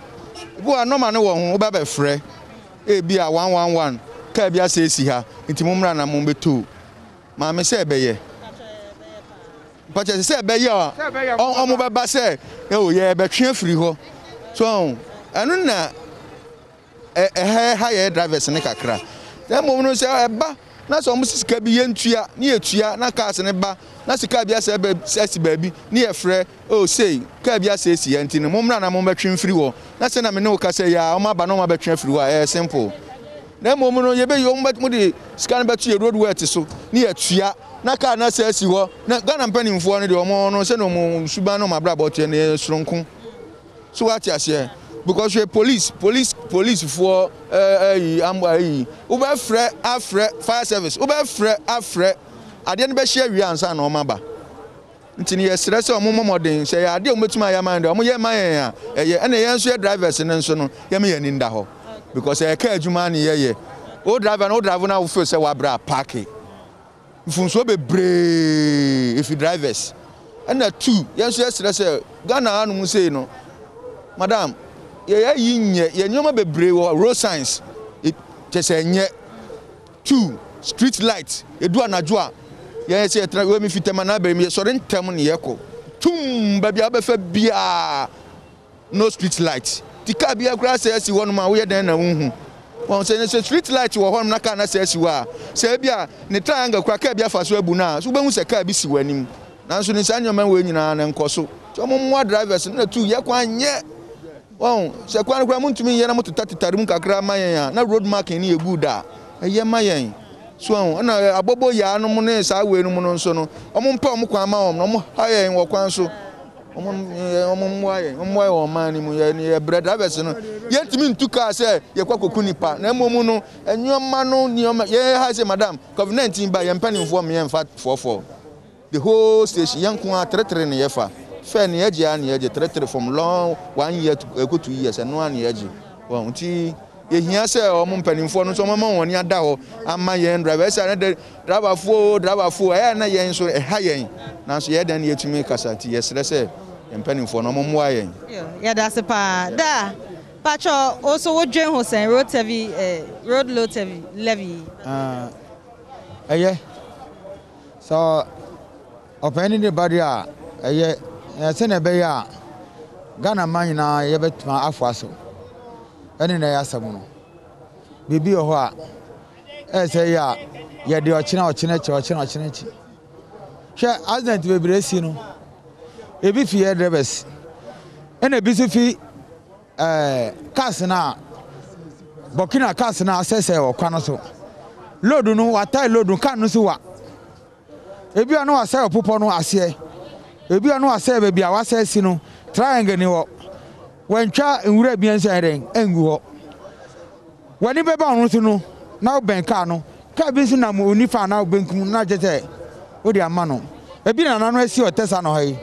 Go anoma no wo ho ba be frɛ. E bia 111 car bia se si ha. Nti mumra na mum betu. Ma me se beye. Pacha se beye o mo beba se o ye betwe afiri ho. So anu na higher drivers ne kakra. Dem mo no se eba na so mo sika bi yentua na yetua na cars ne ba na sika bia se baabi na ye frɛ o sei ka bia se si yanti no momra na betwe mfiri wo na se na me ne wo ka se ya o ma ba no ma betwe mfiri wo simple na mom no ye be yo mo de sika na betu ye road work so na ye tua na car na se si wo na Ghana mpanimfo no de o mo no se no mo suba no ma bra bot ye ne soronko so what you say because we police for ube frɛ fire service ube frɛ ade ne be share wi ansa na o ma ba ntini ye sere se o mo modern se ya ade o metuma ya man de o mo ye man ya eye na ye nso ye drivers ne nso no ye me ye ni nda ho because e ka adwuma ne ye o driver na wo feel se wa bra park mfunso bebre if drivers and two ye nso ye sere se Ghana anu mu sei no madam ye nyoma bebre road signs it just enye two street lights edu anajo a ye say we mi fitema na be mi so rentem ne yeko tum ba bia be fa bia no street light tika bia kura say si wonu ma we den na hunhu won say street light wo hon na ka na say si wa say bia ne triangle kura ka bia fa so abu na so be hu say ka bi si wanim nanso ni sanyoma we nyina na nkoso so mo drivers na two ye kwan nye oh se kwan kura muntumi ye na mototatitare mu kakra mayen na road marking ni good a eye mayen so na abobo ya no mu ne sa we no mu no so no omo mpa omo kwan ma omo hayen wo kwan so omo mwaye o man ni mu ye bread harvest no ye ntimi ntuka se ye kwakoku nipa na momu no enyoma no nioma ye ha se madam COVID-19 ba ye mpanimfo me ye mfa fofo the whole station yankun a tretre ne ye fa fair ni eje an eje tretre from long 1 year to 2 years and no an eje won nti ye hia se o mo mpanimfo no so mo ma woni ada ho ama ye driver se na driver fo e na ye nso e ha ye na so ye dan ye tumi kasati ye sere se mpanimfo no mo mo aye yeah that's a pa da pacho also what join Hussein road low levy aye so open anybody aye se na be ya Ghana man na ye betuma afo so ene na ya samu no bibi ho a se ya ye de ochina chi hwe accident bebre si no ebi fi air drivers ene bi so fi cars na Burkina cars na asese o kwa no so load no watai load kan no so wa ebi anu ase opopo no ase ebi anu ase be bia wase si no triangle ni wo wantwa nwura bi ansa den engu ho wani be ba onu so no na ben car no ka bi so na mo onifa na benkum na jete odi ama no ebi na nanu asi otesa no hai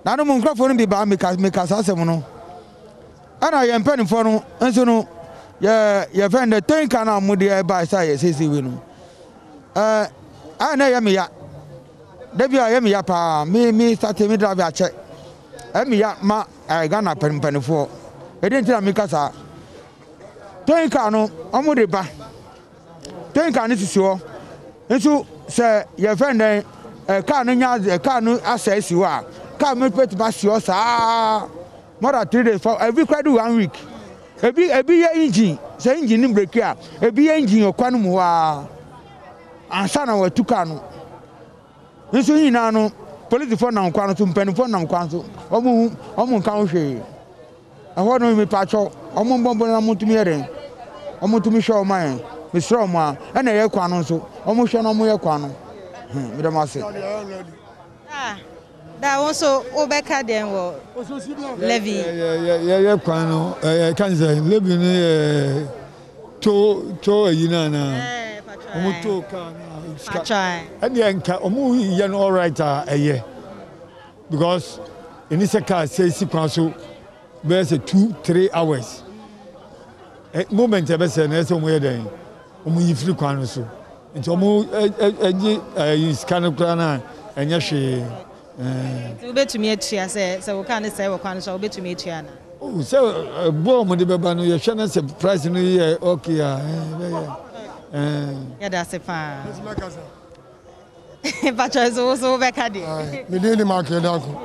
na no mo nkrofo no bi ba meka sasem no ana ye mpanimfo no enso no ye friend the ten kana mo de ba sa ye sesi we no ana ye me ya debi a ye me ya pa me start me drive a check me ya ma Ghana mpanimfo e dey tell me kasa Towing car no, omo de ba. Towing car ni sisi ho. Nso se ye friend car no nya car no access you a. Car me pet ba si ho sa. More than 3 days for every quite 1 week. Ebi ye engine, se engine ni break a. Ebi ye engine okwa no mu wa. Ansa na wa tu car no. Nso nyina no police for na nkwa no so mpani for na nkwa so. Omo nka ho hwe. Aho no me pacho, omo mbombo na mutumi eren. Omo tumi show man. Me show ma, na ye kwa no so. Omo hwe no omo ye kwa no. Me dem ase. That also Obeka then wo levy. Yeah, kwano. Can say levy ni to yina na. Omo to ka na. Try. And nka omo ye no all right because in this car say si kwan so be say 2-3 hours. Moment e be say na say omo ye den. Omo yi free kwan so. Nti omo eji scan kran na enye hwe. You bet to me etua say we can say we kwan so bet to me etua na. Oh, so bo mo de beba no ye hwe na say price no ye okay yeah that's a fan. But so Obeka dey. Me dey the market da ko.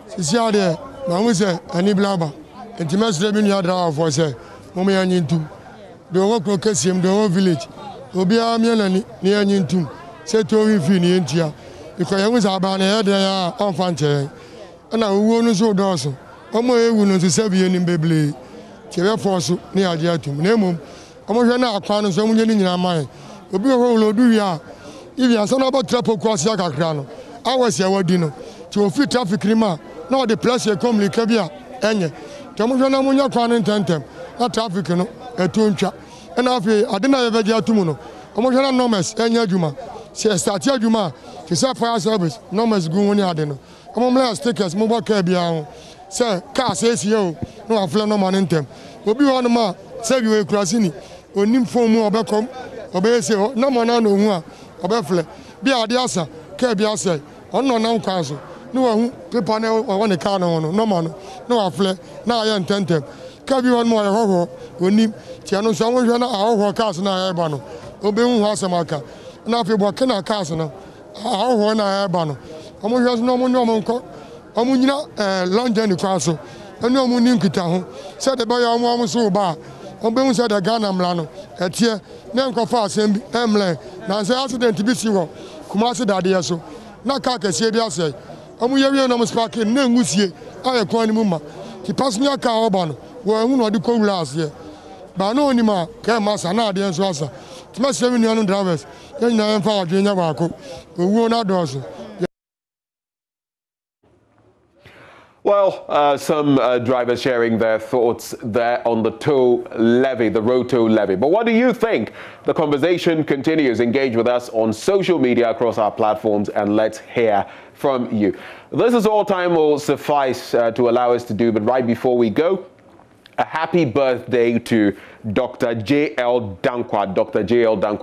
Sisi ade na mo say ani blaba. Enti mesre bi nua dra for say mo me anyintum. Do wo kro kasiem do wo village. Obi a me na ni anyintum. Say to wi fi ni entia. Because you say about na dey on fanche. Na wo no so do so. Omo ewu no so se bi ni beble. Ti we force ni age atum. Na emom omo hwe na akwa no so omo nyeni nyina man. Obi ho lo du wi a if you are son about trap cross ya kakra no. Hours ya wadi no. Ti o fit traffic ni ma. Na the place e come like bia enye. Ti omo hwe na mo nya kwa no tentem. Na traffic no etuntwa. Na afi ade na ye beje atum no. Omo hwe na norms enye adwuma. Se start adwuma. Ti say fire service norms gu woni ade no. Omo mla stickers mo bo ka bia ho. Say car say si o no afle no man ntem. Obi ho no ma say bi we kurasi ni. Onim phone mu obekom. Obe say no mo na no hu a obefle. Bi ade asa ka bia say onno na nkwa so. No hu paper na won the car no no man no afle na aye ntentem. Ka bi won mo ye hoho onim ti anu so won hwe na ahoho cars na aye ba no. Obe hu asemaka. Na afi bo kana cars no. Ahoho na aye ba no. Omo hwe no mo nyomo nko. Omo nyina London kwa so. Enu omo ni nkita ho. Se de ba ya omo so ba. Obe hu se de Ghana mla no. Etie na nkofa asem bi emle. Na se accident bi si wo. Kuma se dade ye so. Na ka kese bi ase. Omo ye wi no mo sparking na ngusie. Aye kwan ni mu ma. Ki passenger car oba no. Wo hu no de ko wura ase. Ba no ni ma ka masa na ade enso asa. Tima se mi no drivers. Ye nyina en fa wadwe nya ba ko. Owu na do so. Well, some drivers sharing their thoughts there on the toll levy, the road toll levy. But what do you think? The conversation continues. Engage with us on social media across our platforms and let's hear from you. This is all time will suffice to allow us to do, but right before we go, a happy birthday to Dr. J.L. Dankwa. Dr. J.L. Dankwa